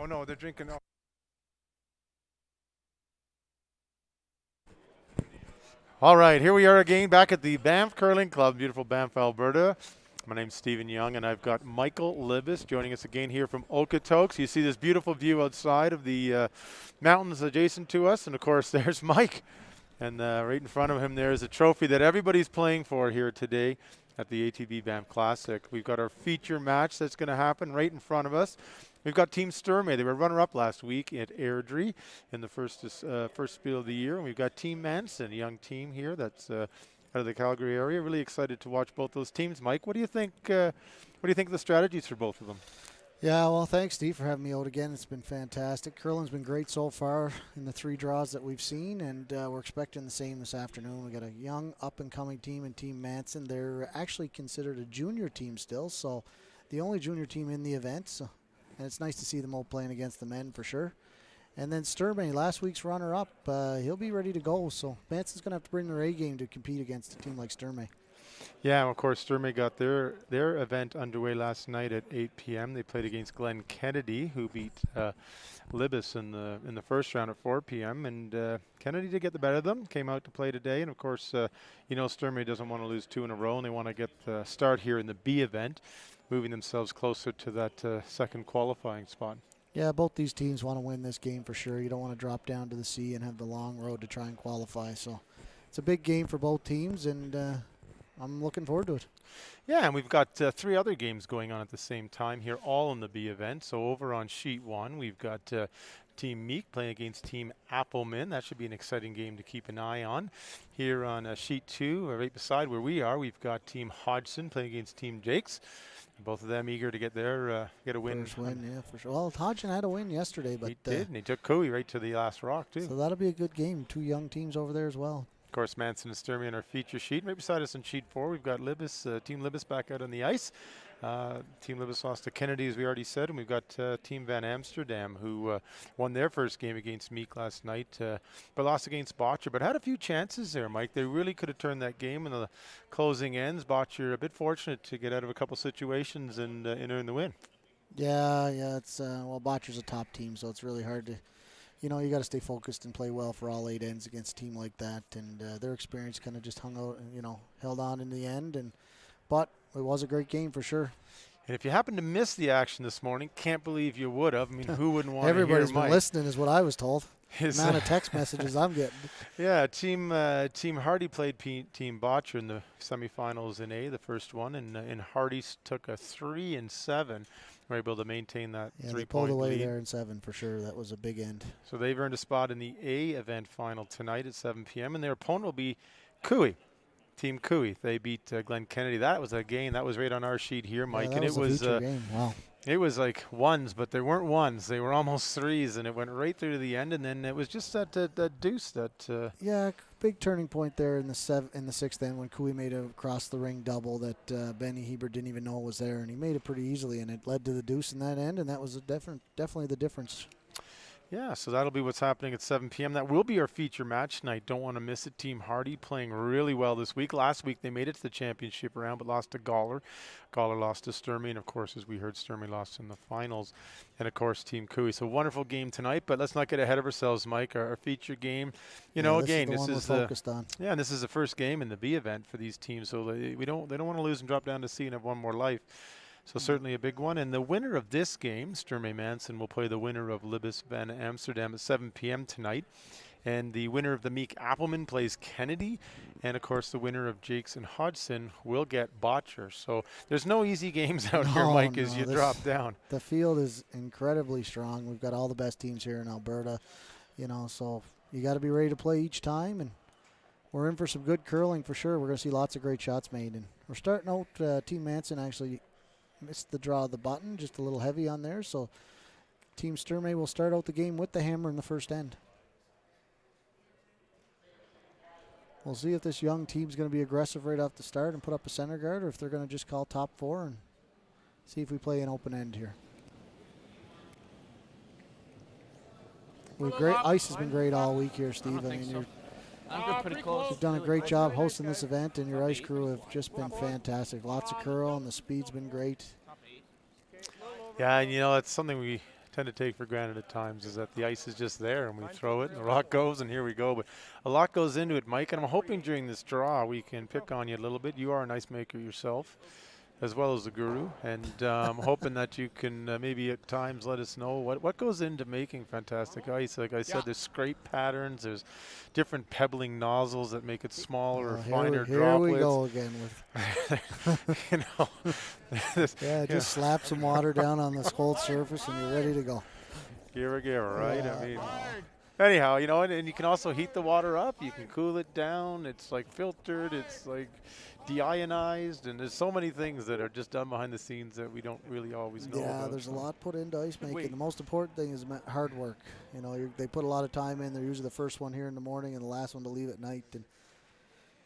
Oh no, they're drinking. All right, here we are again back at the Banff Curling Club, beautiful Banff, Alberta. My name's Stephen Young, and I've got Michael Libis joining us again here from Okotoks. You see this beautiful view outside of the mountains adjacent to us, and of course there's Mike. And right in front of him there is a trophy that everybody's playing for here today at the ATB Banff Classic. We've got our feature match that's going to happen right in front of us. We've got Team Sturmay. They were runner-up last week at Airdrie in the first spiel of the year. And we've got Team Manson, a young team here that's out of the Calgary area. Really excited to watch both those teams. Mike, what do you think? What do you think of the strategies for both of them? Yeah, well, thanks, Steve, for having me out again. It's been fantastic. Curling's been great so far in the 3 draws that we've seen, and we're expecting the same this afternoon. We got a young, up-and-coming team in Team Manson. They're actually considered a junior team still, so the only junior team in the event. So, and it's nice to see them all playing against the men for sure. And then Sturmay, last week's runner-up, he'll be ready to go. So Manson's going to have to bring their A game to compete against a team like Sturmay. Yeah, of course, Sturmay got their event underway last night at 8 p.m. They played against Glen Kennedy, who beat Libis in the first round at 4 p.m. And Kennedy did get the better of them, came out to play today. And of course, Sturmay doesn't want to lose 2 in a row, and they want to get the start here in the B event, moving themselves closer to that second qualifying spot. Yeah, both these teams want to win this game for sure. You don't want to drop down to the C and have the long road to try and qualify. So it's a big game for both teams, and I'm looking forward to it. Yeah, and we've got 3 other games going on at the same time here, all in the B event. So over on sheet 1, we've got Team Meek playing against Team Appleman. That should be an exciting game to keep an eye on. Here on sheet 2, right beside where we are, we've got Team Hodgson playing against Team Jakes. Both of them eager to get their get a win. First win, yeah, for sure. Well, Hodgson had a win yesterday, but he did, and he took Cooey right to the last rock too. So that'll be a good game. 2 young teams over there as well. Of course, Manson and Sturmay on our feature sheet. Right beside us on sheet 4, we've got Libis, Team Libis back out on the ice. Team Libis lost to Kennedy, as we already said, and we've got Team Van Amsterdam, who won their first game against Meek last night, but lost against Botcher, but had a few chances there, Mike. They really could have turned that game in the closing ends. Botcher a bit fortunate to get out of a couple situations and earn the win. Yeah, it's well, Botcher's a top team, so it's really hard to. You got to stay focused and play well for all 8 ends against a team like that. And their experience kind of just hung out and, held on in the end. But it was a great game for sure. And if you happen to miss the action this morning, can't believe you would have. I mean, who wouldn't want to hear Everybody's been Mike? Listening is what I was told. The amount of text messages I'm getting. Yeah, Team Hardy played Team Botcher in the semifinals in A, the first one. And Hardy took a 3-7. Were able to maintain that 3-point lead. They pulled away there in 7 for sure. That was a big end. So they've earned a spot in the A event final tonight at 7 p.m. And their opponent will be Cooey, Team Cooey. They beat Glen Kennedy. That was a game that was right on our sheet here, Mike. Yeah, and it was a game. Wow. It was like 1s, but they weren't 1s. They were almost 3s, and it went right through to the end. And then it was just that deuce that. Yeah, big turning point there in the 6th end when Cooey made a cross the ring double that Benny Hebert didn't even know was there, and he made it pretty easily, and it led to the deuce in that end, and that was definitely the difference. Yeah, so that'll be what's happening at 7 p.m. That will be our feature match tonight. Don't want to miss it. Team Hardy playing really well this week. Last week they made it to the championship round, but lost to Gawler. Gawler lost to Sturmay, and of course, as we heard, Sturmay lost in the finals. And of course, Team Cooey. So wonderful game tonight, but let's not get ahead of ourselves, Mike. Our feature game, this is focused on. Yeah, and this is the first game in the B event for these teams, so they don't want to lose and drop down to C and have one more life. So certainly a big one. And the winner of this game, Sturmay Manson, will play the winner of Libis Van Amsterdam at 7 p.m. tonight. And the winner of the Meek Appleman plays Kennedy. And, of course, the winner of Jakes and Hodgson will get Botcher. So there's no easy games out here, Mike, as you drop down. The field is incredibly strong. We've got all the best teams here in Alberta, so you got to be ready to play each time. And we're in for some good curling for sure. We're going to see lots of great shots made. And we're starting out, Team Manson actually missed the draw of the button, just a little heavy on there. So Team Sturmay will start out the game with the hammer in the first end. We'll see if this young team's going to be aggressive right off the start and put up a center guard, or if they're going to just call top 4 and see if we play an open end here. Ice has been great all week here, Steve. You've done a great job hosting this event, and your ice crew have just been fantastic. Lots of curl, and the speed's been great. Yeah, and that's something we tend to take for granted at times is that the ice is just there and we throw it and the rock goes and here we go. But a lot goes into it, Mike, and I'm hoping during this draw we can pick on you a little bit. You are an ice maker yourself, as well as the guru, and I'm hoping that you can maybe at times let us know what goes into making fantastic ice. Like I said, there's scrape patterns, there's different pebbling nozzles that make it smaller or finer here droplets. we go again with you know, yeah, just slap some water down on this cold surface and you're ready to go. Giver, right? Yeah. I mean, anyhow, you know, and you can also heat the water up. You can cool it down. It's like filtered. It's like deionized, and there's so many things that are just done behind the scenes that we don't really always know about. Yeah, there's a lot put into ice making. The most important thing is hard work. You know, they put a lot of time in. They're usually the first one here in the morning and the last one to leave at night. And,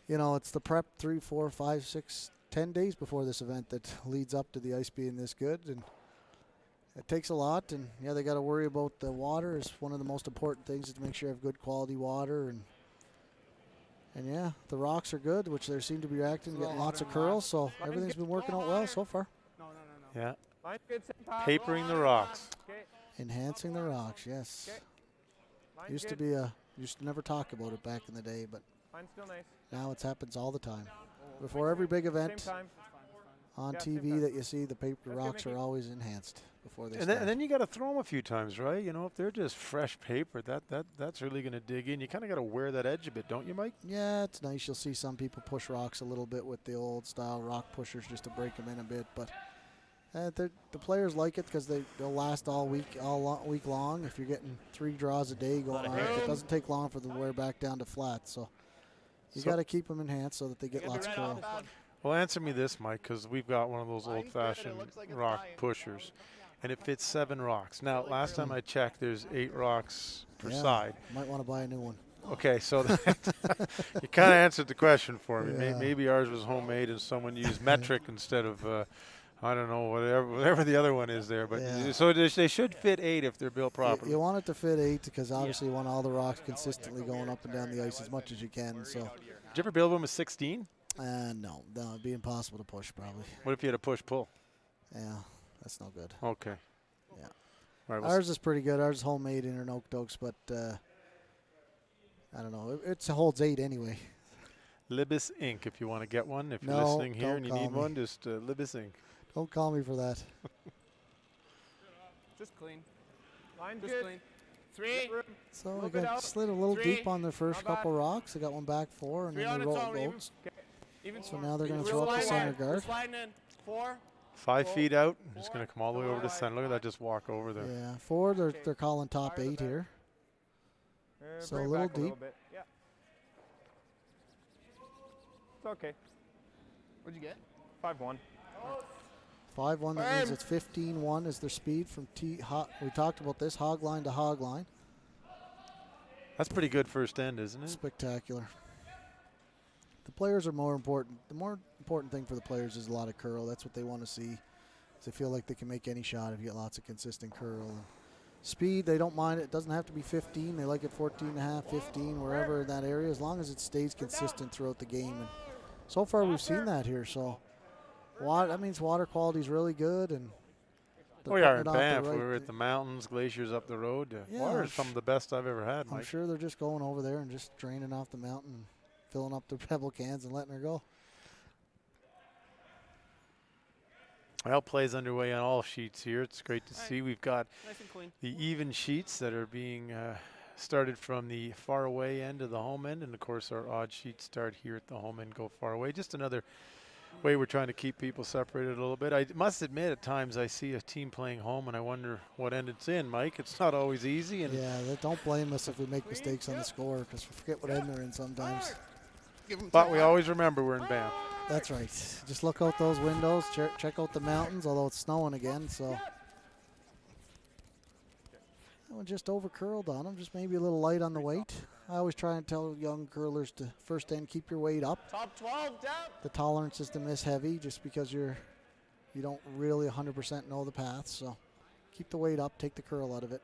you know, it's the prep 3, 4, 5, 6, 10 days before this event that leads up to the ice being this good. And it takes a lot. And, yeah, they got to worry about the water. Is one of the most important things is to make sure you have good quality water. And yeah, the rocks are good, which they seem to be reacting, getting lots of curls, so everything's been working out well so far. Yeah. Papering the rocks. Enhancing the rocks, yes. Used to never talk about it back in the day, but now it happens all the time. Before every big event on TV that you see, the paper rocks are always enhanced before they start. And then you got to throw them a few times, right? You know, if they're just fresh paper, that's really going to dig in. You kind of got to wear that edge a bit, don't you, Mike? Yeah, it's nice. You'll see some people push rocks a little bit with the old style rock pushers just to break them in a bit, but the players like it because they'll last all week long. If you're getting 3 draws a day going on, it doesn't take long for them to wear back down to flat. So you got to keep them enhanced so that they get lots of curl. Well, answer me this, Mike, because we've got one of those old-fashioned rock pushers, and it fits 7 rocks. Now, last time I checked, there's 8 rocks per side. Might want to buy a new one. Okay, so you kind of answered the question for me. Yeah. Maybe ours was homemade and someone used metric instead of, I don't know, whatever the other one is there. But so they should fit 8 if they're built properly. You want it to fit 8 because obviously you want all the rocks consistently going up and down the ice as much as you can. So. Did you ever build one with 16? No, it'd be impossible to push probably. What if you had a push-pull? Yeah, that's no good. Okay. Yeah. Right, ours is pretty good. Ours is homemade in Oaks, but I don't know. It holds 8 anyway. Libis Inc. If you want to get one, if you're No, listening here don't and you call need me. one, just Libis Inc. Don't call me for that. Just clean. Line just clean. 3. So they got slid a little deep on their first couple rocks. They got one back 4, and then they rolled boats. So now they're going to throw up the center guard. 4. 5 feet out. I'm just going to come all the way over to center. Look at that, just walk over there. Yeah, 4. They're calling top 8 here. So a little deep. Yeah. It's okay. What'd you get? 5-1. 5-1. That means it's 15-1 is their speed from we talked about this hog line to hog line. That's pretty good first end, isn't it? Spectacular. The players are more important. The more important thing for the players is a lot of curl. That's what they want to see. They feel like they can make any shot if you get lots of consistent curl. And speed, they don't mind it. It doesn't have to be 15. They like it 14.5, 15, wherever in that area, as long as it stays consistent throughout the game. And so far, we've seen that here. So that means water quality is really good. And we are in Banff. We're at the mountains, glaciers up the road. Yeah, Water is some of the best I've ever had, Mike. I'm sure they're just going over there and just draining off the mountain, filling up the pebble cans and letting her go. Well, play's underway on all sheets here. It's great to see. We've got Nice and clean. the even sheets that are being started from the far away end to the home end. And, of course, our odd sheets start here at the home end, go far away. Just another way we're trying to keep people separated a little bit. I must admit, at times I see a team playing home and I wonder what end it's in, Mike. It's not always easy. And Yeah, don't blame us if we make mistakes on the score because we forget what end they're in sometimes. but we always remember we're in Banff. That's right. Just look out those windows, check out the mountains, although it's snowing again, so. That one just over curled on them, just maybe a little light on the weight. I always try and tell young curlers to first end, keep your weight up. Top 12 down. The tolerance is to miss heavy just because you don't really 100% know the path, so keep the weight up, take the curl out of it.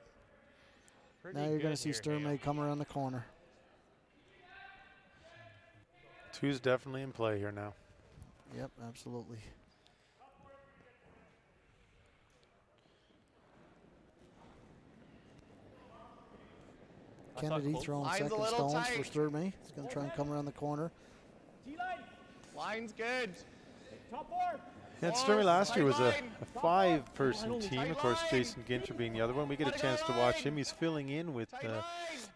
Now you're going to see Sturmay come around the corner. 2's definitely in play here now. Yep, absolutely. Kennedy throwing Line's a second little stones for tight. Sturmay. He's going to try and come around the corner. Line's good. Top four. Yeah, Four, Sturmay last year was a sideline. five-person team. Of course, Sideline. Jason Ginter being the other one. We get a chance to watch him. He's filling in with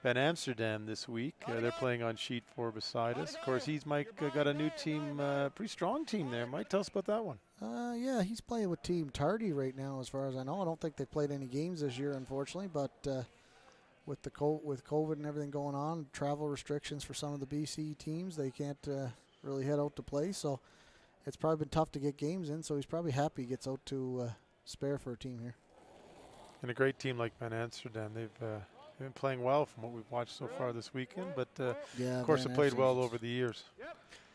Van Amsterdam this week. They're playing on sheet 4 beside us. Of course, he's Mike got a new team, pretty strong team there. Mike, tell us about that one. Yeah, he's playing with Team Tardy right now, as far as I know. I don't think they've played any games this year, unfortunately, but with COVID and everything going on, travel restrictions for some of the BC teams, they can't really head out to play. So it's probably been tough to get games in. So he's probably happy he gets out to spare for a team here. And a great team like Van Amsterdam. They've been playing well from what we've watched so far this weekend, but Yeah, of course, Van they played well Amsterdam's over the years.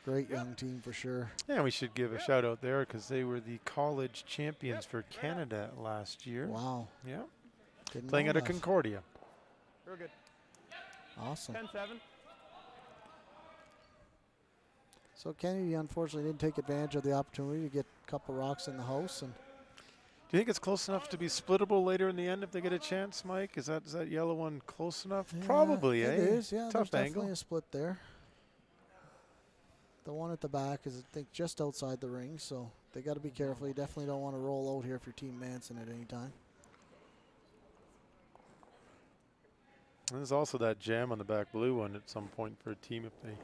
Great young team for sure. Yeah, we should give a shout out there because they were the college champions for Canada last year. Wow. Yeah, Didn't playing know at a that. Concordia. Real good. Awesome. 10-7. So Kennedy unfortunately didn't take advantage of the opportunity to get a couple rocks in the house. And Do you think it's close enough to be splittable later in the end if they get a chance, Mike? Is that yellow one close enough? yeah, Probably, it eh? is. Yeah, Tough there's angle. definitely a split there. The one at the back is, I think, just outside the ring, so they got to be careful. You definitely don't want to roll out here if you're Team Manson at any time. And there's also that jam on the back blue one at some point for a team if they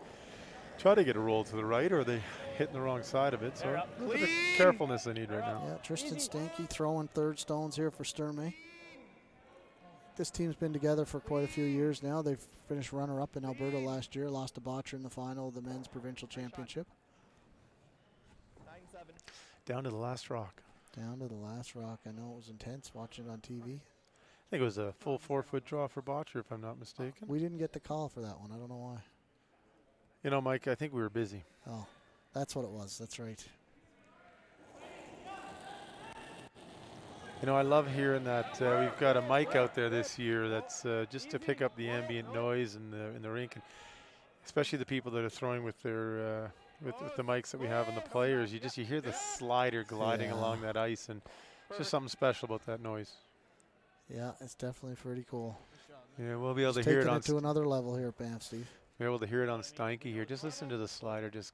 try to get a roll to the right or they hit the wrong side of it. So a little bit of carefulness they need right now. Yeah, Tristan Stanky throwing third stones here for Sturmay. This team's been together for quite a few years now. They've finished runner-up in Alberta last year, lost to Botcher in the final of the men's provincial championship. 9-7. Down to the last rock. Down to the last rock. I know it was intense watching it on TV. I think it was a full 4-foot draw for Botcher, if I'm not mistaken. We didn't get the call for that one. I don't know why. You know, Mike, I think we were busy. Oh, that's what it was. That's right. You know, I love hearing that we've got a mic out there this year that's just to pick up the ambient noise in the rink, and especially the people that are throwing with their with the mics that we have and the players. You hear the slider gliding along that ice, and it's just something special about that noise. Yeah, it's definitely pretty cool. Yeah, we'll be able Just to hear it taking on it to another level here at Banff, Steve. be able to hear it on Steinke here. Just listen to the slider, just.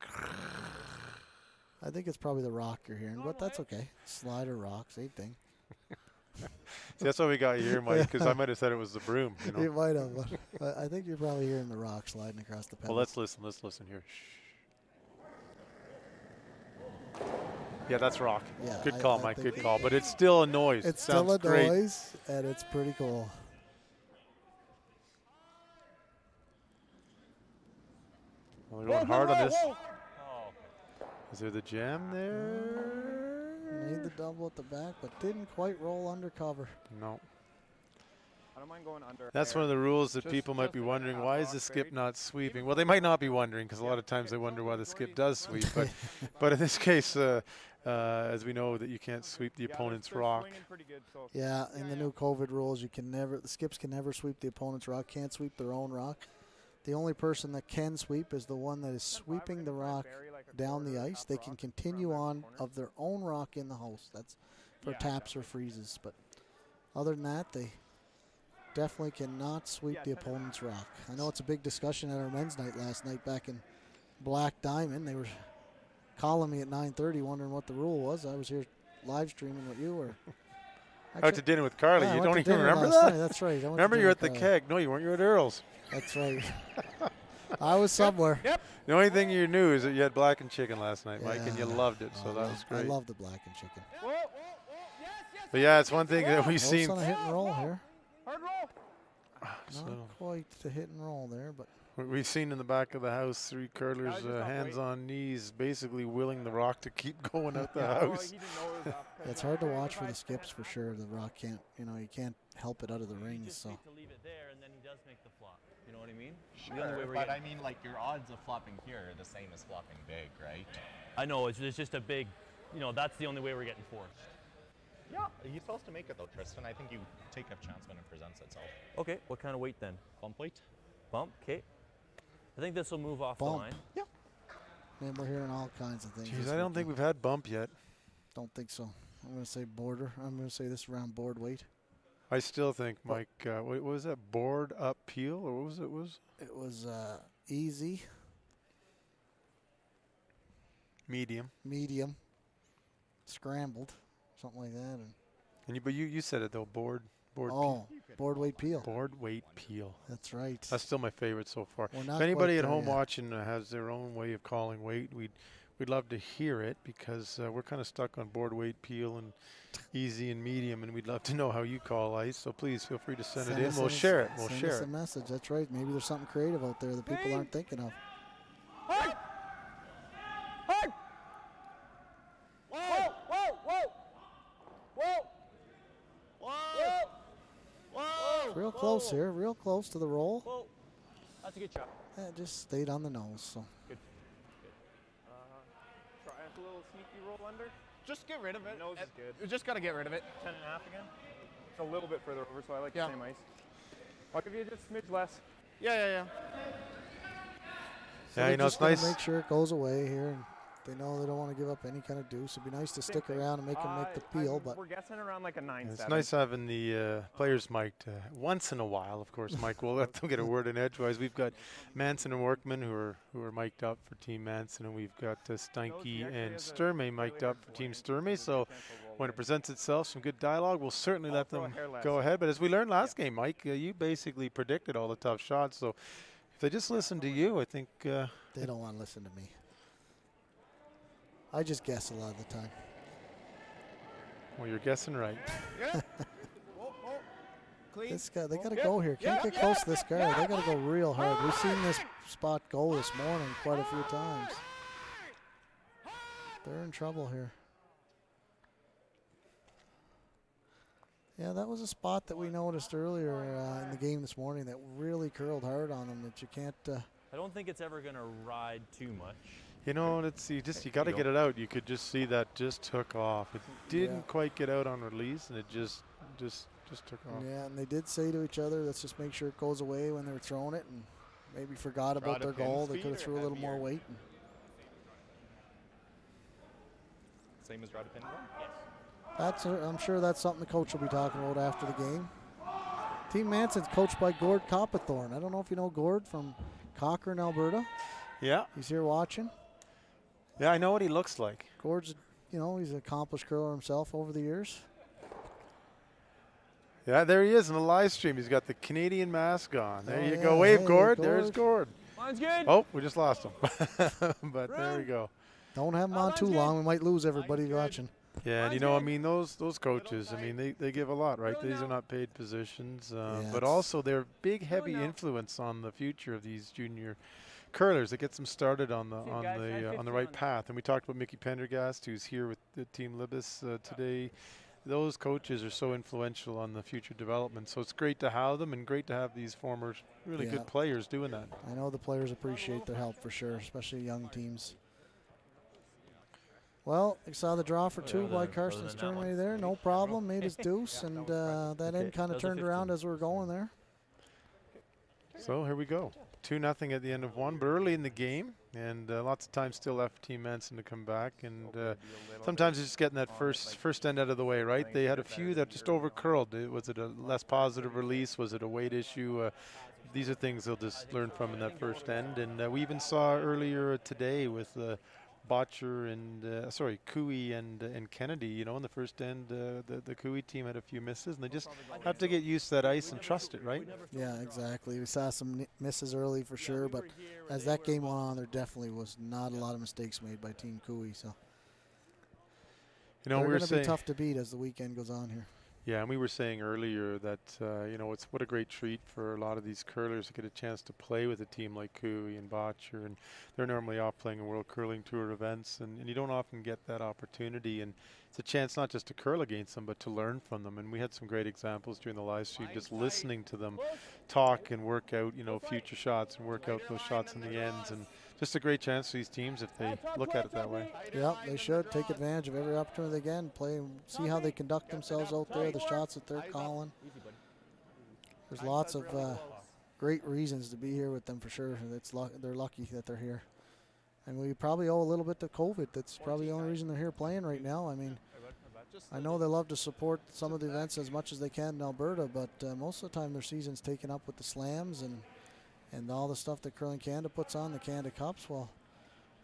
I think it's probably the rock you're hearing, but that's okay. Slider rock, same thing. See, that's why we got you here, Mike, because I might have said it was the broom. You know? You might have, but I think you're probably hearing the rock sliding across the pedal. Well, let's listen. Let's listen here. Shh. Yeah, that's rock. Yeah, Good I- call, I Mike. think Good call. But it's still a noise. It's Sounds still a great. noise, and it's pretty cool. Well, they're going hard on this. Oh. Is there the jam there? Made the double at the back, but didn't quite roll under cover. No. I don't mind going under. That's one of the rules that people might be wondering. Why is the skip not sweeping? Well, they might not be wondering because a lot of times they wonder why the skip does sweep. But in this case, as we know, that you can't sweep the opponent's rock. Pretty good, so. Yeah, in the new COVID rules, the skips can never sweep the opponent's rock, can't sweep their own rock. The only person that can sweep is the one that is sweeping the rock down the ice. They can continue on of their own rock in the house. That's for taps or freezes. But other than that, they definitely cannot sweep the opponent's rock. I know it's a big discussion at our men's night last night back in Black Diamond. They were calling me at 9:30 wondering what the rule was. I was here live streaming with you. Or Out to dinner with Carly. Yeah, I You went don't to even dinner remember last that? night. That's right. I went to Remember, dinner you're at with the Carly. keg. No, you weren't. You were at Earl's. That's right. I was somewhere. The only thing you knew is that you had black and chicken last night, Mike, and you Yeah. loved it. So that was I great. love the black and chicken. Whoa, whoa, whoa. Yes, yes. But yeah, it's one thing that we've Close seen. on a hit and roll here. Hard roll. So Not quite the hit and roll there, but we've seen in the back of the house 3 curlers, just not hands waiting. on knees, basically willing the rock to keep going out the Well, house. he didn't know it was up. it's hard to watch for the skips for sure. The rock can't, you can't help it out of the rings. Just So need to leave it there, and then he does make the flop. You know what I mean? Sure, The only way we're but getting- I mean, like, your odds of flopping here are the same as flopping big, right? I know it's just a big. That's the only way we're getting forced. Yeah, you're supposed to make it though, Tristan. I think you take a chance when it presents itself. Okay, what kind of weight then? Bump weight? Bump. Okay. I think this will move off Bump. the line. man, we're hearing all kinds of things. Jeez, this I don't think weekend. we've had bump yet. Don't think so. I'm going to say border. I'm going to say this round board weight. I still think, Mike, what was that? Board up peel, or what was it? It was easy, Medium. medium, scrambled, something like that. And But you said it though. Board oh, board weight peel. board weight peel. That's right. That's still my favorite so far. We're If not anybody quite at there home yet. watching has their own way of calling weight, we'd love to hear it, because we're kind of stuck on board weight peel and easy and medium, and we'd love to know how you call ice. So please feel free to send it in. us We'll a- share it. We'll send share us a it. message. That's right. Maybe there's something creative out there that people aren't thinking of. Hey! Hey! Whoa! Whoa! Whoa! Whoa! Whoa! Whoa! Real close here. Real close to the roll. Whoa. That's a good shot. Just stayed on the nose. So Try a little sneaky roll under. Just get rid of it. Nose is good. You just got to get rid of it. 10 and a half again. It's a little bit further over, so I like Yeah. the same ice. I'll give you just a smidge less. Yeah. Yeah, they're you know, just it's gonna nice. make sure it goes away here. And they know they don't want to give up any kind of deuce. It'd be nice to stick thing. around and make them make the peel, but We're guessing around like a 9-7. It's nice having the players mic'd once in a while. Of course, Mike, we'll let them get a word in edgewise. We've got Manson and Workman who are mic'd up for Team Manson, and we've got Steinke and Sturmay mic'd up for Team Sturmay. So when it presents itself, some good dialogue, we'll certainly let throw a them hair less. go ahead. But as we learned last game, Mike, you basically predicted all the tough shots. So if they just listen to you, I think they don't want to listen to me. I just guess a lot of the time. well, you're guessing right. Yeah. Whoa, whoa. Clean. This guy, they got to Yeah, go here. Can't yeah, get close yeah, to this guy. yeah, They got to go real hard. We've seen this spot go this morning quite a few times. They're in trouble here. Yeah, that was a spot that we noticed earlier in the game this morning that really curled hard on them. That you can't. I don't think it's ever going to ride too much. You know, you got to get it out. You could just see that just took off. It didn't Yeah. quite get out on release, and it just took off. Yeah, and they did say to each other, "Let's just make sure it goes away" when they were throwing it, and maybe forgot about Rod their of pin goal. They speed could have or threw a little more heavier? weight. And Same as Rod Pin. I'm sure that's something the coach will be talking about after the game. Team Manson's coached by Gord Coppathorne. I don't know if you know Gord from Cochrane, Alberta. Yeah, He's here watching. yeah, I know what he looks like. Gord's, he's an accomplished curler himself over the years. Yeah, there he is in the live stream. He's got the Canadian mask on. There Oh, you yeah. go. Wave, Hey, Gord. Gord. There's Gord. Mine's good. Oh, we just lost him. But there we go. Don't have him on mine's too good. long. We might lose everybody Mine's good. watching. Yeah, and Mine's you know, I good. mean, those coaches, I mean, they give a lot, right? Really These now. are not paid positions, Yeah, but it's- also they're big, heavy now. influence on the future of these junior curlers. It gets them started on the See, guys, I had on the 15 right on that. path. And we talked about Mickey Pendergast, who's here with the Team Libis today. Those coaches are so influential on the future development. So it's great to have them, and great to have these former really Yeah. good players doing that. I know the players appreciate their help for sure, especially young teams. Well, you saw the draw for two by Karsten other than that Sturmay one. there. No problem. Made his deuce, and that end kind of Those are turned around 15. as we were going there. So here we go. 2-0 at the end of one, but early in the game, and lots of time still left for Team Manson to come back. And sometimes it's just getting that first end out of the way, right? They had a few that just over curled. Was it a less positive release? Was it a weight issue? These are things they'll just learn from in that first end. And we even saw earlier today with Botcher and Cooey and Kennedy. You know, in the first end, the Cooey team had a few misses, and they just have to get used to that ice and trust it, right? Yeah, exactly. We saw some misses early for sure, but as that game went on, there definitely was not a lot of mistakes made by Team Cooey. So You know, they're we were going to be saying, tough to beat as the weekend goes on here. yeah, and we were saying earlier that it's what a great treat for a lot of these curlers to get a chance to play with a team like Cooey and Botcher, and they're normally off playing in World Curling Tour events, and you don't often get that opportunity, and it's a chance not just to curl against them, but to learn from them. And we had some great examples during the live stream, just listening to them talk and work out, future shots and work out those shots in the ends, and just a great chance for these teams if they look at it that way. Yeah, they should take advantage of every opportunity they can, play, see how they conduct themselves out there, the shots that they're calling. There's lots of great reasons to be here with them for sure. They're lucky that they're here. And we probably owe a little bit to COVID. That's probably the only reason they're here playing right now. I mean, I know they love to support some of the events as much as they can in Alberta, but most of the time their season's taken up with the slams and all the stuff that Curling Canada puts on, the Canada Cups. Well,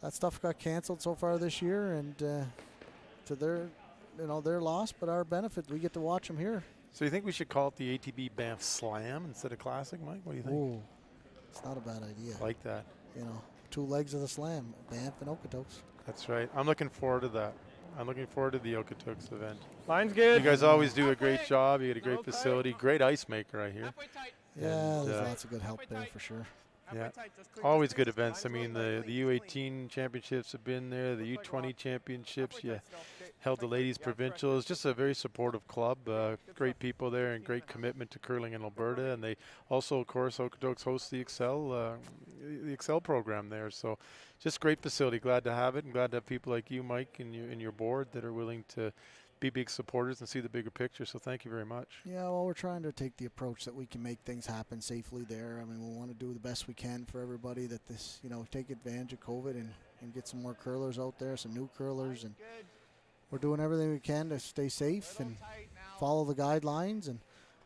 that stuff got canceled so far this year, and to their loss, but our benefit, we get to watch them here. So you think we should call it the ATB Banff Slam instead of Classic, Mike? What do you think? Ooh, it's not a bad idea. Like that. You know, 2 legs of the slam, Banff and Okotoks. That's right. I'm looking forward to that. I'm looking forward to the Okotoks event. Line's good. You guys always do a great job. You get a great facility, great ice maker, I hear. Yeah, And, there's lots of good help there for sure. Yeah, always good events. I mean, the U18 championships have been there, the U20 championships. You held the ladies provincials. Just a very supportive club. Great people there and great commitment to curling in Alberta. And they also, of course, Okotoks host the Excel program there. So, just great facility. Glad to have it, and glad to have people like you, Mike, and your board that are willing to be big supporters and see the bigger picture. So thank you very much. Yeah, well, we're trying to take the approach that we can make things happen safely there. I mean, we want to do the best we can for everybody, that this, take advantage of COVID and get some more curlers out there, some new curlers, and we're doing everything we can to stay safe and follow the guidelines,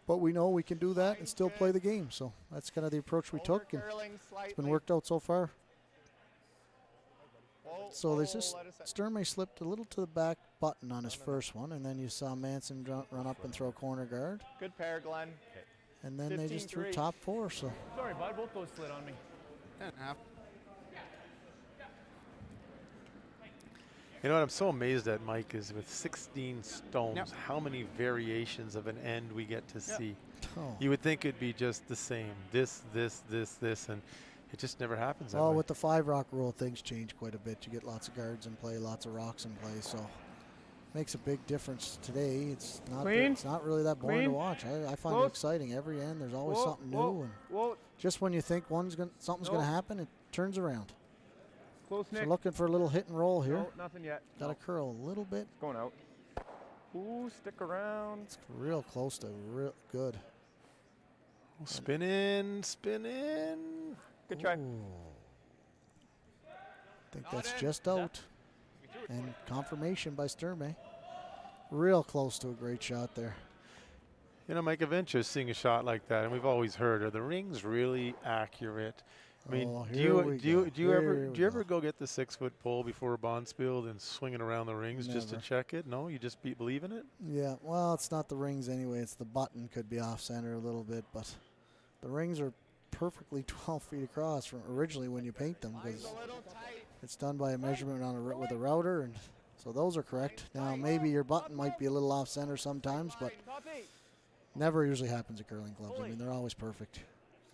but we know we can do that and still play the game. So that's kind of the approach we took, and it's been worked out so far. So there's just Sturmay slipped a little to the back button on his first one, and then you saw Manson run up and throw corner guard. Good pair, Glenn. And then they just threw top 4. So Sorry, bud. Both those slid on me. 10.5. You know what I'm so amazed at, Mike, is with 16 stones, how many variations of an end we get to see. oh. You would think it'd be just the same. This, and it just never happens that Well, way. with the 5 rock rule, things change quite a bit. You get lots of guards in play, lots of rocks in play, so makes a big difference today. It's not really that boring to watch. I find it exciting. Every end, there's always something new, and just when you think something's going to happen, it turns around. Close, Nick. So looking for a little hit and roll here. No, nothing yet. Got to curl a little bit. It's going out. Ooh, stick around. It's real close to real good. Spin in. Good try. I think that's just out. And confirmation by Sturmay. Real close to a great shot there. You know, Mike, of interest seeing a shot like that, and we've always heard, are the rings really accurate? I mean, do you ever go get the 6-foot pole before a bonspiel and swing it around the rings just to check it? No, you just believe in it? Yeah, well, it's not the rings anyway. It's the button could be off center a little bit, but the rings are perfectly 12 feet across from originally when you paint them, because it's done by a measurement on with a router, and so those are correct. Now maybe your button might be a little off center sometimes, but never usually happens at curling clubs. I mean, they're always perfect.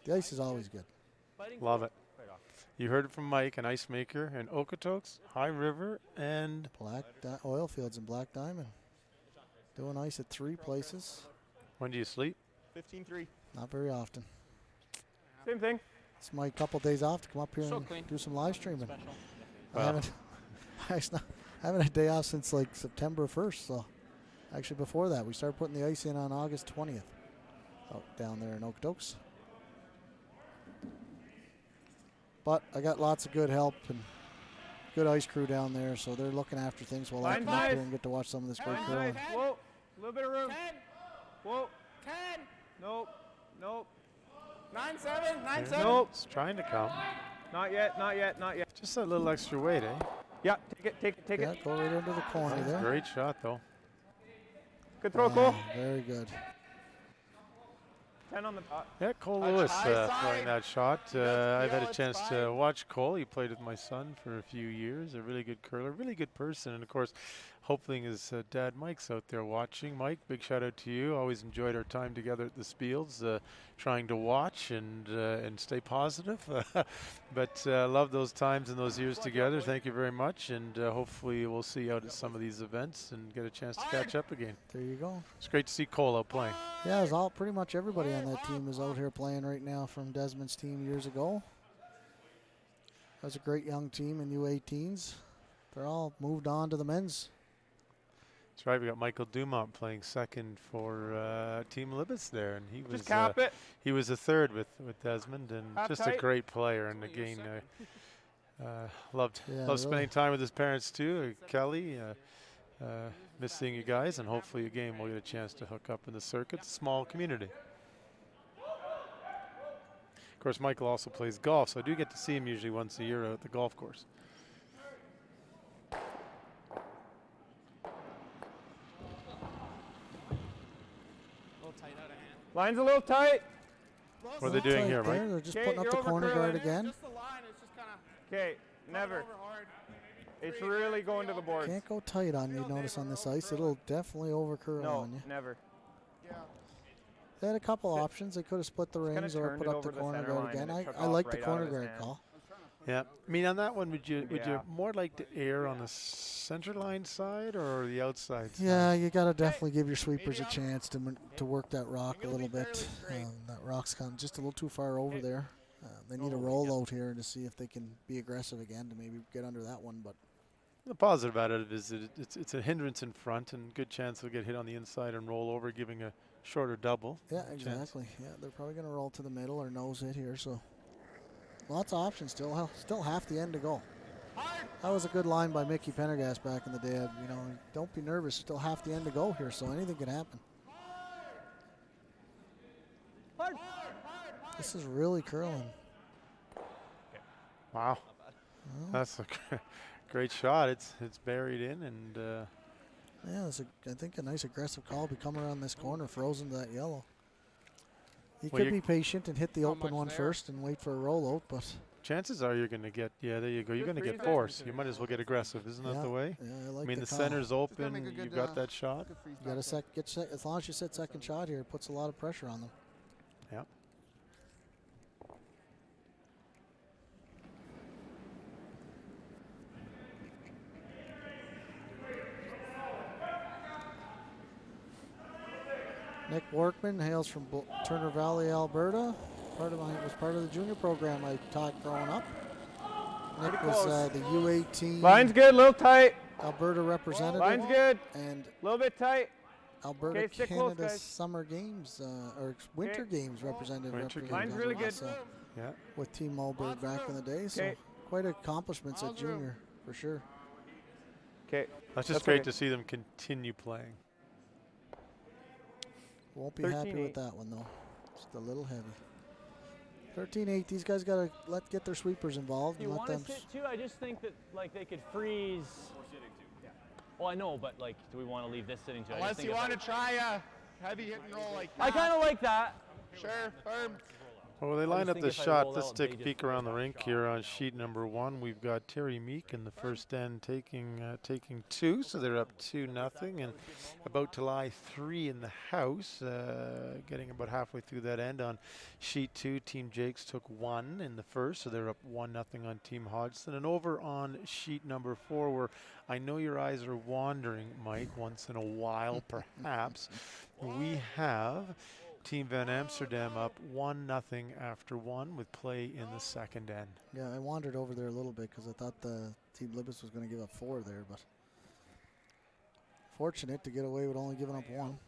The ice is always good. Love it. You heard it from Mike, an ice maker in Okotoks, High River, and Black Oil Fields and Black Diamond. Doing ice at 3 places. when do you sleep? 15-3. Not very often. Same thing. It's my couple days off to come up here and do some live streaming. I haven't had a day off since like September 1st. So actually before that, we started putting the ice in on August 20th out down there in Okotoks. But I got lots of good help and good ice crew down there, so they're looking after things while I come up here and get to watch some of this great curling. Whoa, a little bit of room. 10. Whoa. 10. Nope. 9-7. 9-7. Nope. It's trying to come. Not yet. Just a little extra weight, eh? Yeah, take it. Yeah, go right into the corner there. Great shot, though. Good throw, Cole. Very good. 10 on the dot. Yeah, Cole Lewis throwing that shot. I've had a chance to watch Cole. He played with my son for a few years. A really good curler, really good person. And, of course, hopefully his dad Mike's out there watching. Mike, big shout out to you. Always enjoyed our time together at the Spiels, trying to watch and stay positive. But love those times and those years together. Thank you very much. And hopefully we'll see you out at some of these events and get a chance to catch up again. There you go. It's great to see Cole out playing. Yeah, pretty much everybody on that team is out here playing right now from Desmond's team years ago. That was a great young team in U18s. They're all moved on to the men's. That's right. We got Michael Dumont playing second for Team Libets there, and he was he was a third with Desmond, and just a great player. And again, loved spending time with his parents too. Kelly, miss seeing you guys, and hopefully again we'll get a chance to hook up in the circuit. It's a small community. Of course, Michael also plays golf, so I do get to see him usually once a year out at the golf course. Line's a little tight. What are they doing here, Mike? They're just Okay, putting up you're the over corner curling. guard again. Just the line, it's just kind of Okay, never. over hard. It's really going to the boards. Can't go tight on you, notice on this ice. It'll definitely over curl No, on you. never. Yeah. They had a couple options. They could have split the kinda rings or turned put it up the over the corner center guard line again. and it took I off like the right out corner of his guard hand. call. Yeah, I mean on that one, would you Yeah. more like to err on the center line side or the outside side? Yeah, you got to definitely give your sweepers a chance to work that rock a little bit. That rock's kind of just a little too far over there. They need a rollout here to see if they can be aggressive again to maybe get under that one. But The positive about it is that it's a hindrance in front and good chance they'll get hit on the inside and roll over, giving a shorter double. yeah, chance. exactly. Yeah, they're probably going to roll to the middle or nose hit here. So lots of options still. Still half the end to go. That was a good line by Mickey Pendergast back in the day. You know, don't be nervous. Still half the end to go here, so anything can happen. This is really curling. Wow, that's a great shot. It's buried in, and Yeah, it's I think a nice aggressive call. Be come around this corner, frozen to that yellow. He Well, could you're- be patient and hit the Not open much one there. first and wait for a rollout, but chances are you're going to get. Yeah, there you go. You're going to get force. You might as well get aggressive, isn't that the way? yeah, I like I mean, the call. center's open. make a good, You've got that shot. Good free You got throw. to as long as you set second shot here, it puts a lot of pressure on them. Yeah. Nick Workman hails from Turner Valley, Alberta. Was part of the junior program I taught growing up. Nick Pretty was close. the U18 Line's good, little tight. Alberta representative Line's good, and little bit tight. Alberta Okay, stick close, Canada guys. Summer Games or Winter Games representative. Winter Games. Line's really good. So Yeah. with Team Mulberg back in the day, so Okay. quite accomplishments at Miles room. junior for sure. Okay, That's just That's great okay. to see them continue playing. Won't be happy 13-8. with that one though. Just a little heavy. 13-8. These guys got to get their sweepers involved You and let want to them. sit too? I just think that like they could freeze. Well, I know, but like, do we want to leave this sitting too? I just unless think you if want to that- try a heavy hit and roll like that. I kind of like that. Sure, firm. Well, they I line just up think the if I shot. roll Let's out, they take a just peek roll around the that rink shot. here on sheet number 1. We've got Terry Meek in the first end taking 2, so they're up 2-0, and about to lie 3 in the house, getting about halfway through that end. On sheet 2, Team Jakes took 1 in the first, so they're up 1-0 on Team Hodgson. And over on sheet number 4, where I know your eyes are wandering, Mike, once in a while perhaps, we have Team Van Amsterdam up 1-0 after 1 with play in the second end. Yeah, I wandered over there a little bit because I thought the Team Libis was going to give up 4 there, but fortunate to get away with only giving up 1.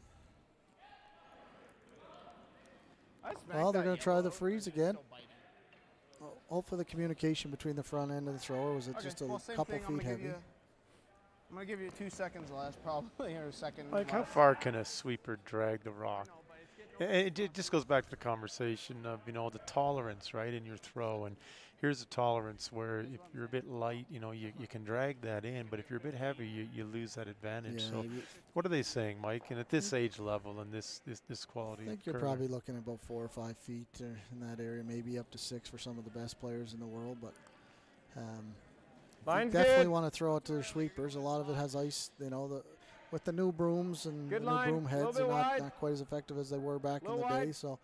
Well, they're going to try the freeze again. Hopefully the communication between the front end and the thrower was just a couple feet heavy. I'm going to give you 2 seconds less probably, or a second. Like, how less. far can a sweeper drag the rock? It just goes back to the conversation of, the tolerance, right, in your throw. And here's a tolerance where if you're a bit light, you can drag that in. But if you're a bit heavy, you lose that advantage. So what are they saying, Mike? And at this age level and this quality? I think you're curler? probably looking at about 4 or 5 feet in that area, maybe up to 6 for some of the best players in the world. But Line's definitely good. want to throw it to their sweepers. A lot of it has ice, with the new brooms and Good the new line, broom little heads, bit they're wide. not quite as effective as they were back in Little the day. wide. So,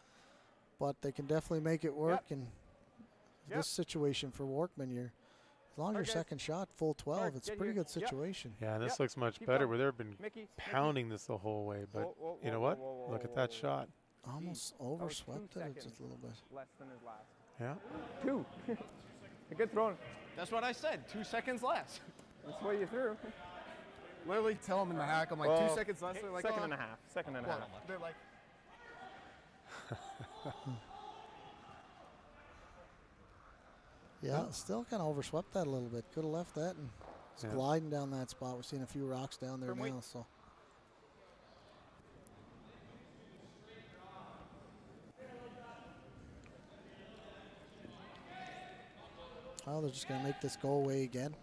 but they can definitely make it work. And Yep. this situation for Workman, as long as your Okay. second shot full 12, Mark, it's a get pretty here. good Yep. situation. Yeah, and this Yep. looks much Keep better going. where they've been Mickey, pounding this the whole way. But Whoa, you know whoa, what? whoa, whoa, Look at whoa, that whoa. Almost shot. That was 2 overswept it seconds. just a little bit. Less than his last. Yeah. 2. A good throw. That's what I said, 2 seconds less. That's what you threw. Literally tell them in the hack, I'm like, Well, 2 seconds less. They're like, second oh. and a half. Second and a Well, half. they're like, Yeah, still kind of overswept that a little bit. Could have left that and It's gliding down that spot. We're seeing a few rocks down there now. So. Oh, they're just going to make this go away again.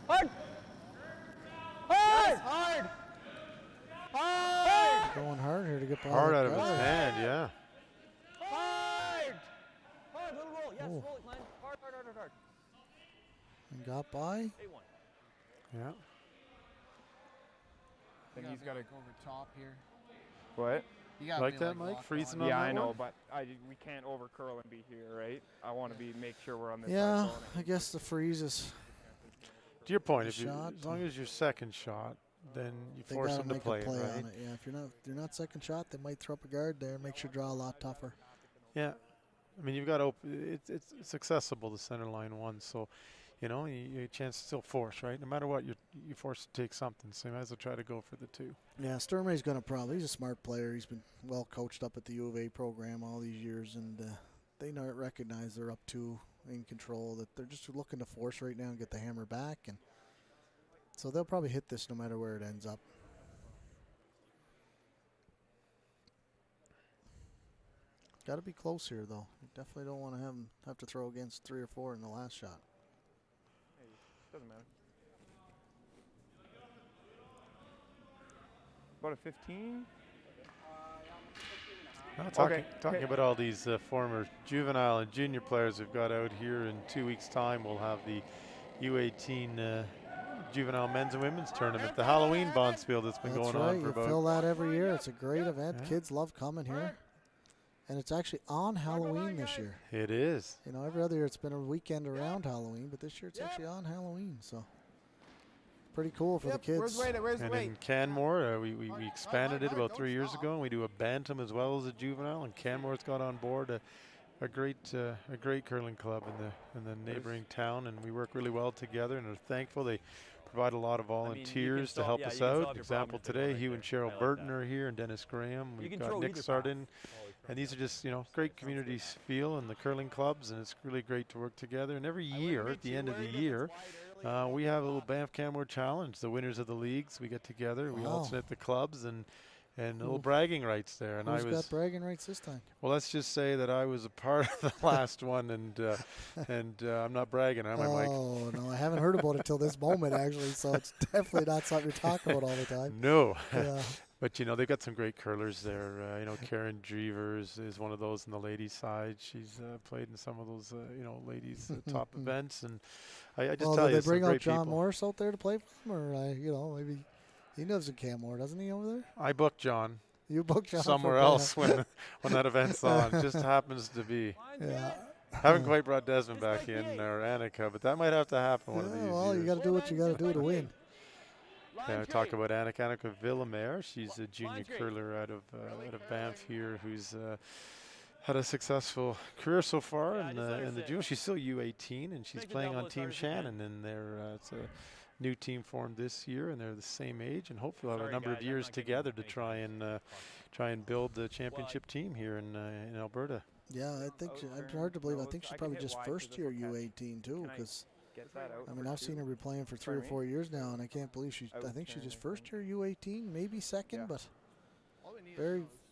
Hard! Hard! Hard! Hard! Going hard here to get by. Hard that out of his guy. hand, yeah. Hard! Hard, little roll. Yes, Oh. roll it, Glenn. Hard, hard, hard, hard, hard. And got by. A1. Yeah. Then he's got to go over top here. What? You gotta Like be, that, Mike? locked Freezing on. on Yeah, that I know, one? but we can't over curl and be here, right? I want to make sure we're on this Yeah, side. I guess the freeze is. To your point, The shot, as long as your second shot, then you They force gotta them to make play a it, play right? on it. Yeah, if you're not second shot, they might throw up a guard there. Makes your draw a lot tougher. Yeah. I mean, you've got it's accessible to center line one, so you know you have a chance to still force, right? No matter what, you're forced to take something, so you might as well try to go for the two. Yeah, Sturmay's going to he's a smart player. He's been well coached up at the U of A program all these years, and they not recognize they're up two in control, that they're just looking to force right now and get the hammer back, and so they'll probably hit this no matter where it ends up. Got to be close here, though. You definitely don't want to have to throw against 3 or 4 in the last shot. Doesn't matter. About a 15? Talking about all these former juvenile and junior players we've got out here. In 2 weeks' time, we'll have the U18 juvenile men's and women's tournament, the Halloween Bonspiel that's been That's going right. on for You about. fill that every year. It's a great event. Yeah. Kids love coming here. And it's actually on Halloween this year. It is. You know, every other year it's been a weekend around Halloween, but this year it's actually on Halloween. So pretty cool for the kids. Where's Wade? Where's And Wade? in Canmore, we expanded it about 3 years ago, and we do a bantam as well as a juvenile. And Canmore's got on board a great curling club in the neighboring town, and we work really well together. And are thankful they provide a lot of volunteers to help us out. Example today, Hugh and Cheryl Burton are here, and Dennis Graham. We've got Nick Sardin. And these are just, great community feel in the curling clubs, and it's really great to work together. And every year, at the end of the year, we have a little Banff Canmore Challenge. The winners of the leagues, we get together, we Wow. alternate the clubs, and a little bragging rights there. And Who's got bragging rights this time? well, let's just say that I was a part of the last one, and I'm not bragging, am I, Mike? Oh, no, I haven't heard about it till this moment, actually, so it's definitely not something you talk about all the time. No. Yeah. But, they've got some great curlers there. Karen Dreevers is one of those on the ladies' side. She's played in some of those, ladies' top events. And I just Well, tell did you, they bring some out great John people. Morris out there to play for him? Or, maybe he lives in Canmore, doesn't he, over there? I booked John You booked John somewhere for else when that event's on. Just happens to be. Yeah. Haven't quite brought Desmond back in or Annika, but that might have to happen one of these Well, years. you got to do what you got to do to win. Talk about Annika Villamere. She's a junior curler out of Banff here, who's had a successful career so far in the junior. She's still U18, and she's playing on Team Shannon, and it's a new team formed this year, and they're the same age, and hopefully we'll have a number of years together to try and build the championship team here in Alberta. Yeah, I think it's hard to believe. I think she's probably just first year U18 too, because I've seen her be playing for 3 or 4 years now, and I can't believe I think she's just first year U18, maybe second, but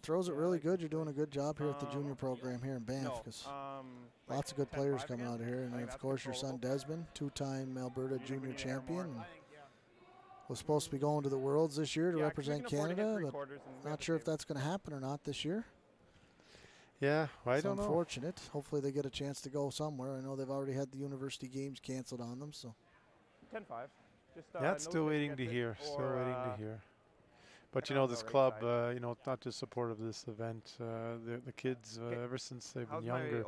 throws it really good. You're doing a good job here at the junior program here in Banff, because lots of good players coming out of here, and of course your son Desmond, 2-time Alberta junior champion, and was supposed to be going to the Worlds this year to represent Canada, but not sure if that's going to happen or not this year. Yeah, I It's don't know. unfortunate. Hopefully they get a chance to go somewhere. I know they've already had the university games canceled on them, so. 10-5. Yeah, it's still waiting to hear. But this club, not just supportive of this event. The kids, ever since they've been younger,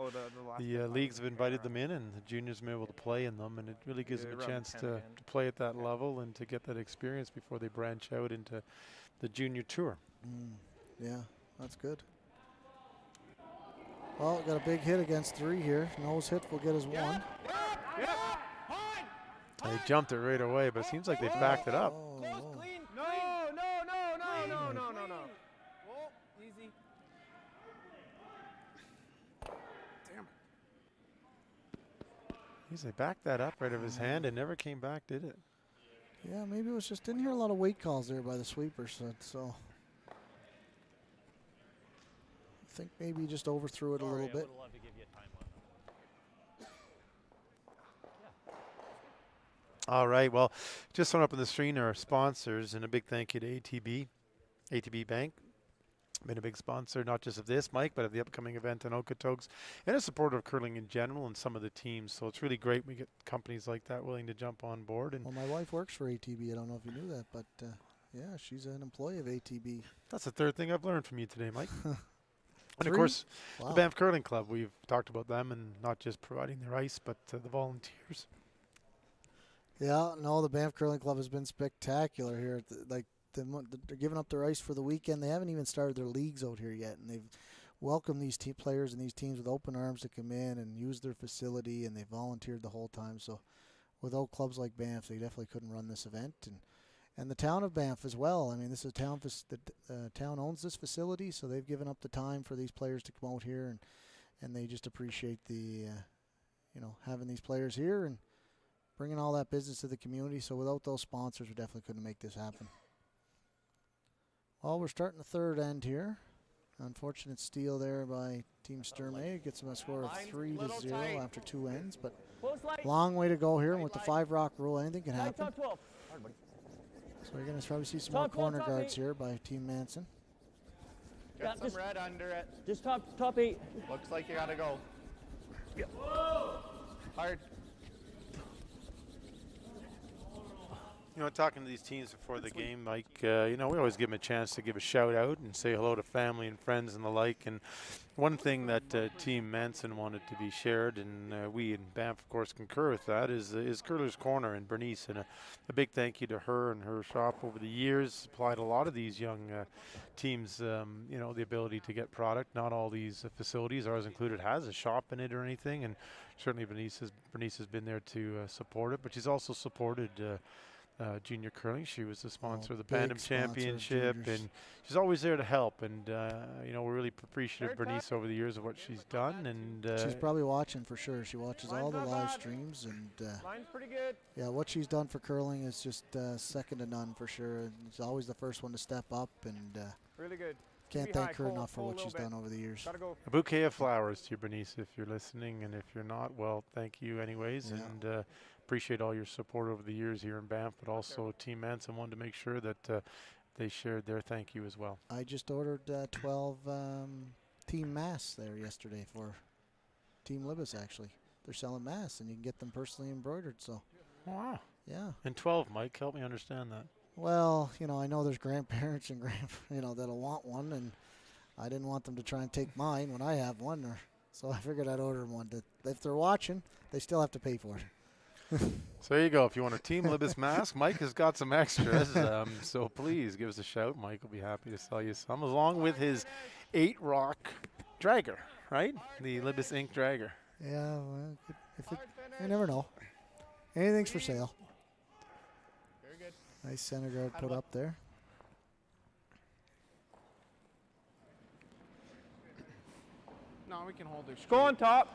the leagues have invited them in, and the juniors have been able to play in them, and it really gives them a chance to play at that level and to get that experience before they branch out into the junior tour. Yeah, that's good. Well, got a big hit against 3 here. Nose hit will get his 1. They jumped it right away, but it seems like they backed it up. Oh, Close, oh. clean. No, no, no, no, no, no, no, no. Whoa, easy. Damn. Jeez, they backed that up right of his hand and never came back, did it? Yeah, maybe it was just, didn't hear a lot of weight calls there by the sweepers, so I think maybe he just overthrew it a little bit. All right, well, just throwing up on the screen our sponsors, and a big thank you to ATB Bank. Been a big sponsor, not just of this, Mike, but of the upcoming event in Okotoks, and a supporter of curling in general and some of the teams. So it's really great we get companies like that willing to jump on board. And Well, my wife works for ATB. I don't know if you knew that, but yeah, she's an employee of ATB. that's the third thing I've learned from you today, Mike. And of Three? course, Wow. the Banff Curling Club, we've talked about them, and not just providing their ice, but the volunteers. Yeah, no, the Banff Curling Club has been spectacular here. They're giving up their ice for the weekend. They haven't even started their leagues out here yet, and they've welcomed these team players and these teams with open arms to come in and use their facility, and they volunteered the whole time. So without clubs like Banff, they definitely couldn't run this event. And the town of Banff as well. I mean, this is a town, the town owns this facility, so they've given up the time for these players to come out here, and they just appreciate the, having these players here and bringing all that business to the community. So without those sponsors, we definitely couldn't make this happen. Well, we're starting the third end here. Unfortunate steal there by Team Sturmay. It gets them a score of 3-0 after 2 ends, but long way to go here. And with the 5-rock rule, anything can happen. So you're going to probably see some more corner guards here by Team Manson. Get some red under it. Just top 8. Looks like you gotta go. Hard. Talking to these teams before the game, Mike, we always give them a chance to give a shout out and say hello to family and friends and the like. And one thing that Team Manson wanted to be shared, and we in Banff, of course, concur with that, is Curler's Corner and Bernice. And a big thank you to her and her shop over the years. Supplied a lot of these young teams, the ability to get product. Not all these facilities, ours included, has a shop in it or anything. And certainly Bernice has been there to support it. But she's also supported junior curling. She was the sponsor of the Bantam Championship, and she's always there to help. And we're really appreciative of Bernice over the years of what she's done. And She's probably watching for sure. She watches all the live streams, and Line's pretty good. yeah, what she's done for curling is just second to none for sure. And she's always the first one to step up, and Really good. can't Be thank high, her pull- enough for pull a what little she's bit. done over the years. Gotta go. a bouquet of flowers to you, Bernice, if you're listening, and if you're not, well, thank you anyways. Yeah. And appreciate all your support over the years here in Banff, but also Team Manson wanted to make sure that they shared their thank you as well. I just ordered 12 team masks there yesterday for Team Libis, actually. They're selling masks, and you can get them personally embroidered, so Wow. yeah. And 12, Mike, help me understand that. Well, I know there's grandparents and that'll want one, and I didn't want them to try and take mine when I have one, so I figured I'd order one. If they're watching, they still have to pay for it. So there you go. If you want a Team Libis mask, Mike has got some extras. So please give us a shout. Mike will be happy to sell you some, along with his 8-rock dragger, right? The Libis Ink dragger. Yeah, well, you never know. Anything's for sale. Very good. Nice center guard put up there. No, we can hold her straight. Go on top.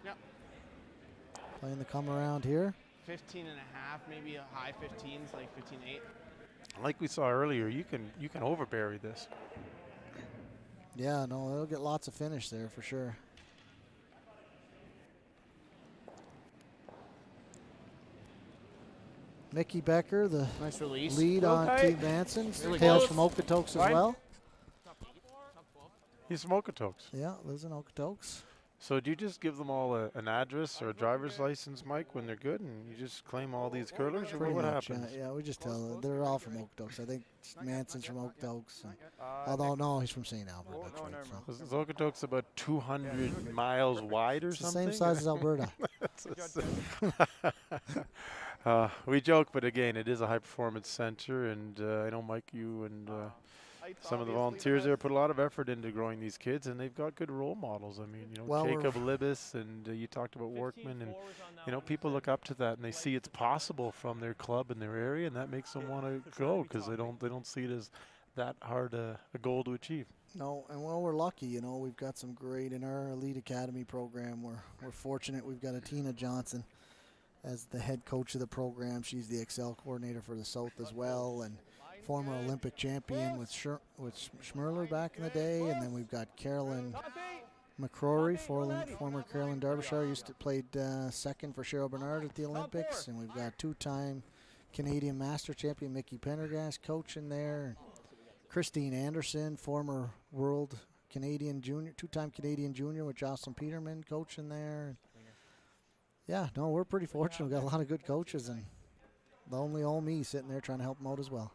Yep. Playing the come around here. 15 and a half, maybe a high 15s, like 15.8. Like we saw earlier, you can overbury this. Yeah, no, they'll get lots of finish there for sure. Mickey Becker, the Nice release. lead Real on tight. Team Manson. Really Tales close. from Okotoks as Fine. well. He's from Okotoks. Yeah, lives in Okotoks. So do you just give them all an address or a driver's license, Mike, when they're good, and you just claim all these curlers, or Pretty what much, happens? yeah, we just tell them. They're all from Okotoks. I think Manson's from Okotoks. Although, no, he's from St. Albert. Oh, That's no, right. never So. Is Okotoks about 200 miles wide or It's the something? same size as Alberta. We joke, but again, it is a high-performance center, and I know, Mike, you and some of the volunteers there put a lot of effort into growing these kids, and they've got good role models. I mean, you know, Well, Jacob Libis, and you talked about Workman, and you know, people look up to that, and they see it's possible from their club in their area, and that makes them want to go because they don't see it as that hard a goal to achieve. No, and well, we're lucky, you know, we've got some great in our Elite Academy program. We're fortunate. We've got a Tina Johnson as the head coach of the program. She's the Excel coordinator for the South as well, and former Olympic champion with Schmerler back in the day. And then we've got Carolyn McCrory, former Carolyn Derbyshire, used to played second for Cheryl Bernard at the Olympics. And we've got two-time Canadian Master champion Mickey Pendergast coaching there. Christine Anderson, former world Canadian junior, two-time Canadian junior with Jocelyn Peterman coaching there. Yeah, no, we're pretty fortunate. We've got a lot of good coaches, and the only old me sitting there trying to help them out as well.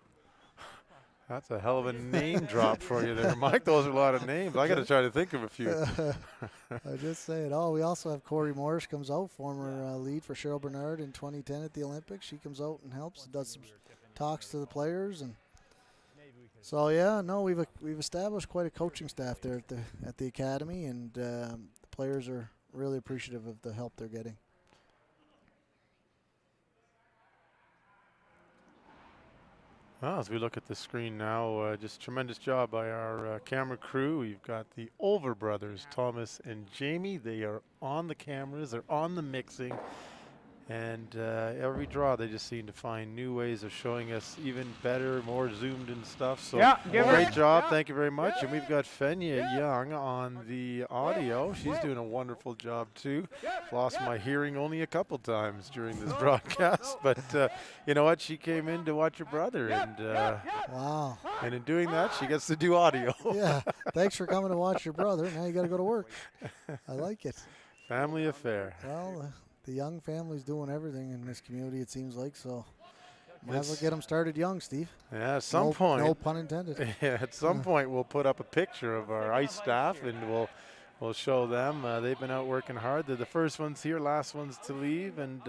That's a hell of a name drop for you there, Mike. Those are a lot of names. I got to try to think of a few. I just say it. Oh, we also have Corey Morris comes out, former lead for Cheryl Bernard in 2010 at the Olympics. She comes out and helps, does some talks to the players, and so yeah, no, we've established quite a coaching staff there at the academy, and the players are really appreciative of the help they're getting. Well, as we look at the screen now, just tremendous job by our camera crew. We've got the Olver brothers, Thomas and Jamie. They are on the cameras, they're on the mixing, and every draw they just seem to find new ways of showing us even better, more zoomed in stuff. So great job, thank you very much. And we've got Fenya Young on the audio. She's doing a wonderful job too. Lost my hearing only a couple times during this broadcast, but you know what? She came in to watch her brother, and wow. And in doing that, she gets to do audio. Yeah, thanks for coming to watch your brother. Now you got to go to work. I like it. Family affair. Well, the young family's doing everything in this community, it seems like, so might as well get them started young, Steve. Yeah, at some point. No pun intended. Yeah, at some point we'll put up a picture of our ice staff, and we'll show them. They've been out working hard. They're the first ones here, last ones to leave, and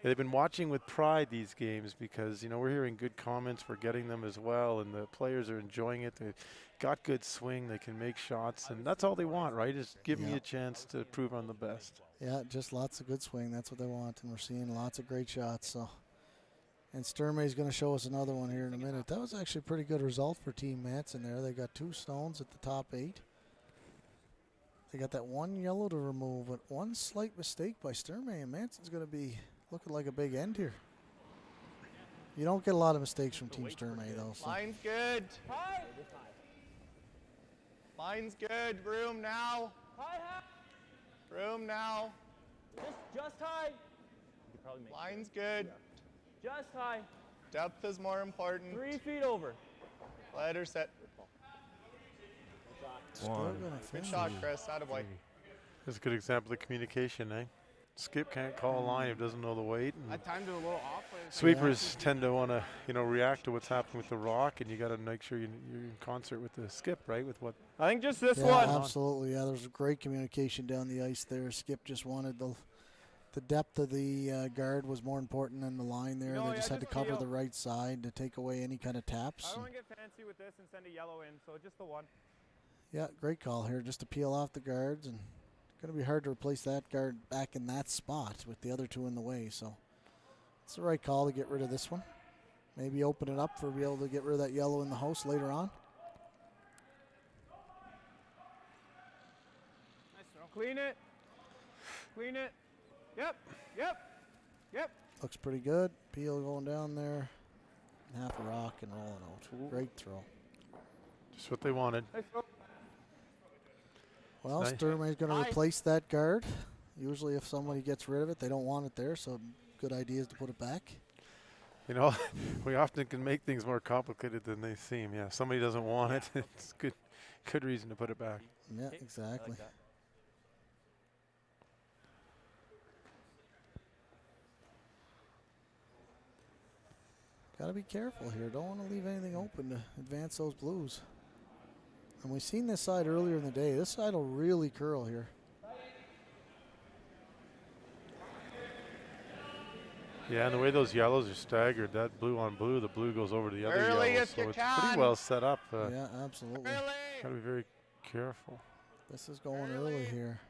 they've been watching with pride these games because, you know, we're hearing good comments for getting them as well, and the players are enjoying it. They've got good swing. They can make shots, and that's all they want, right, is give me a chance to prove I'm the best. Yeah, just lots of good swing. That's what they want, and we're seeing lots of great shots. So, and Sturmay's going to show us another one here in a minute. That was actually a pretty good result for Team Manson there. They got 2 stones at the top 8. They got that 1 yellow to remove, but one slight mistake by Sturmay, and Manson's going to be looking like a big end here. You don't get a lot of mistakes from Team Sturmay, though. So. Line's good. Line's good. Room now. Room now. Just high. Line's good. Just high. Depth is more important. 3 feet over. Let her set. Good shot, Chris. Attaboy. That's a good example of communication, eh? Skip can't call a line if doesn't know the weight. I timed it a little off. Sweepers tend to want to, you know, react to what's happening with the rock, and you got to make sure you're in concert with the skip, right? With what? I think just this yeah, one. Absolutely. Yeah, there's great communication down the ice there. Skip just wanted the depth of the guard was more important than the line there. They just had to cover the right side to take away any kind of taps. I don't want to get fancy with this and send a yellow in, so just the one. Yeah, great call here, just to peel off the guards, and going to be hard to replace that guard back in that spot with the other 2 in the way. So it's the right call to get rid of this one. Maybe open it up for be able to get rid of that yellow in the house later on. Nice throw. Clean it. Clean it. Yep. Looks pretty good. Peel going down there. Half a rock and rolling out. Great throw. Just what they wanted. Nice throw. Well, Nice. Sturmay's going to replace that guard. Usually if somebody gets rid of it, they don't want it there, so good idea is to put it back. You know, we often can make things more complicated than they seem. Yeah, if somebody doesn't want it, it's good reason to put it back. Yeah, exactly. Got to be careful here. Don't want to leave anything open to advance those blues. And we've seen this side earlier in the day. This side will really curl here. Yeah, and the way those yellows are staggered, that blue on blue, the blue goes over to the other Early yellow, if so you it's can. pretty well set up. Yeah, absolutely. Got to be very careful. This is going early here.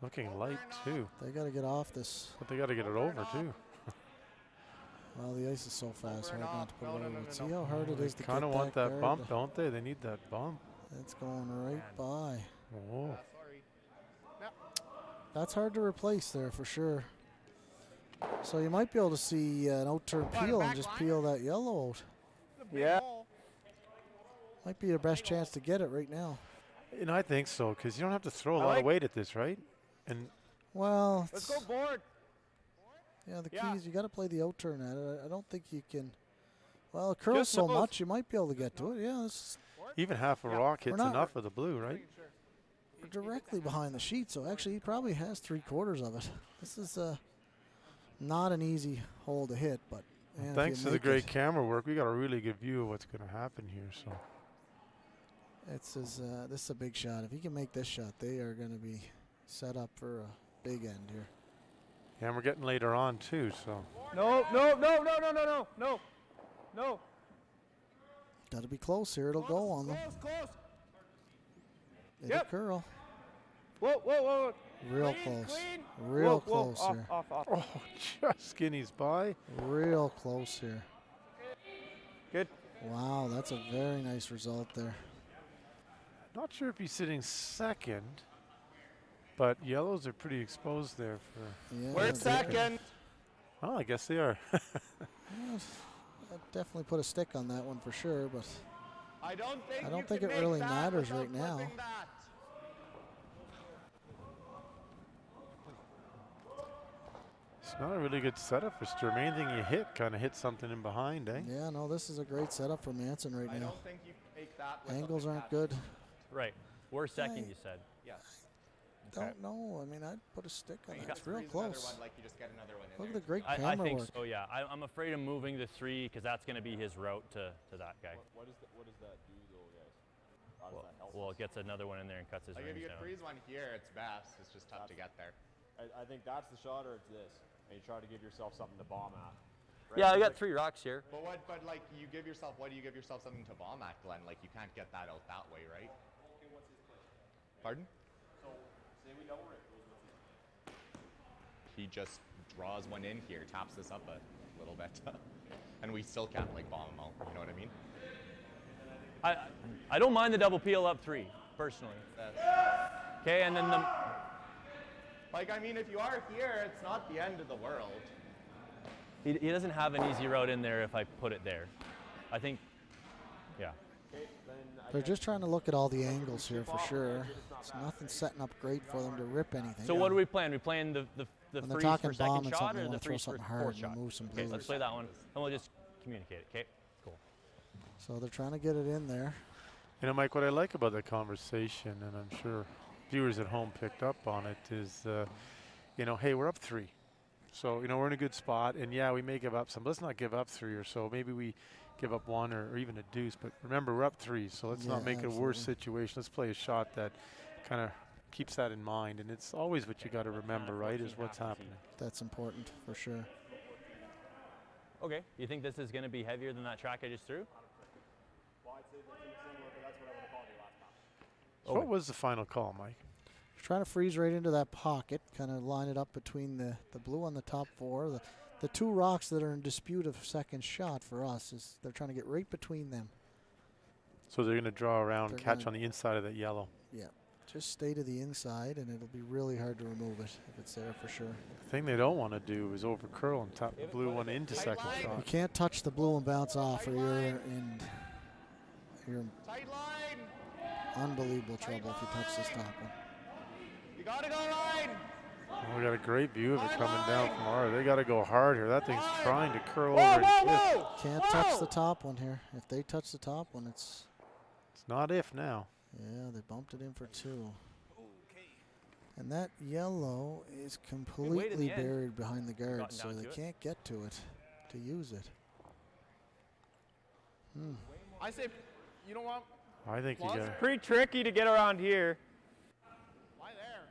Looking light too, They got to get off this. but they got to get it over too. Well, the ice is so fast, hard not to put it over. No, But see how hard it is to Kind get of want that that guard. bump, don't they? They need that bump. It's going right by. Whoa. Sorry. That's hard to replace there for sure. So you might be able to see an out-turn peel and just peel that yellow out. Yeah. Might be your best chance to get it right now. And I think so, because you don't have to throw a I lot of like- weight at this, right? And Well, Let's go board. yeah, the key Yeah. is you got to play the out-turn at it. I don't think you can. Well, it curls Just so nose. much, you might be able to get to it. Yeah, this even half a rock hits not- enough of the blue, right? is directly behind the sheet, so actually he probably has 3/4 of it. This is not an easy hole to hit, but man, if Thanks you to the make great it, camera work, we got a really good view of what's going to happen here. So this is a big shot. If he can make this shot, they are going to be set up for a big end here. yeah, and we're getting later on too. So No, no, no, no, no, no, no, no. No. Got to be close here. It'll go on them. Close, close. It'll Yep. curl. Whoa, whoa, whoa. Real Clean, close. clean. Real Whoa, whoa. close Off, here. off, off. oh, just skinnies by. Real close here. Good. Wow, that's a very nice result there. Not sure if he's sitting second, but yellows are pretty exposed there for. Yeah, We're they- second. Oh, I guess they are. yeah, I'd definitely put a stick on that one for sure, but I don't think I don't you think can it make really that matters without right now. flipping that. It's not a really good setup for Sturmay. Anything you hit kind of hits something in behind, eh? yeah, no, this is a great setup for Manson right I now. don't think you can make that without Angles the aren't catch. good. Right. We're second, you said. Yes. Don't know. I mean, I'd put a stick on You it. got It's real freeze another close. one, like you just get another one in Look at there. the great I camera think work. so, yeah. I'm afraid of moving the 3 because that's going to be his route to that guy. What does that do though, guys? How does Well, that help? well, it gets another one in there and cuts his Like if range you could down. freeze one here, it's best. It's just tough to get there. I think that's the shot, or it's this, and you try to give yourself something to bomb at. Right? Yeah, I It's got like- 3 rocks here. But like you give yourself, what do you give yourself something to bomb at, Glenn? Like you can't get that out that way, right? Pardon? He just draws one in here, taps this up a little bit, and we still can't like bomb him out. You know what I mean? I don't mind the double peel up 3, personally. Okay, and then the Like I mean, if you are here, it's not the end of the world. he doesn't have an easy route in there if I put it there. I think, yeah. Okay, then I They're guess just trying to look at all the angles here for sure. It's nothing setting up great for them to rip anything. So what do we plan? We plan the When they're freeze talking for second bombing shot something, or you the wanna throw freeze for something hard fourth and shot? remove some Okay, let's blues. play that one, and we'll just communicate it. Okay, cool. So they're trying to get it in there. You know, Mike, what I like about the conversation, and I'm sure viewers at home picked up on it, is, you know, hey, we're up 3. So, you know, we're in a good spot, and yeah, we may give up some. Let's not give up 3 or so. Maybe we give up 1 or even a deuce, but remember, we're up 3, so let's not Yeah, make it a worse absolutely. situation. Let's play a shot that kind of keeps that in mind, and it's always what you got to remember, right, is what's happening. That's important for sure. Okay, you think this is going to be heavier than that track I just threw? well, I'd say that's similar, but that's what I would have called you last time. So what was the final call, Mike? Trying to freeze right into that pocket, kind of line it up between the blue on the top 4. The 2 rocks that are in dispute of second shot for us is they're trying to get right between them. So they're going to draw around, They're catch gonna- on the inside of that yellow. Yeah, just stay to the inside, and it'll be really hard to remove it if it's there for sure. The thing they don't want to do is over curl and tap the blue one into second You shot. can't touch the blue and bounce off, or you're in Tight line. unbelievable trouble if you touch this top one. You gotta go line. Oh, we got a great view of it coming down from our. They got to go hard here. That thing's trying to curl Whoa, over. whoa, and if. whoa. Can't touch the top one here. If they touch the top one, it's It's not if now. yeah, they bumped it in for 2. And that yellow is completely end. buried behind the guard, gotten so down they to it. can't get to it to use it. I say, you don't want. I think you Plus? got. Pretty tricky to get around here. Why there?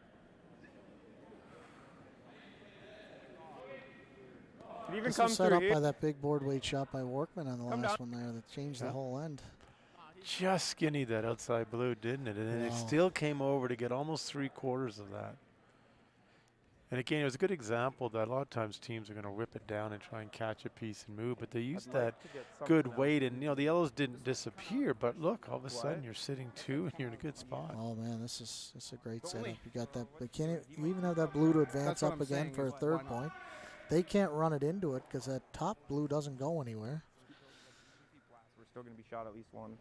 If you even This come was set through up here, by that big board weight shot by Workman on the Come last down. one there that changed the Yeah. whole end. Just skinny that outside blue, didn't it? And then it Wow. still came over to get almost 3/4 of that. And again, it was a good example that a lot of times teams are going to whip it down and try and catch a piece and move, but they used that good weight, and the yellows didn't disappear. But look, all of a sudden you're sitting 2 and you're in a good spot. Oh man, this is a great setup. You got that, but can't you even have that blue to advance That's what up I'm again saying, for a is why third not? point. They can't run it into it because that top blue doesn't go anywhere. we're still going to be shot at least one.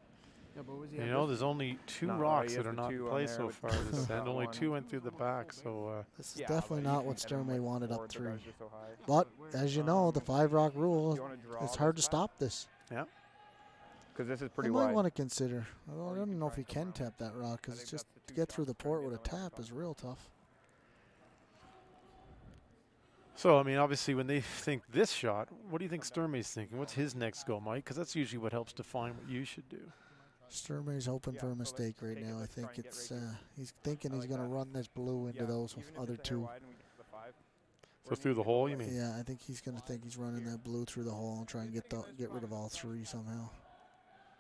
Yeah, but was he You at know, this? there's only 2 No, rocks he that has are the not in 2 on play there so with far the this top end. Only one. 2 went through the back, so This is Yeah, definitely but not you what hit 'em Sturmay with wanted up forward, the 3. guys are so high. But as you know, the 5 rock rule, You wanna draw it's hard to this back? stop this. Because this is You pretty might wide. want to consider. I don't even know if you can tap that rock because it's just to get through the port with a tap is real tough. I mean, obviously, when they think this shot, what do you think Sturmay's thinking? What's his next goal, Mike? Because that's usually what helps define what you should do. Sturmay's hoping for a mistake right now. I think it's he's thinking he's going to run this blue into those other 2. So through the hole, you mean? Yeah, I think he's going to think he's running that blue through the hole and try and get rid of all 3 somehow.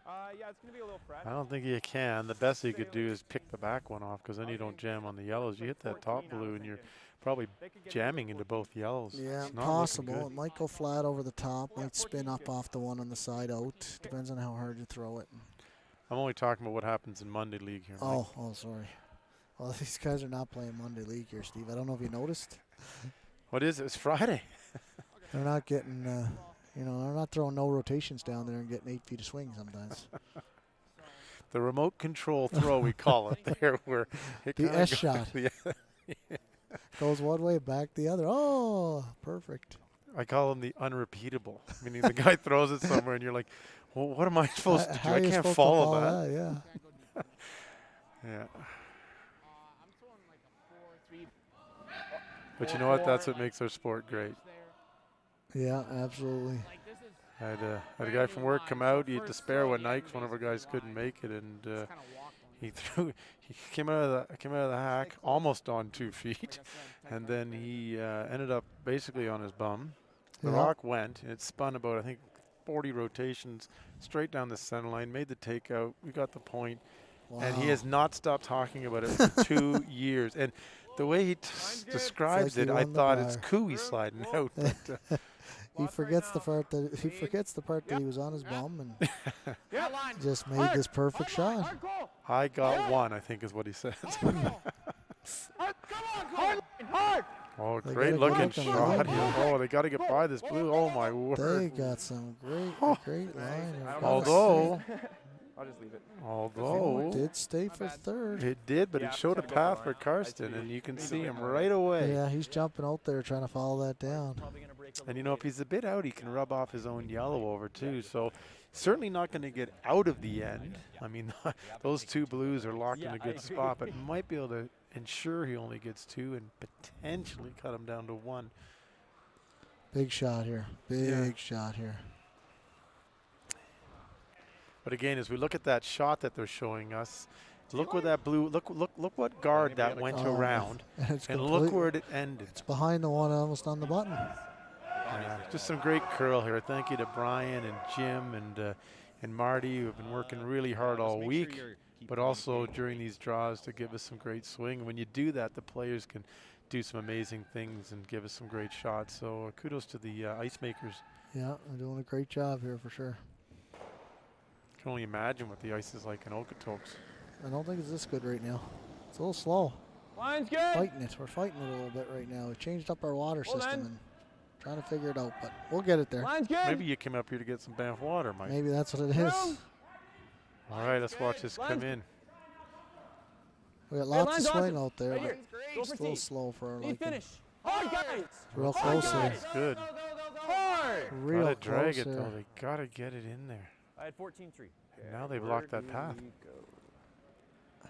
Yeah, it's going to be a little fresh. I don't think you can. The best you could do is pick the back one off because then you don't jam on the yellows. You hit that top blue and you're probably jamming into both yellows. Yeah, It's not looking possible. good. It might go flat over the top. Might spin up off the one on the side out. Depends on how hard you throw it. I'm only talking about what happens in Monday League here, Mike. Oh, sorry. Well, these guys are not playing Monday League here, Steve. I don't know if you noticed. What is it? It's Friday. They're not getting, they're not throwing no rotations down there and getting 8 feet of swing sometimes. The remote control throw, we call it there, where it The kinda S goes- shot. Goes one way, back the other. Oh, perfect. I call them the unrepeatable. Meaning the guy throws it somewhere and you're like, well, what am I supposed to do? How I are you can't supposed to follow that. Yeah. Yeah. But you know what? That's what makes our sport great. Yeah, absolutely. I had a guy from work come out. He had to spare one night 'cause one of our guys couldn't make it, and he came out of the hack almost on 2 feet, and then he ended up basically on his bum. The Yeah. rock went, and it spun about, I think, 40 rotations straight down the center line, made the takeout. We got the point, and he Wow. has not stopped talking about it for 2 years. And the way he describes like it, he I won the thought it's bar. cooey sliding out. But, He forgets the part that he was on his bum and just made this perfect shot. I got one, I think is what he said. Oh, They great gotta looking get them shot right. here. Oh, they got to get by this blue. Oh, my They word. got some great line. Although, I'll just leave it. although, Did stay for third. it did, but it showed a path for Karsten, and you can see him right away. Yeah, he's jumping out there trying to follow that down. And, you know, if he's a bit out, he can rub off his own yellow over, too. So, certainly not going to get out of the end. I mean, those 2 blues are locked in a good spot, but might be able to ensure he only gets 2 and potentially cut him down to 1. Big shot here. Big shot here. But again, as we look at that shot that they're showing us, look where that blue, look what guard that went Oh, around, It's and complete- look where it ended. It's behind the one almost on the button. Just some great curl here. Thank you to Brian and Jim and Marty, who have been working really hard all week, but also during these draws to give us some great swing. When you do that, the players can do some amazing things and give us some great shots. So kudos to the ice makers. Yeah, they're doing a great job here for sure. Can only imagine what the ice is like in Okotoks. I don't think it's this good right now. It's a little slow. Line's good. Fighting it. We're fighting it a little bit right now. We changed up our water Hold system on. and trying to figure it out, but we'll get it there. Line's good. Maybe you came up here to get some Banff water, Mike. Maybe that's what it is. All right, let's watch this come in. We got lots line's of swing awesome. out there, Right but here. Go it's for a little T. slow for our Lead liking. finish. Hard guys. It's real close here. It's good. Hard. Real Gotta drag close it here. though. They gotta get it in there. I had 14-3. And now they've locked that path.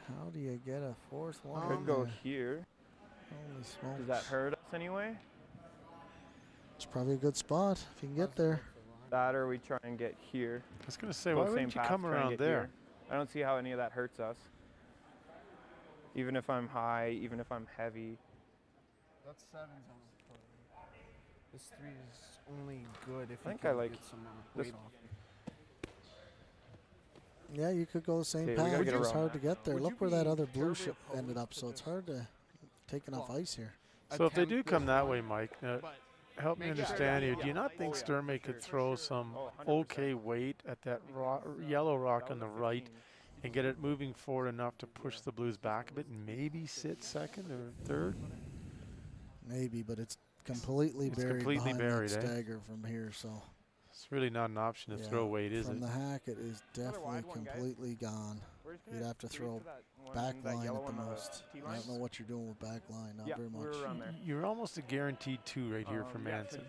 How do you get a fourth one? Could on go there? here. Holy smokes. Does that hurt us anyway? It's probably a good spot if you can get there. That or we try and get here. I was gonna say, Go why same wouldn't you path, come try and around get there? here. I don't see how any of that hurts us. Even if I'm high, even if I'm heavy. That's 7's on This 3 is only good if I think you I can like get some this weight off. Yeah, you could go the same Okay, we path. gotta It's get just around hard to get there. Would Look you where that be other blue terribly ship ended opposed up, to so it's just hard to take enough ice here. So if they do attempt come this that one, way, Mike, but help me make sure understand that- you. Do you not yeah. think Oh, yeah, Sturmay for could sure. throw some Oh, 100%. okay weight at that yellow rock on the right and get it moving forward enough to push the Blues back a bit and maybe sit second or third? Maybe, but it's completely It's buried completely behind buried, that eh? stagger from here. So It's really not an option to yeah, throw weight, is from it? the hack, it is Another definitely wide one, guys. completely gone. We're just You'd gonna have to wait throw for that one, back that line yellow at the on most. tee I line. don't know what you're doing with back line. Not Yeah, very we much. were around there. You're almost a guaranteed 2 right here for Yeah, Manson.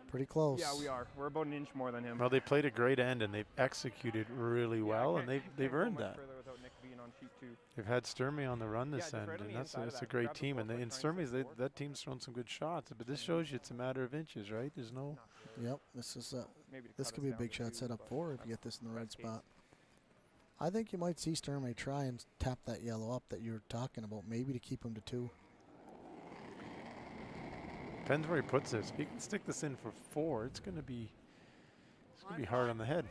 Pretty close. Yeah, we are. We're about an inch more than him. Well, they played a great end and they've executed really well, and they've Can't go earned much that. further without Nick being on sheet 2. They've had Sturmay on the run this just end, right on and the that's inside of a that. great Grab the team. ball And in foot, try and Sturmay's, set forward. that team's thrown some good shots, but this shows you it's a matter of inches, right? There's no. Yep. This is Maybe to this cut could us be a down big to shot 2, set up but for if you get this in the right spot. I think you might see Sturmay try and tap that yellow up that you were talking about, maybe to keep him to 2. Depends where he puts this. If he can stick this in for 4, it's gonna be hard on the head.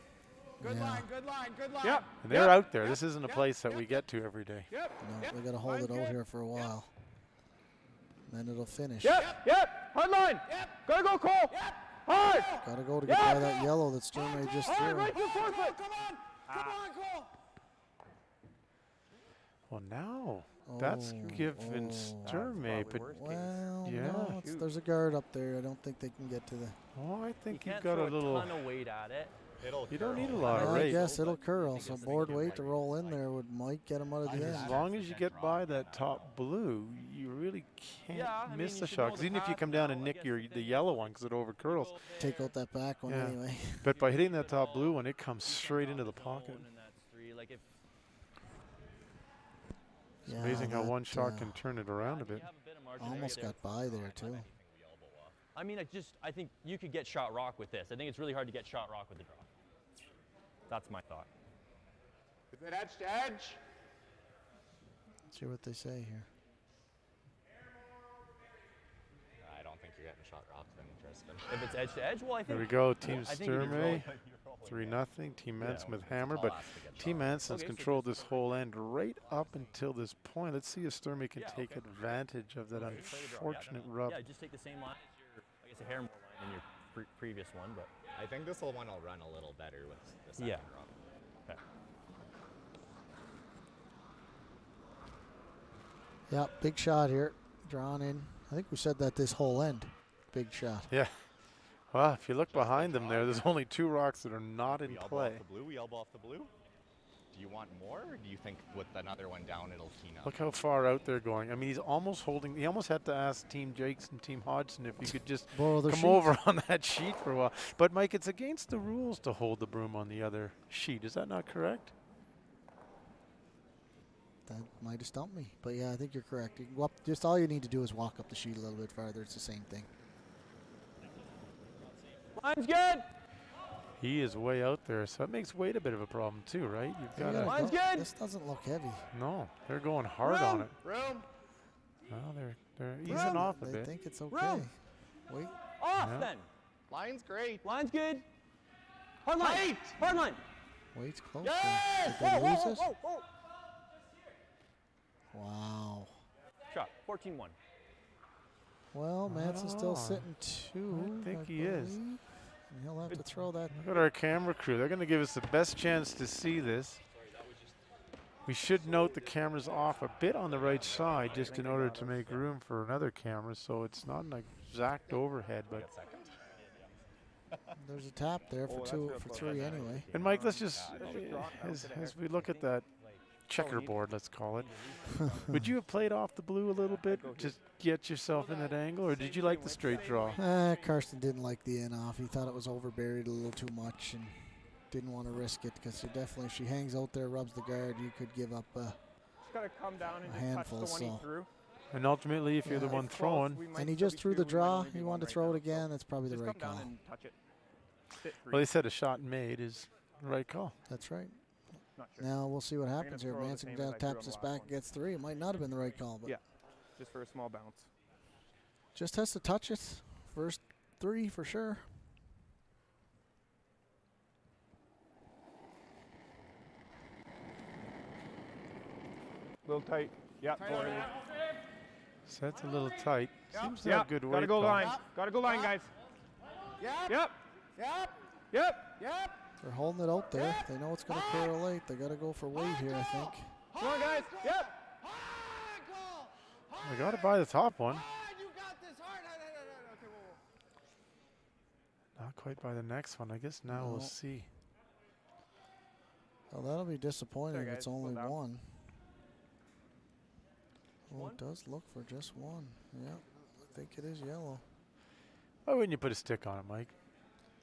Good Yeah. line, good line, good line. Yep. And they're out there. This isn't a place that we get to every day. Yep. No, Yep. they got to hold it Line's out good. here for a while. Then it'll finish. Yep. Hard line. Yep. Gotta go, Cole. Hard. Got to go to get by that yellow that Sturmay just Hard, threw. right to the forefoot. Come on. Come on, Cole. Well, now that's given Sturmay, but Well, Yeah. no, there's a guard up there. I don't think they can get to the. oh, I You think you've can't got throw a little. ton of weight at it. It'll You don't curl. need a lot of I rate. guess it'll But curl, I so think board you weight get to right, roll in like, there might get him out of the I end. As long as you get by that top blue, you really can't Yeah, I mean, miss you the should shot. know 'Cause the even if you path come down and now, I nick guess your the the thing yellow is one because it overcurls, Take out that back one Yeah. anyway. but by hitting that top blue one, it comes straight into the pocket. And that's 3. Like if It's Yeah, amazing how that, one shot can turn it around a you bit. have a bit of margin there, Almost you're got by there too. I mean, I think you could get shot rock with this. I think it's really hard to get shot rock with the draw. That's my thought. Is it edge to edge? Let's see what they say here. I don't think you're getting shot rock then, Tristan. If it's edge to edge, well, I think. There we go. Team I think if it's Sturmay, rolling- 3-0. Team Manson with it's a hammer, tall but ask to get Team shot. Manson's Okay, so controlled just this whole end right up until this point. Let's see if Sturmay can Yeah, take okay. advantage of that Okay, play the draw. unfortunate Yeah, rub. Yeah, just take the same line as your, I guess, a hair more line in your previous one, but. I think this one will run a little better with the second Yeah. drop. Okay. Yeah, big shot here. Drawn in. I think we said that this whole end. Big shot. Yeah. Well, if you look behind them there, there's only 2 rocks that are not in We elbow play. off the blue, we elbow off the blue. Do you want more, or do you think with another one down it'll clean up? Look how far out they're going. I mean, he's almost holding. He almost had to ask Team Jakes and Team Hodgson if he could just Borrow the come sheet. over on that sheet for a while. But Mike, it's against the rules to hold the broom on the other sheet. Is that not correct? That might have stumped me. But yeah, I think you're correct. You can go up, just all you need to do is walk up the sheet a little bit farther. It's the same thing. Line's good. He is way out there, so that makes weight a bit of a problem too, right? You've You got gotta to. Line's go- good. This doesn't look heavy. No, they're going hard on it. Room. Well, they're easing off a They bit. think it's okay. Room. Wait. Off Yeah. then. Line's great. Line's good. Hard line. Hard line. Wait's close. Yes! Did they Whoa, lose whoa, it? whoa, whoa. Wow. Shot. 14-1. Well, Manson's Oh, still sitting 2. I think he is. believe. And he'll have to throw that. Look at our camera crew. They're going to give us the best chance to see this. We should note the camera's off a bit on the right side just in order to make room for another camera, so it's not an exact overhead. But There's a tap there for 2 for 3 anyway. and Mike, let's just as we look at that checkerboard, let's call it. Would you have played off the blue a little bit, just get yourself in that angle, or did you like the straight draw? Karsten didn't like the in off. He thought it was overburied a little too much and didn't want to risk it because definitely if she hangs out there, rubs the guard, you could give up. Just gotta come down and A just handful, touch the one he so. threw. And ultimately, if you're the Yeah. one It's close. throwing, We might And he still just be threw 2, the we might draw. only be He 1 wanted to right throw now, it so again. That's probably the just right come down call. and touch it. Sit well, free. they said a shot made is the right call. That's right. Not sure. Now we'll see what gonna happens here. throw the Manson same as I threw taps on the this last back, one. gets 3. It might not have been the right call, but Yeah. Just for a small bounce. just has to touch it. First 3 for sure. Little tight. Yep. Go ahead. Set's a little tight. Seems to Yep. have good weight. Gotta go though. line. Gotta go line, guys. Yep. Yep. Yep. Yep. Yep. They're holding it out there. They know it's going to correlate. They got to go for weight here, I think. Come on, guys. Yep. I got to buy the top one. You got this hard. Okay, whoa. Not quite by the next one. I guess now No. we'll see. Well, that'll be disappointing There, if guys, it's only slow down. one. Oh, it does look for just one. Yeah, I think it is yellow. Why wouldn't you put a stick on it, Mike?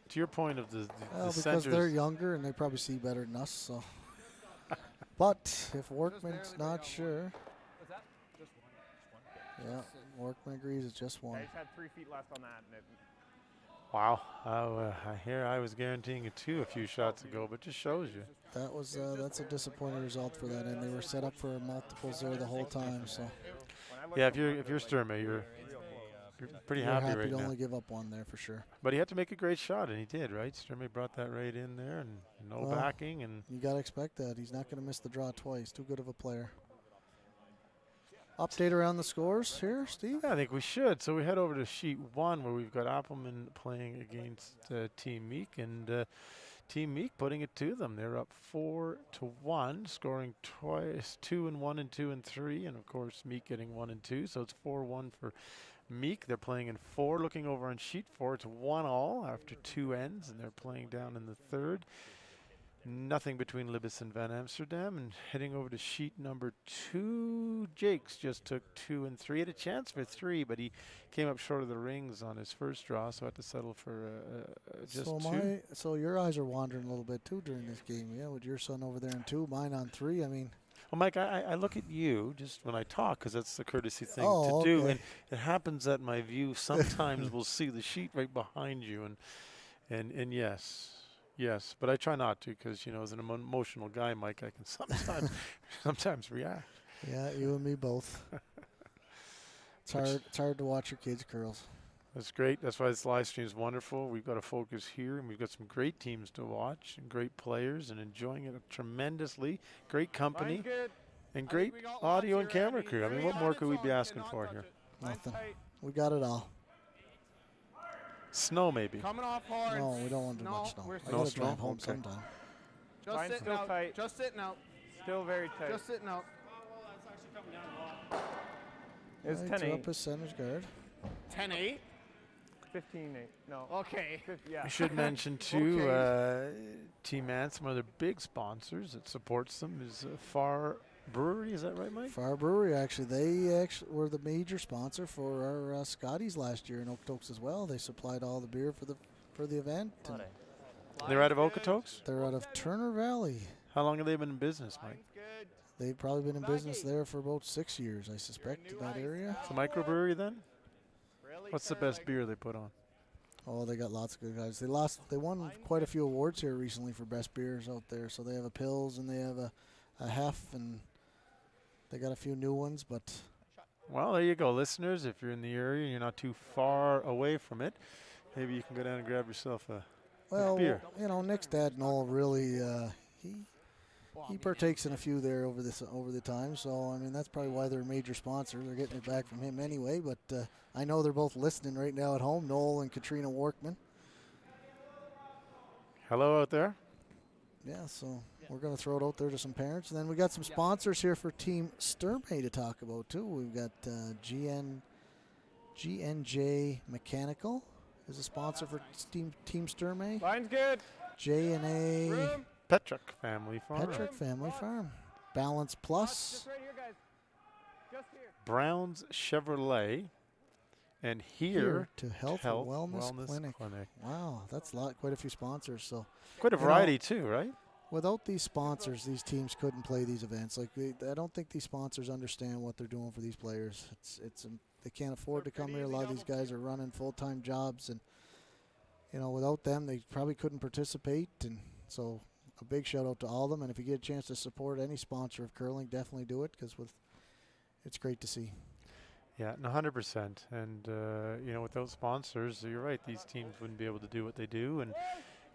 To your point of the Well, because centers. they're younger and they probably see better than us. So, but if Workman's not sure, What's that? Just one. yeah, Workman agrees it's just I one. just had 3 feet left on that. And it, Wow. I hear I was guaranteeing a 2 a few shots ago, but just shows you. That was that's a disappointing result for that, and they were set up for multiples there the whole time. So when I looked Yeah, up, if you're Sturmay, you're pretty you're happy happy right to now. only give up one there for sure. But he had to make a great shot, and he did, right? Sturmay brought that right in there, and no Well, backing, and You got to expect that. He's not going to miss the draw twice. Too good of a player. Update around the scores here, Steve. yeah, I think we should. So we head over to sheet 1, where we've got Appleman playing against Team Meek, and Team Meek putting it to them. They're up 4-1, scoring twice, 2 and 1 and 2 and 3, and of course Meek getting 1 and 2. So it's 4-1 for Meek. They're playing in 4. Looking over on sheet 4, it's 1-1 after 2 ends, and they're playing down in the 3rd. Nothing between Libis and Van Amsterdam. And heading over to sheet number 2, Jakes just took 2 and 3. Had a chance for 3, but he came up short of the rings on his first draw, so had to settle for just 2. So your eyes are wandering a little bit too during this game. Yeah, with your son over there in 2, mine on 3. I mean, Well, Mike, I look at you just when I talk, because that's the courtesy thing Oh, to do. okay. And it happens that my view sometimes will see the sheet right behind you. And yes. But I try not to, because, as an emotional guy, Mike, I can sometimes react. yeah, you and me both. It's hard to watch your kids' curls. That's great. That's why this live stream is wonderful. We've got to focus here, and we've got some great teams to watch and great players, and enjoying it tremendously. Great company line's good. and great audio and camera crew. I mean, what more could we be asking for here? Line's Nothing. tight. We got it all. Snow, maybe. Coming off hard. No, we don't want to do No, much snow. we're I still- No gotta snow? drive home Okay. sometime. Just Line's sitting still out. tight. Just sitting out. Still very tight. Just sitting out. It's Right, 10 two 8. up his center's guard. 10-8. 15 8. No. Okay. Yeah. We should mention, too, Team Manson, one of their big sponsors that supports them, is Far Brewery. Is that right, Mike? Far Brewery, actually, they were the major sponsor for our Scotties last year in Okotoks as well. They supplied all the beer for the event. And They're out of Okotoks? they're out of Turner Valley. How long have they been in business, Mike? Good. They've probably been in business there for about 6 years, I suspect, in that area. It's a microbrewery then? Really What's the kinda best like- beer they put on? Oh, they got lots of good guys. They won quite a few awards here recently for best beers out there. So they have a Pils and they have a Hef, and they got a few new ones. But Well, there you go, listeners. If you're in the area and you're not too far away from it, maybe you can go down and grab yourself a well, beer. Nick's dad Noel really he partakes in a few there over the time. So I mean that's probably why they're a major sponsor. They're getting it back from him anyway. But I know they're both listening right now at home, Noel and Katrina Workman. Hello out there. Yeah, so we're going to throw it out there to some parents. And then we got some sponsors here for Team Sturmay to talk about, too. We've got GNJ Mechanical is a sponsor for Team Sturmay. Line's good. J&A Room. Petrick Family Farm. Petrick Family Farm. Balance Plus. Just right here, guys. Just here. Brown's Chevrolet. And here to Health and Wellness Clinic. Wow, that's quite a few sponsors. So Quite a variety too, right? without these sponsors, these teams couldn't play these events. Like I don't think these sponsors understand what they're doing for these players. They can't afford to come here. A lot of these guys are running full-time jobs, and without them, they probably couldn't participate. And so, a big shout out to all of them. And if you get a chance to support any sponsor of curling, definitely do it because it's great to see. Yeah, 100%. And, you know, without sponsors, you're right, these teams wouldn't be able to do what they do. And,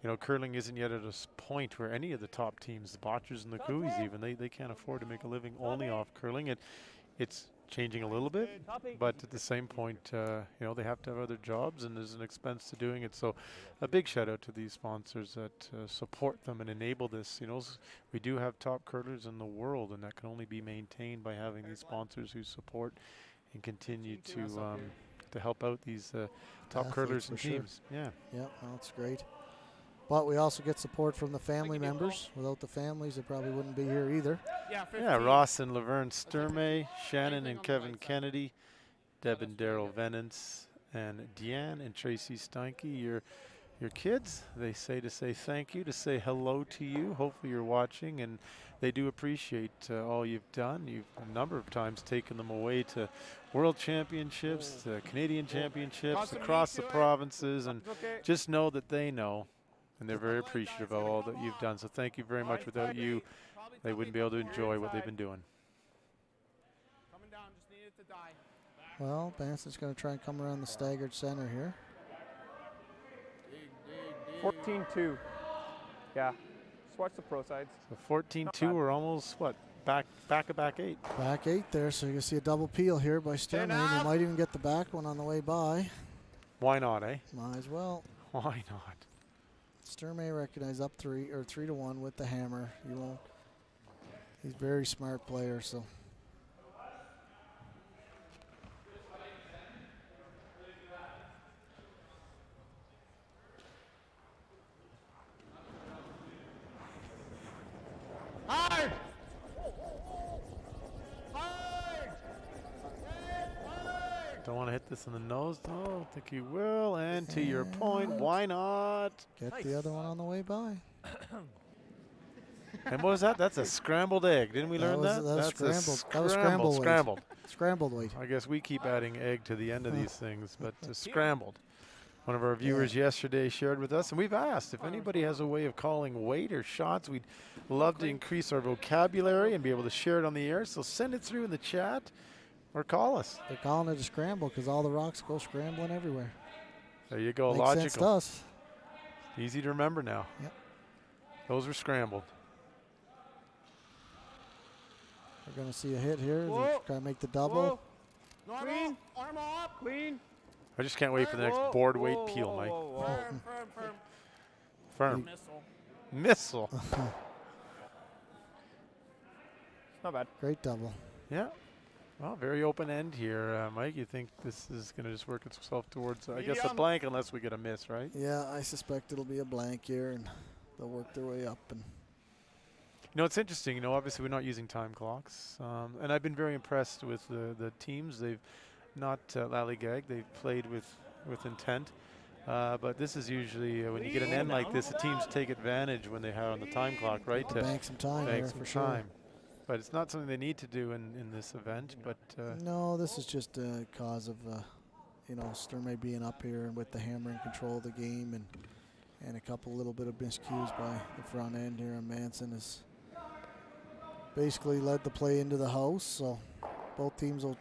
you know, curling isn't yet at a point where any of the top teams, the Botchers and the Coolies even, they can't afford to make a living only off curling. It's changing a little bit, but at the same point, you know, they have to have other jobs and there's an expense to doing it. So a big shout out to these sponsors that support them and enable this. You know, we do have top curlers in the world, and that can only be maintained by having these sponsors who support and continue to help out these top Athletes curlers and for sure. teams. Yeah. Yeah, well, that's great. But we also get support from the family members. Without the families, they probably wouldn't be here either. Yeah, 15. Yeah, Ross and Laverne Sturmay, Shannon and Kevin Kennedy, Deb and Daryl Venance, and Deanne and Tracy Steinke. Your kids, they say thank you, to say hello to you. Hopefully you're watching, and they do appreciate all you've done. You've a number of times taken them away to World Championships, to Canadian Championships, across the provinces, and just know that they know, and they're very appreciative of all that you've done. So thank you very much. Without you, they wouldn't be able to enjoy what they've been doing. Coming down, just need it to die. Well, Banson's going to try and come around the staggered center here. 14-2. Yeah. Just watch the pro sides. So 14-2, we're almost, what, back eight. Back 8 there, so you can see a double peel here by Sturmay. You might even get the back one on the way by. Why not, eh? Might as well. Why not? Sturmay recognized up 3-1 with the hammer. You won't. He's a very smart player, so. Hard! Hard! Don't want to hit this in the nose, though. I don't think he will. And to your point, why not? Get the other one on the way by. And what was that? That's a scrambled egg. Didn't we learn that? That was That's scrambled. a That was scrambled. Scrambled. Scrambled weight. I guess we keep adding egg to the end of these things, but scrambled. One of our viewers yesterday shared with us, and we've asked if anybody has a way of calling weight or shots. We'd love to increase our vocabulary and be able to share it on the air. So send it through in the chat or call us. They're calling it a scramble because all the rocks go scrambling everywhere. There you go. Makes Logical. sense to us. Easy to remember now. Yep. Those were scrambled. We're going to see a hit here. Whoa. They're trying to make the double. Clean. Arm up. Clean. I just can't wait for the next board weight peel, Mike. Firm. Firm. Missile. Missile. Not bad. Great double. Yeah. Well, very open end here, Mike. You think this is going to just work itself towards, I guess, a blank unless we get a miss, right? Yeah, I suspect it'll be a blank here, and they'll work their way up. And You know, it's interesting. You know, obviously we're not using time clocks, and I've been very impressed with the teams. They've not lollygag. They've played with intent. But this is usually when you get an end like this, the teams take advantage when they have on the time clock, right? To bank some time bank here some for sure. time. But it's not something they need to do in this event. But No, this is just a cause of, you know, Sturmay being up here and with the hammer in control of the game, and a couple little bit of miscues by the front end here. And Manson has basically led the play into the house. So both teams will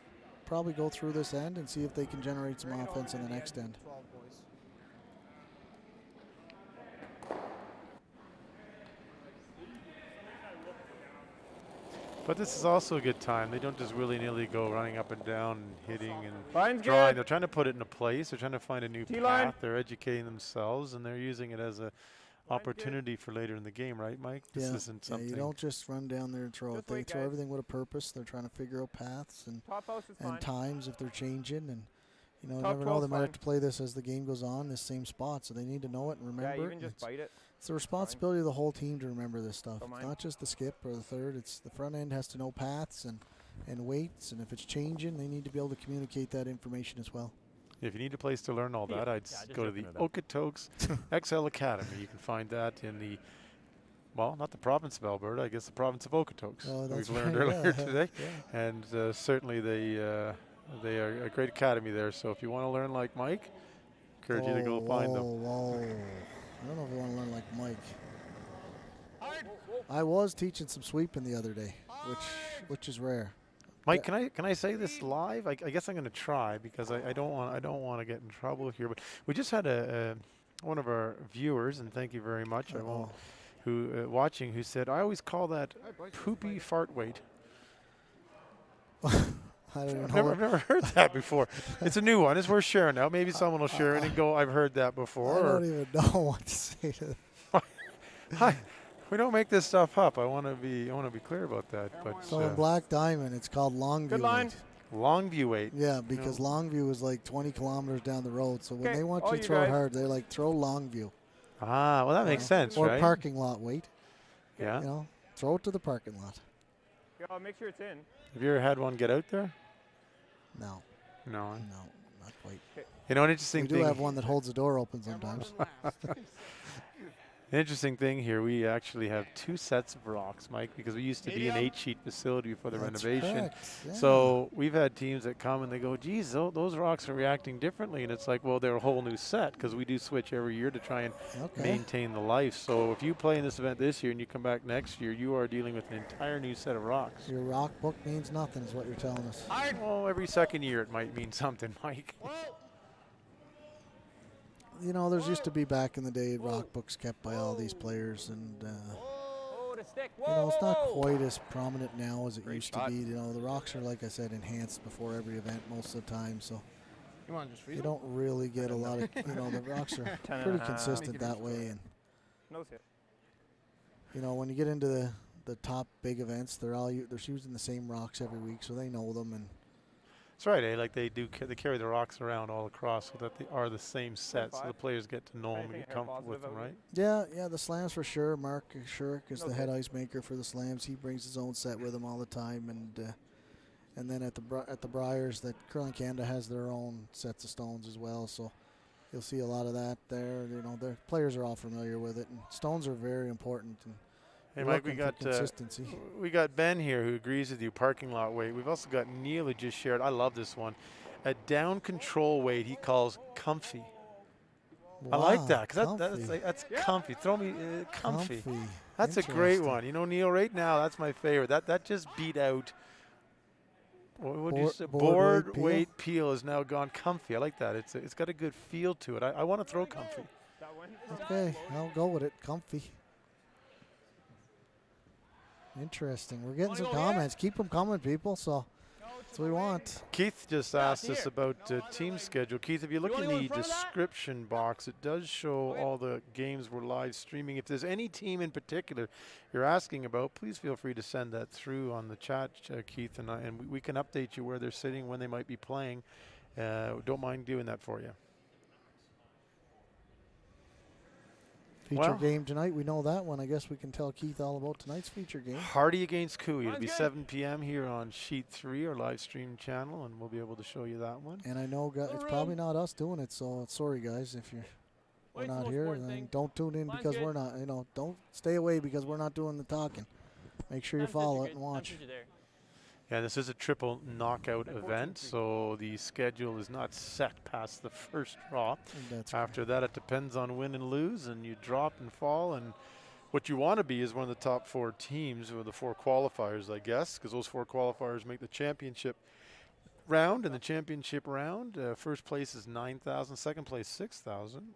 probably go through this end and see if they can generate some offense in the next end. But this is also a good time. They don't just willy-nilly go running up and down and hitting and Line's drawing. good. They're trying to put it in a place. They're trying to find a new T-line. path. They're educating themselves, and they're using it as a opportunity for later in the game, right, Mike? This isn't something. You don't just run down there and throw it. Just They wait, throw guys. everything with a purpose. They're trying to figure out paths and Top house is fine. times if they're changing, and you know, Top never know, they 12's might fine. have to play this as the game goes on, this same spot, so they need to know it and remember Yeah, it. even and just bite it. it's the responsibility of the whole team to remember this stuff. Don't It's mind. not just the skip or the third. It's the front end has to know paths and weights, and if it's changing, they need to be able to communicate that information as well. If you need a place to learn all that, I'd just go to the open it up. Okotoks XL Academy. You can find that in the, well, not the province of Alberta, I guess the province of Okotoks. Oh, that's We've learned right, earlier yeah. today. Yeah. And certainly they are a great academy there. So if you want to learn like Mike, encourage you to go find them. Whoa. I don't know if you want to learn like Mike. I was teaching some sweeping the other day, which is rare. Mike, can I say this live? I guess I'm going to try because I don't want to get in trouble here. But we just had one of our viewers, and thank you very much. I won't. Who watching? Who said I always call that poopy fart weight. I don't even I've know. never heard that before. It's a new one. It's worth sharing now. Maybe someone will share it and go, I've heard that before. I don't even know what to say to that. Hi. We don't make this stuff up. I want to be clear about that. But So in Black Diamond, it's called Longview. Good line. weight. Longview weight. Yeah, because Longview is like 20 kilometers down the road. So when Okay, they want all you to you throw it guys. hard, they're like, throw Longview. Ah, well that makes sense, Or right? parking lot weight. Yeah. You know, throw it to the parking lot. Yeah, make sure it's in. Have you ever had one get out there? No, No. no, not quite. You know, an interesting We thing. do have one that holds the door open sometimes. An interesting thing here. We actually have 2 sets of rocks, Mike, because we used to be an 8-sheet facility before the That's renovation. correct, yeah. So we've had teams that come and they go, geez, those rocks are reacting differently. And it's like, well, they're a whole new set because we do switch every year to try and maintain the life. So if you play in this event this year and you come back next year, you are dealing with an entire new set of rocks. Your rock book means nothing is what you're telling us. Well, every second year it might mean something, Mike. You know, there's used to be back in the day rock books kept by all these players, and Oh, the stick. you know, it's not quite as prominent now as it used to be. You know, the rocks are, like I said, enhanced before every event most of the time, so You want to just freeze you them? don't really get a lot of, you know, the rocks are 10 and pretty a half. consistent that way, and No hit. you know, when you get into the top big events, they're using the same rocks every week, so they know them, and That's right, eh? Like they carry the rocks around all across so that they are the same set, so the players get to know them and Anything get hair comfortable with them, positive right? yeah, the slams for sure. Mark Shirk is the head Okay. ice maker for the slams. He brings his own set with him all the time, and then at the Briars, that Curling Canada has their own sets of stones as well. So you'll see a lot of that there. You know, the players are all familiar with it, and stones are very important. And Hey, we're Mike, we looking for got consistency. we got Ben here who agrees with you. Parking lot weight. We've also got Neil who just shared. I love this one. A down control weight he calls comfy. I like that because that's comfy. Throw me comfy. That's a great Interesting. one. You know, Neil, right now that's my favorite. That just beat out. What would you say? Board weight peel has now gone comfy. I like that. It's got a good feel to it. I want to throw comfy. That one. Okay, I'll go with it. Comfy. Interesting. We're getting some comments. Keep them coming, people. So that's what we want. Keith just asked us about team schedule. Keith, if you look in the description box, it does show all the games we're live streaming. If there's any team in particular you're asking about, please feel free to send that through on the chat, Keith, and we can update you where they're sitting, when they might be playing. Don't mind doing that for you. Feature game tonight. We know that one. I guess we can tell Keith all about tonight's feature game. Hardy against Cooey. It'll be 7 p.m. here on Sheet 3, our live stream channel, and we'll be able to show you that one. And I know it's probably not us doing it, so sorry guys if we're not here. Then don't tune in because we're not. You know, don't stay away because we're not doing the talking. Make sure you follow it and watch. Yeah, this is a triple knockout event, so the schedule is not set past the first draw. After that, it depends on win and lose, and you drop and fall. And what you want to be is one of the top 4 teams, or the 4 qualifiers, I guess, because those 4 qualifiers make the championship round. And the championship round, first place is 9,000, second place 6,000.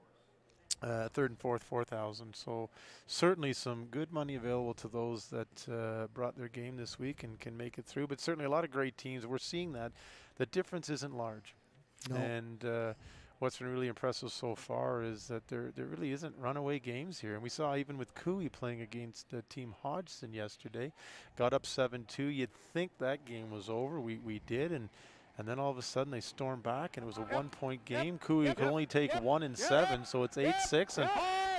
Third and fourth, 4,000. So certainly some good money available to those that brought their game this week and can make it through. But certainly a lot of great teams. We're seeing that. The difference isn't large. No. And what's been really impressive so far is that there really isn't runaway games here. And we saw even with Cooey playing against Team Hodgson yesterday, got up 7-2. You'd think that game was over. We did. And then all of a sudden they stormed back, and it was a 1-point game. Cooey could only take 1 and 7, so it's 8-6, and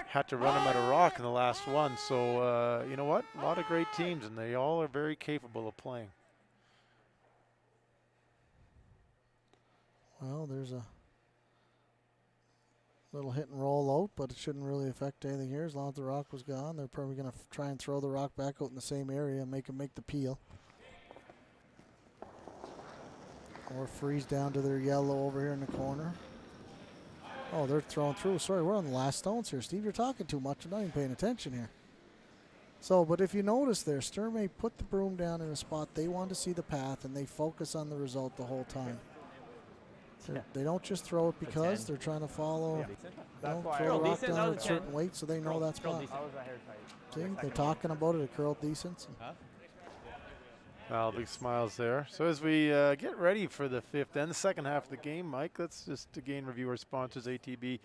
had to run him at a rock in the last one. So you know what? A lot of great teams, and they all are very capable of playing. Well, there's a little hit and roll out, but it shouldn't really affect anything here as long as the rock was gone. They're probably going to try and throw the rock back out in the same area and make the peel. Or freeze down to their yellow over here in the corner. Oh, they're throwing through. Sorry, we're on the last stones here. Steve, you're talking too much. I'm not even paying attention here. So, but if you notice there, Sturmay put the broom down in a spot they want to see the path, and they focus on the result the whole time. They don't just throw it because they're trying to follow. Yeah. They That's don't why throw the rock decent, down that at a was certain 10. weight, so they know that spot. How was that hair tight? See, they're talking about it at Curl Decent. Well, big smiles there. So as we get ready for the fifth and the second half of the game, Mike, let's just again review our sponsors, ATB.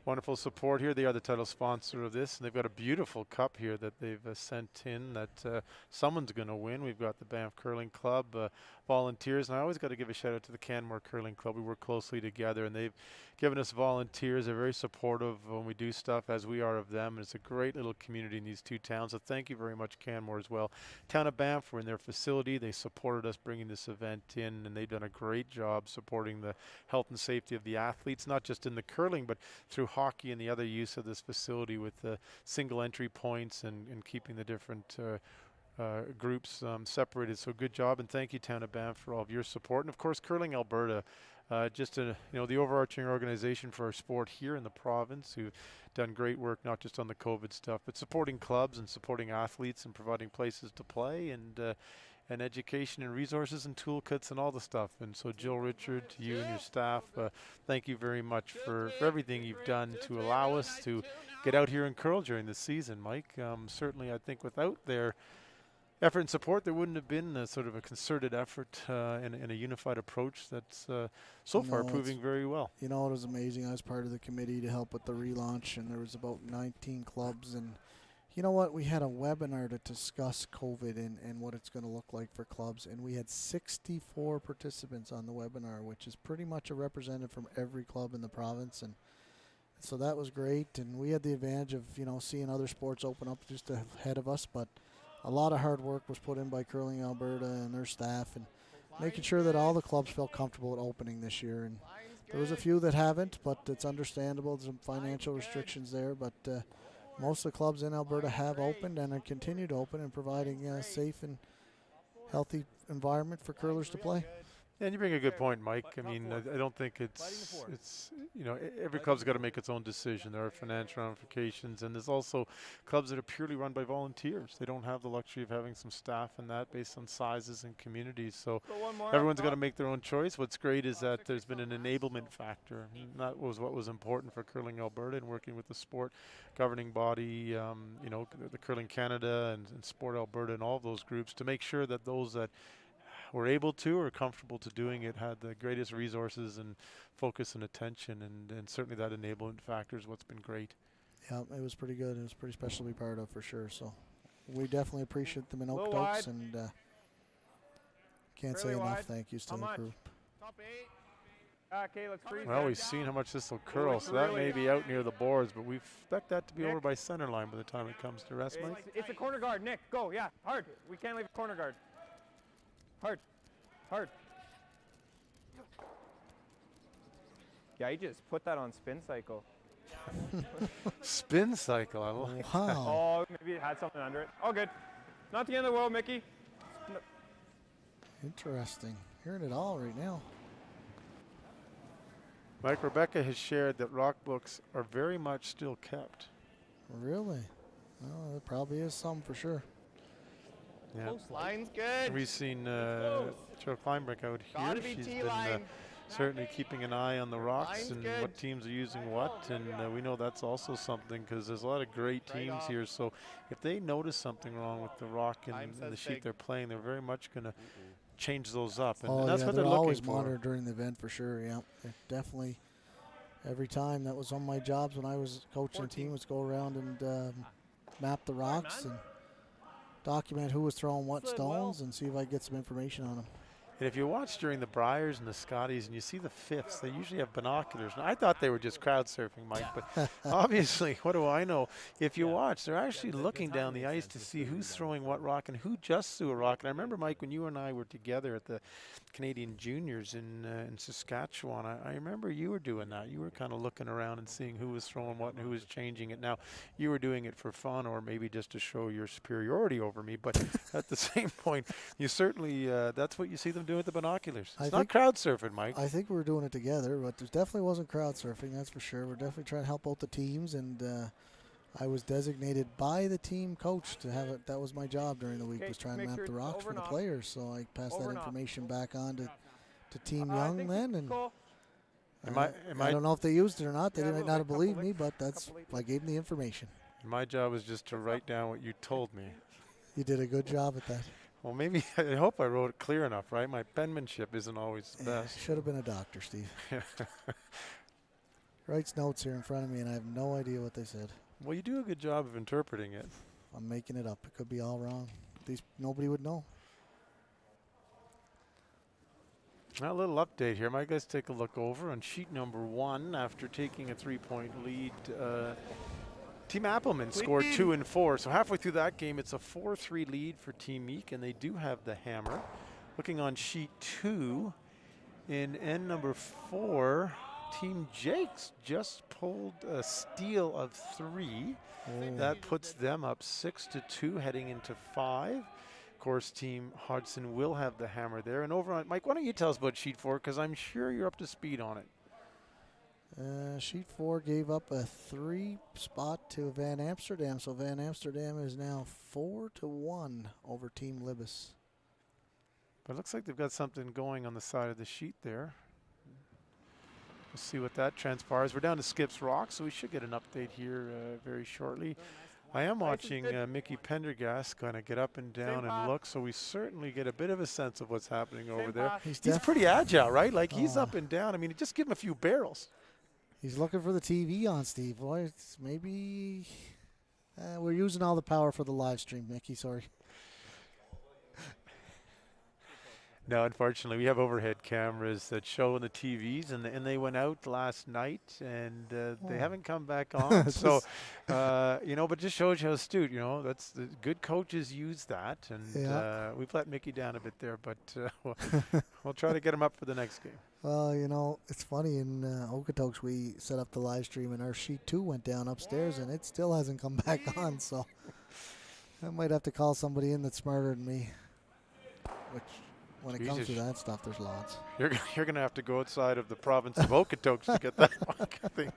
Wonderful support here. They are the title sponsor of this, and they've got a beautiful cup here that they've sent in that someone's going to win. We've got the Banff Curling Club volunteers, and I always got to give a shout out to the Canmore Curling Club. We work closely together, and they've given us volunteers. They're very supportive when we do stuff, as we are of them, and it's a great little community in these two towns. So thank you very much, Canmore, as well. Town of Banff, we're in their facility. They supported us bringing this event in, and they've done a great job supporting the health and safety of the athletes, not just in the curling, but through hockey and the other use of this facility with the single entry points and keeping the different groups separated. So good job, and thank you, Town of Banff, for all of your support. And of course, Curling Alberta, the overarching organization for our sport here in the province, who've done great work, not just on the COVID stuff, but supporting clubs and supporting athletes and providing places to play and education and resources and toolkits and all the stuff. And so Jill Richard, to you and your staff, thank you very much for everything you've done to allow us to get out here and curl during the season, Mike. Certainly, I think without their effort and support, there wouldn't have been a sort of a concerted effort and a unified approach that's so far proving very well. You know, it was amazing. I was part of the committee to help with the relaunch, and there was about 19 clubs. And you know what? We had a webinar to discuss COVID and what it's going to look like for clubs, and we had 64 participants on the webinar, which is pretty much a representative from every club in the province. And so that was great, and we had the advantage of, seeing other sports open up just ahead of us, but a lot of hard work was put in by Curling Alberta and their staff, and making sure that all the clubs felt comfortable at opening this year. And there was a few that haven't, but it's understandable. There's some financial restrictions there, but most of the clubs in Alberta have opened and are continued to open and providing a safe and healthy environment for curlers to play. And you bring a good point, Mike. I mean, I don't think it's every club's got to make its own decision. There are financial ramifications, and there's also clubs that are purely run by volunteers. They don't have the luxury of having some staff and that based on sizes and communities. So everyone's got to make their own choice. What's great is that there's been an enablement factor. And that was what was important for Curling Alberta and working with the sport governing body, the Curling Canada and Sport Alberta and all of those groups to make sure that those that were able to or comfortable to doing it had the greatest resources and focus and attention, and certainly that enablement factor is what's been great. Yeah, it was pretty good. It was pretty special to be part of for sure. So we definitely appreciate them in Okotoks, and can't say enough thank yous to the crew. Top 8. Okay, let's freeze. Well, we've seen how much this will curl, so that may be out near the boards, but we expect that to be over by center line by the time it comes to rest, Mike. It's a corner guard, Nick. Go, yeah, hard. We can't leave a corner guard. Hard. Hard. Yeah, you just put that on spin cycle. Spin cycle, I like. Wow. Oh, maybe it had something under it. All good. Not the end of the world, Mickey. Interesting. Hearing it all right now. Mike, Rebecca has shared that rock books are very much still kept. Really? Well, there probably is some for sure. Yeah. Line's good. We've seen Joe Kleinbeck out Gotta here. be She's T-line. been certainly keeping an eye on the rocks Line's and good. what teams are using what, and we know that's also something because there's a lot of great teams here. So if they notice something wrong with the rock and the sheet they're playing, they're very much going to change those up, and that's what they're looking always for. monitored during the event for sure. Yeah, it definitely. Every time that was on my jobs when I was coaching the team was go around and map the rocks and document who was throwing what stones and see if I could get some information on them. And if you watch during the Briars and the Scotties and you see the fifths, they usually have binoculars. Now, I thought they were just crowd surfing, Mike, but obviously, what do I know? If you watch, they're actually looking down the ice to see who's throwing what rock and who just threw a rock. And I remember, Mike, when you and I were together at the Canadian Juniors in Saskatchewan, I remember you were doing that. You were kind of looking around and seeing who was throwing what and who was changing it. Now, you were doing it for fun or maybe just to show your superiority over me, but at the same point, you certainly, that's what you see them doing with the binoculars. It's not crowd surfing, Mike. I think we were doing it together, but there definitely wasn't crowd surfing, that's for sure. We're definitely trying to help out the teams, and I was designated by the team coach to have it. That was my job during the week, Okay, was trying to make map sure the it's rocks over for and the off. players. So I passed Over that and off. information back on to Team I Young think then, and Cole, I don't know if they used it or not. They Yeah, a might little not bit, have couple believed me, licks, but that's couple licks. I gave them the information. My job was just to write down what you told me. You did a good job at that. Well, maybe I hope I wrote it clear enough, right? My penmanship isn't always the best. Should have been a doctor, Steve. Writes notes here in front of me, and I have no idea what they said. Well, you do a good job of interpreting it. I'm making it up. It could be all wrong. Nobody would know. A little update here. Might guys take a look over on sheet number 1 after taking a 3-point lead. Team Appleman scored 2 and 4. So halfway through that game, it's a 4-3 lead for Team Meek, and they do have the hammer. Looking on sheet 2, in end number 4, Team Jakes just pulled a steal of 3. That puts them up 6-2 heading into 5. Of course, Team Hodgson will have the hammer there. And over on, Mike, why don't you tell us about sheet 4, because I'm sure you're up to speed on it. Sheet 4 gave up a 3 spot to Van Amsterdam, so Van Amsterdam is now 4-1 over Team Libis. But it looks like they've got something going on the side of the sheet there. We'll see what that transpires. We're down to Skips Rock, so we should get an update here very shortly. I am watching Mickey Pendergast kind of get up and down and look, so we certainly get a bit of a sense of what's happening over there. He's pretty agile, right? Like he's up and down. I mean, just give him a few barrels. He's looking for the TV on, Steve. Boy, it's maybe we're using all the power for the live stream, Mickey. Sorry. No, unfortunately, we have overhead cameras that show the TVs, and they went out last night, and they haven't come back on. So, you know, but just shows you how astute. You know, that's the good coaches use that, and we've let Mickey down a bit there, but we'll try to get him up for the next game. Well, you know, it's funny in Okotoks we set up the live stream, and our sheet 2 went down upstairs, and it still hasn't come back on. So I might have to call somebody in that's smarter than me. Which. When it comes to that stuff, there's lots. You're going to have to go outside of the province of Okotoks to get that one, I think.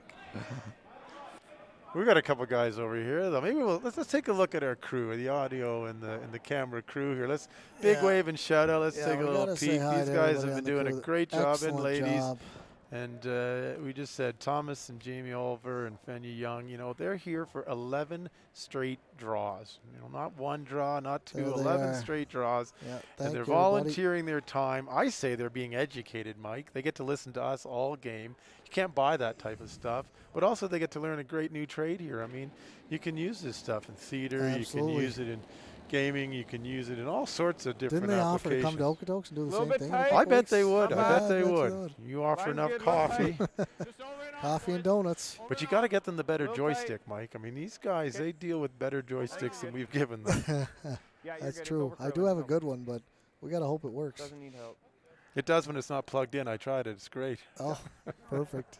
We've got a couple guys over here, though. Maybe let's take a look at our crew, the audio and the camera crew here. Let's big wave and shout out. Let's take a little peek. These guys have been doing a great job, and ladies. And we just said Thomas and Jamie Oliver and Fenya Young, you know, they're here for 11 straight draws. You know, not one draw, not two, 11 straight draws. Yeah, and they're volunteering their time. I say they're being educated, Mike. They get to listen to us all game. You can't buy that type of stuff. But also they get to learn a great new trade here. I mean, you can use this stuff in theater. Absolutely. You can use it in gaming. You can use it in all sorts of different Didn't they applications. offer to come to Okotoks and do the same thing? I bet they would. I bet they would. You offer enough coffee. Coffee and donuts. But you got to get them the better joystick, Mike. I mean, these guys, they deal with better joysticks than we've given them. That's true. I do have a good one, but we got to hope it works. Doesn't need help. It does when it's not plugged in. I tried it. It's great. Oh, perfect.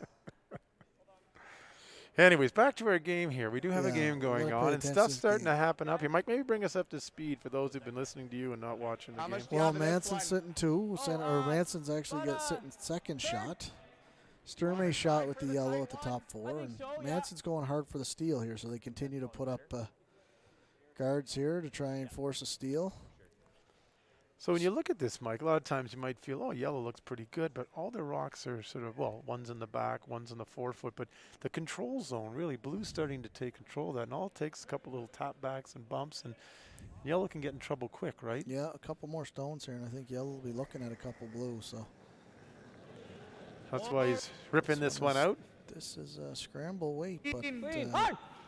Anyways, back to our game here. We do have a game going on, and stuff's starting to happen up here. Mike, maybe bring us up to speed for those who've been listening to you and not watching the game. Well, Manson's sitting 2. Or Manson's actually got sitting second shot. Sturmay shot with the yellow at the top 4, and Manson's going hard for the steal here, so they continue to put up guards here to try and force a steal. So when you look at this, Mike, a lot of times you might feel, oh, yellow looks pretty good, but all their rocks are sort of, well, one's in the back, one's in the forefoot, but the control zone, really, blue's starting to take control of that, and all it takes is a couple little tap backs and bumps, and yellow can get in trouble quick, right? Yeah, a couple more stones here, and I think yellow will be looking at a couple blue, so. That's why he's ripping this one out. This is a scramble weight, but might be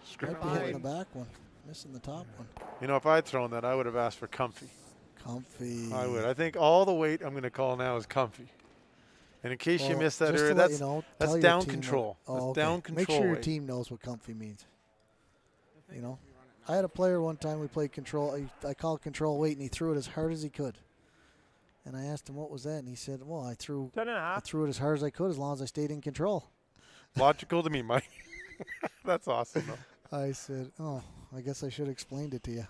Scramble hitting the back one, missing the top one. You know, if I'd thrown that, I would have asked for comfy. Comfy. I would. I think all the weight I'm going to call now is comfy. And in case you missed that earlier, that's, that's down control. That's down control. Make sure your weight. team knows what comfy means. You know, I had a player one time we played control. I called control weight, and he threw it as hard as he could. And I asked him what was that, and he said, "Well, I threw it as hard as I could, as long as I stayed in control." Logical to me, Mike. That's awesome, though. I said, "Oh, I guess I should have explained it to you."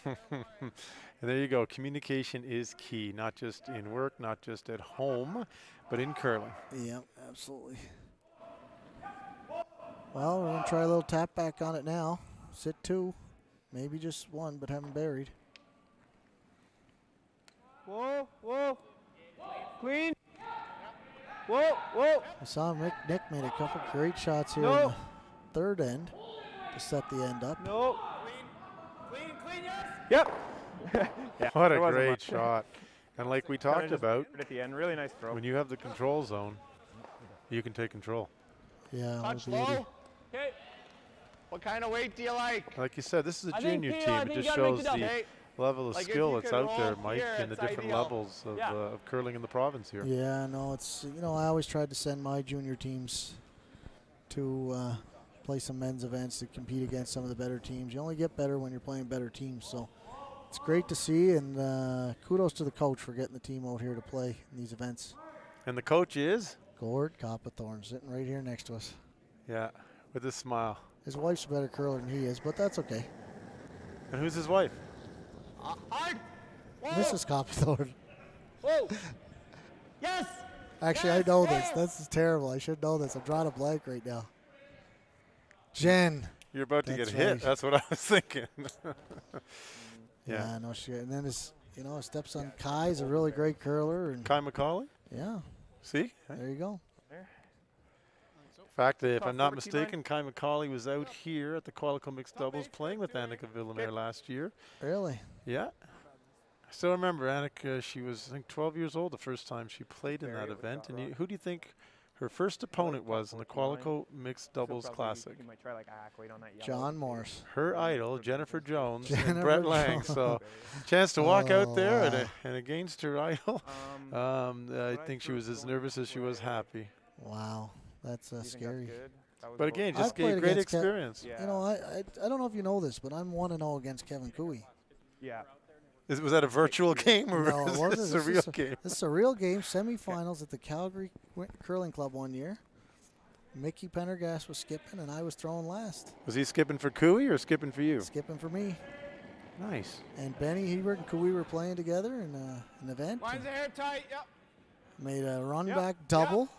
And there you go. Communication is key, not just in work, not just at home, but in curling. Yeah, absolutely. Well, we're going to try a little tap back on it now. sit 2, maybe just 1, but have him buried. Whoa, whoa. Clean. Whoa, whoa. I saw Nick made a couple great shots here in No. the third end to set the end up. No. Clean, yes. Yep. Yeah, What a there wasn't great much. shot. And like we Kinda talked just about, at the end, really nice throw. when you have the control zone, you can take control. Yeah, Touch oh, beauty. low. Okay. What kind of weight do you like? Like you said, this is a I think, junior Pino, team. I It think just you gotta make shows the double. the Hey, level of Like, if skill you that's could out there, roll Mike, here, and the it's different ideal. levels of, Yeah. of curling in the province here. Yeah, no, it's, you know, I always tried to send my junior teams to play some men's events to compete against some of the better teams. You only get better when you're playing better teams, so it's great to see, and kudos to the coach for getting the team out here to play in these events. And the coach is? Gord Coppathorne sitting right here next to us. Yeah, with a smile. His wife's a better curler than he is, but that's okay. And who's his wife? Hard. Mrs. Coppathorne. Whoa. Yes. Actually, I know this. This is terrible. I should know this. I'm drawing a blank right now. Jen. You're about to That's get hit. right. That's what I was thinking. Yeah, no shit. And then his stepson Kai is a really great curler. And Kai McCauley? yeah, See? there you go. In fact, if Top I'm not 40 line. mistaken, Kai McCauley was out here at the Qualico Mixed Doubles playing with Annika Villemere last year. Really? Yeah. I still remember Annika, she was, I think, 12 years old the first time she played in that event. And who do you think her first opponent was in the Qualico Mixed Doubles Classic? You might try like a hack weight on that yellow. John Morris. Her idol, Jennifer Jones, and Jennifer Brett Lang. Jones. So, chance to walk out there Oh, and, wow. and against her idol. What I I think she threw was as going nervous as she was way. happy. Wow, that's Do you think that's scary. good? That was But about- again, I've just played a great against Kev- experience. Yeah. You know, I don't know if you know this, but I'm 1-0 against Kevin Cooey. Yeah. Was that a virtual game or No, it was wasn't. this a This real is game? This is a real game. Semifinals at the Calgary Curling Club one year. Mickey Pendergast was skipping, and I was throwing last. Was he skipping for Cooey or skipping for you? Skipping for me. Nice. And Benny Hebert and Cooey were playing together in an event. Lines the hair tight. Yep. Made a run Yep, back double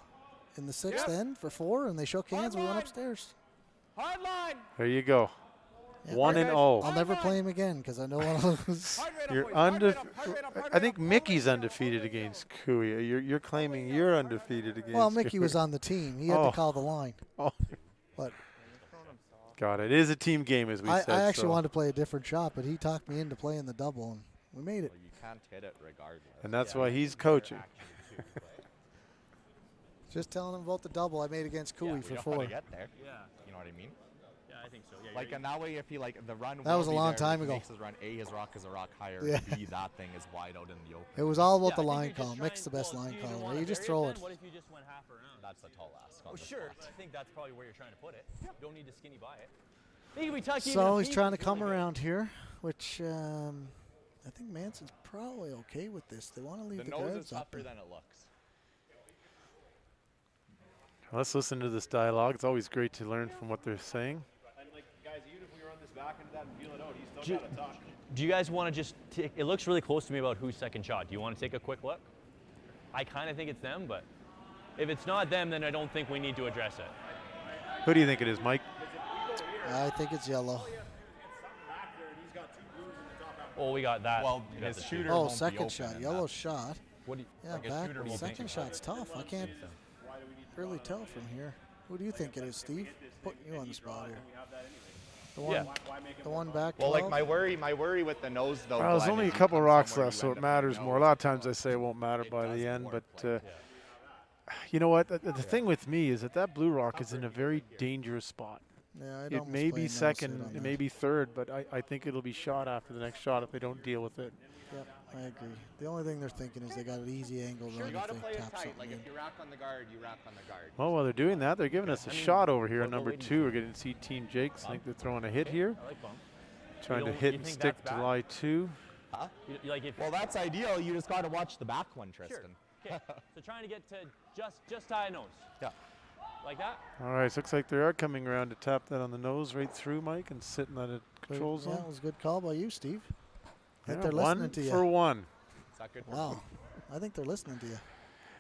in the sixth Yep. end for 4, and they shook hands. We went line. upstairs. Hard line. There you go. Yeah. 1-0. I'll never play him again because I know I'll lose. Hard rate up, You're boys. Hard rate undefeated. up, hard rate up, hard I rate think up, hard Mickey's rate up. undefeated against Cooey. You're claiming you're undefeated against. Well, Mickey Cooey. was on the team. He had Oh. to call the line. Oh, But God, it is a team game, as we I said. actually so. wanted to play a different shot, but he talked me into playing the double, and we made it. Well, you can't hit it regardless. And that's why he's coaching. Just telling him about the double I made against Cooey We for know how 4. to get there. Yeah. You know what I mean? Yeah, I think so. Yeah. Like, and that way, if he like the run. That will was a be long there, time if he ago. Makes his run. A, his rock is a rock higher. Yeah. And B, that thing is wide out in the open. It was all about Yeah, the I think line you're just call. Mick's the trying- best well, line do you even caller. wanna You just bury throw then? it. What if you just went half around? That's a tall ask. on Oh, the sure. spot. I think that's probably where you're trying to put it. You don't need to skinny by it. He could be tucky even So if he's he trying to was come really good. around here, which I think Manson's probably okay with this. They want to leave The the nose is guards up. tougher than it looks. Let's listen to this dialogue. It's always great to learn from what they're saying. And like, guys, even if we run this back into that and feel it out, he's still got to talk. Do you guys want to just take, it looks really close to me about whose second shot. Do you want to take a quick look? I kind of think it's them, but if it's not them, then I don't think we need to address it. Who do you think it is, Mike? I think it's yellow. Oh, we got that. Well, We got his the shooter. Oh, won't be second open shot. in Yellow that. shot. What do you, Yeah, Like a back. shooter won't Second take it. shot's tough. I can't really tell from here. Who do you think it is, Steve? Putting you on the spot here. The one, Yeah. the one back. Well, like 12? my worry with the nose though. Well, there's Glenn, only a is you couple come rocks somewhere, left, you so end it up matters with more. A no lot of times I nose. say it won't matter It by the doesn't end, work, but like, you know what? The thing with me is that blue rock is in a very dangerous spot. Yeah, I'd It almost may play be no sit second, on it that. may be third, but I think it'll be shot after the next shot if they don't deal with it. Yep, I agree. The only thing they're thinking is they got an easy angle Sure, run you if gotta they play it tap tight. something Like in. if you rack on the guard, you rack on the guard. Well, while they're doing that, they're giving us a shot over here on what number weight do you 2. We're getting to see Team Jakes. I think they're throwing a hit here, I like bump. trying to don't- hit you and think stick that's to bad? lie 2. Huh? You like if Well, that's ideal. You just gotta watch the back one, Tristan. Okay. So trying to get to just high nose. Yeah. Like that? All right, so looks like they are coming around to tap that on the nose right through, Mike, and sitting at a control Yeah, zone. it was a good call by you, Steve. I think Yeah, they're listening to one for you. one. Is that good? Wow. I think they're listening to you.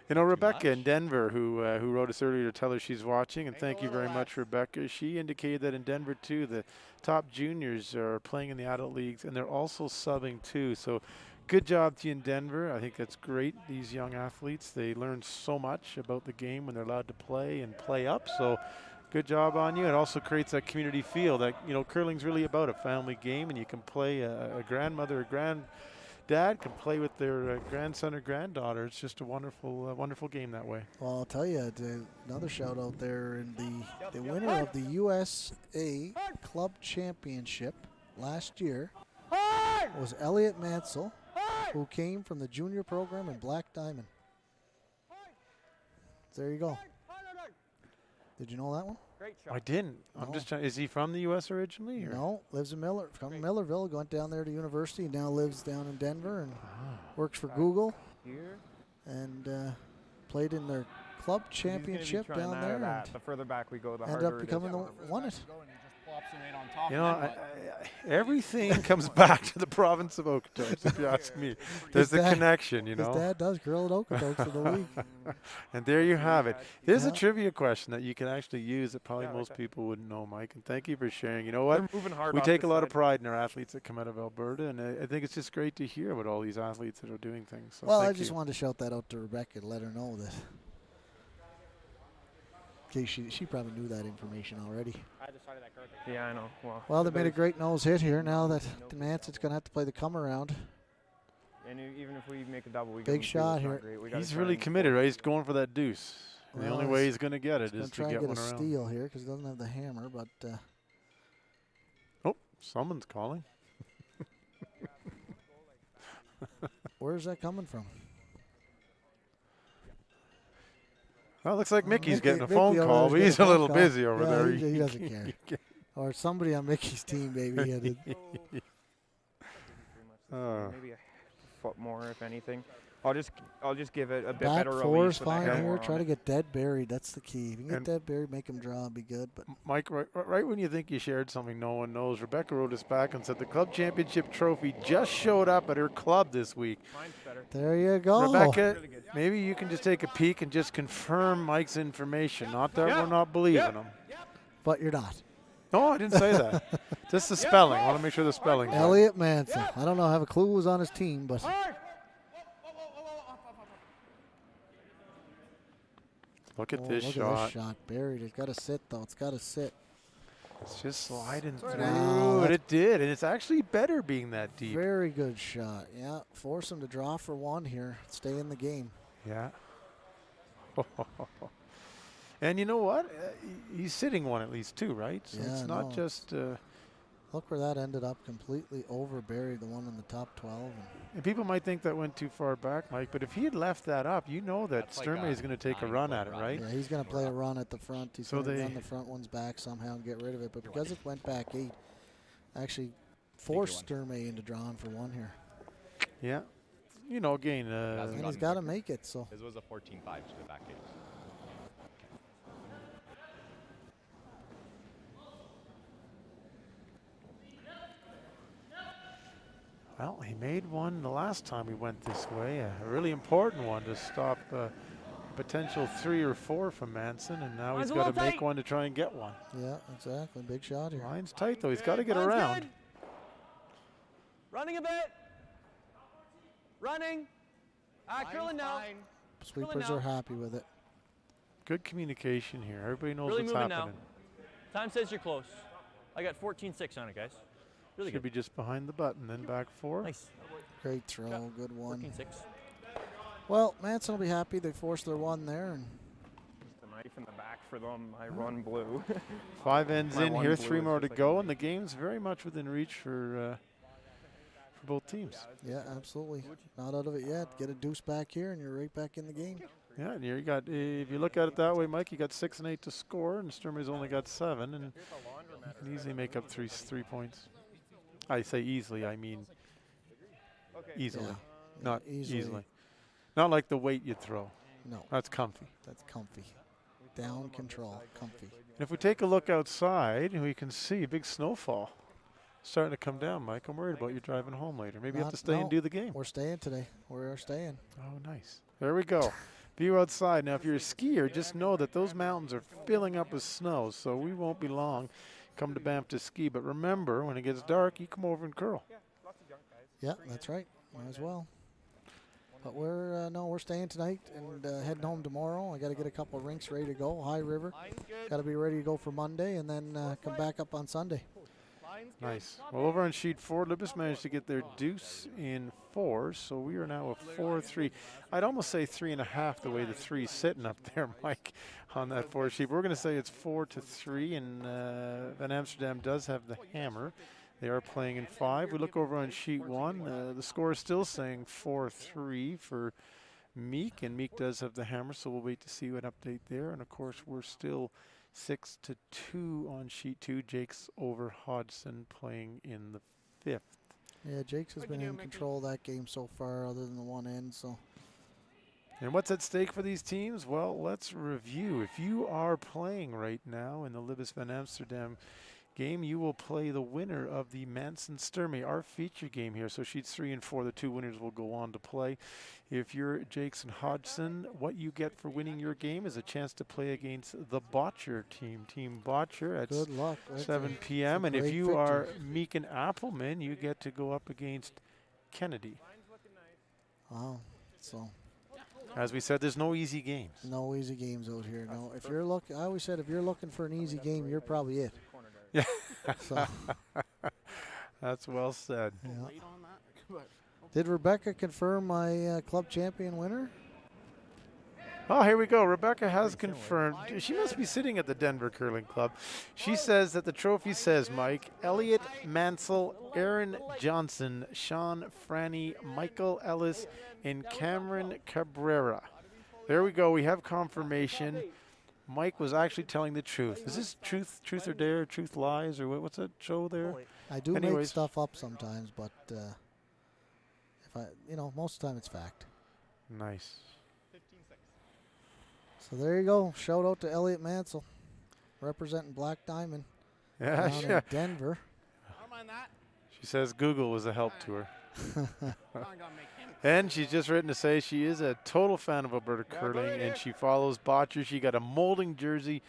You know, Too Rebecca in much? Denver, who wrote us earlier to tell her she's watching, and thank you very much, Rebecca. She indicated that in Denver too, the top juniors are playing in the adult leagues, and they're also subbing too. So, good job to you in Denver. I think that's great. These young athletes, they learn so much about the game when they're allowed to play and play up. So, good job on you. It also creates that community feel that, you know, curling's really about a family game, and you can play a grandmother, a granddad can play with their grandson or granddaughter. It's just a wonderful, wonderful game that way. Well, I'll tell you, another shout out there in the winner of the USA Club Championship last year was Elliot Mansell, who came from the junior program in Black Diamond. There you go. Did you know that one? Great I shot. didn't. I'm No. just trying. Is he from the U.S. originally? Or? No, lives in from Millerville, went down there to university, now lives down in Denver and works for Google, Here. and played in their club He's gonna be championship trying down that or there that. and The further back we go, the ended harder up it is. becoming won it. You know, everything comes back to the province of Okotoks, if you ask me. There's a dad- connection, you His know. dad does grill at Okotoks of the week. And there you have it. There's a Yeah. trivia question that you can actually use that probably Yeah, like most that. people wouldn't know, Mike. And thank you for sharing. You know what? They're moving hard We off take the a lot of side. pride in our athletes that come out of Alberta, and I think it's just great to hear about all these athletes that are doing things. So Well, I thank just you. wanted to shout that out to Rebecca to let her know that. Okay, she probably knew that information already. Yeah, I know. Well, they made a great nose hit here. Now that the Manson's going to have to play the come around. And even if we make a double, we Big give him two, shot it's not here. great. We gotta He's try really and committed, force right? it. He's going for that deuce. And the Well, only way he's going to get it He's is going to to try and get get a one around. steal here because he doesn't have the hammer, but Oh, someone's calling. where's that coming from? Well, it looks like Mickey's Mickey- getting a Mickey phone over call, there's but getting he's a phone little call. busy over Yeah, there. he doesn't care. Or somebody on Mickey's team, maybe. Maybe a foot more, if anything. I'll just give it a bit Back better four release is with the fine hammer here. on Try it. to get dead buried. That's the key. If you can get And- dead buried, make him draw, it'd be good. But Mike, right when you think you shared something no one knows, Rebecca wrote us back and said the club championship trophy just showed up at her club this week. Mine's better. there you go. Rebecca, maybe you can just take a peek and just confirm Mike's information. Not that we're not believing him. But you're not. No, I didn't say that. Just the spelling. I want to make sure the spelling's right. Elliot Manson. I don't know. I have a clue who was on his team, but Look at oh, this look shot. at this shot. Buried. It's got to sit, though. It's got to sit. It's just sliding through, Wow, and that's it did. And it's actually better being that deep. Very good shot. Yeah, force him to draw for one here. Stay in the game. Yeah. And you know what? He's sitting one at least too, right? So Yeah, it's not no, just. Look where that ended up, completely over buried, the one in the top 12. And people might think that went too far back, Mike, but if he had left that up, you know that That's like Sturmay a is going to take a 9-foot run at it, run. right? Yeah, he's going to play a run at the front. He's So going to they- run the front ones back somehow and get rid of it. But because it went back 8, actually forced Sturmay into drawing for one here. Yeah. You know, again, Hasn't And he's gotten got to quicker. make it, so. His was a 14-5 to the back eight. well, he made one the last time we went this way, a really important one to stop a potential 3 or 4 from Manson, and now he's Line's a got to little make tight. one to try and get one. Yeah, exactly. Big shot here. Line's tight, though. He's got to get Line's around. good. Running a bit. Running. Curling now. Sweepers now. are happy with it. Good communication here. Everybody knows Really what's moving now. happening. Time says you're close. I got 14-6 on it, guys. Really Should good. be just behind the button, then back 4. Nice. Great throw. Good one. 14-6. Well, Manson will be happy. They forced their one there. And Just a knife in the back for them. I run blue. 5 ends My in one here, blue 3 is more to just like go, a- and the game's very much within reach for both teams. yeah, absolutely. Not out of it yet. Get a deuce back here, and you're right back in the game. Yeah, and you got, if you look at it that way, Mike, you got 6 and 8 to score, and Sturmay's only got 7, and you can easily make up 3 points. I say easily, I mean easily, Yeah, not easily. easily. Not like the weight you'd throw. No, That's comfy. that's comfy. Down control, comfy. And if we take a look outside, we can see a big snowfall starting to come down, Mike. I'm worried about you driving home later. Maybe you have to stay and do the game. We're staying today. We're staying. Oh, nice. There we go. view outside. Now, if you're a skier, just know that those mountains are filling up with snow, so we won't be long. Come to Banff to ski, but remember, when it gets dark, you come over and curl. Yeah, that's right. Might as well. But we're no, we're staying tonight and heading home tomorrow. I got to get a couple of rinks ready to go. High River, got to be ready to go for Monday, and then come back up on Sunday. Nice. Well, over on sheet 4, Libis managed to get their deuce in 4, so we are now a 4-3. I'd almost say 3.5 the way the 3's sitting up there, Mike, on that 4 sheet. We're going to say it's 4-3, and Van Amsterdam does have the hammer. They are playing in 5. We look over on sheet 1. The score is still saying 4-3 for Meek, and Meek does have the hammer, so we'll wait to see what update there. And of course, we're still 6-2 on sheet 2. Jake's over Hodgson playing in the 5th. Yeah, Jake's has been in control of that game so far, other than the one end. So. And what's at stake for these teams? Well, let's review. If you are playing right now in the Libis Van Amsterdam game, you will play the winner of the Manson Sturmay, our feature game here. So sheets 3 and 4, the 2 winners will go on to play. If you're Jakes and Hodgson, what you get for winning your game is a chance to play against the Botcher team, Team Botcher, at Good luck. 7 p.m. And if you are Meek and Appleman, you get to go up against Kennedy. Wow. So. As we said, there's no easy games. No easy games out here. No, if you're I always said if you're looking for an easy game, you're probably it. Yeah. So. That's well said. Yeah. Did Rebecca confirm my club champion winner? Oh, here we go. Rebecca has confirmed. She must be sitting at the Denver Curling Club. She says that the trophy says, Mike, Elliot Mansell, Aaron Johnson, Sean Franny, Michael Ellis, and Cameron Cabrera. There we go. We have confirmation. Mike was actually telling the truth. Is this truth or dare, truth lies, or what's that show there? I do make stuff up sometimes, but if I, most of the time it's fact. Nice. So there you go. Shout out to Elliot Mansell, representing Black Diamond down in Denver. I don't mind that. She says Google was a help to her. And she's just written to say she is a total fan of Alberta curling, and she follows Botcher. She got a molding jersey,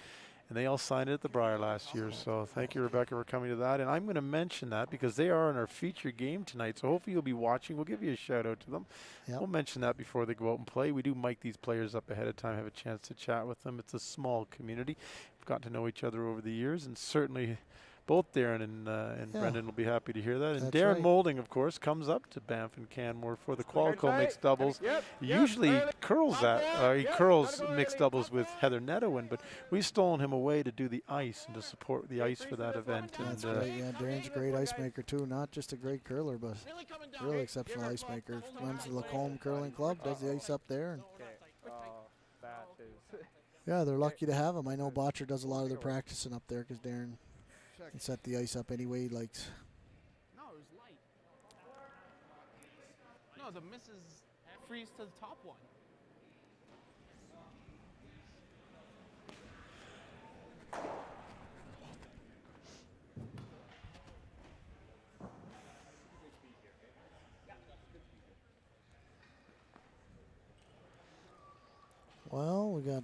and they all signed it at the Brier last year. So thank you, Rebecca, for coming to that. And I'm going to mention that because they are in our feature game tonight. So hopefully you'll be watching. We'll give you a shout out to them. Yep. We'll mention that before they go out and play. We do mic these players up ahead of time, have a chance to chat with them. It's a small community. We've gotten to know each other over the years, and certainly both Darren and Brendan will be happy to hear that. And That's Darren right. Moulding, of course, comes up to Banff and Canmore for the Qualico mixed doubles. Usually curls he curls mixed doubles with Heather Netowin, but we've stolen him away to do the ice and to support the ice for that event. That's right. Yeah, Darren's a great ice maker too. Not just a great curler, but really exceptional ice maker. Runs the Lacombe Curling Club, does the ice up there. And yeah, they're lucky to have him. I know Botcher does a lot of their practicing up there because Darren can set the ice up any way he likes. No, it was light. No, the misses freeze to the top one. Well, we got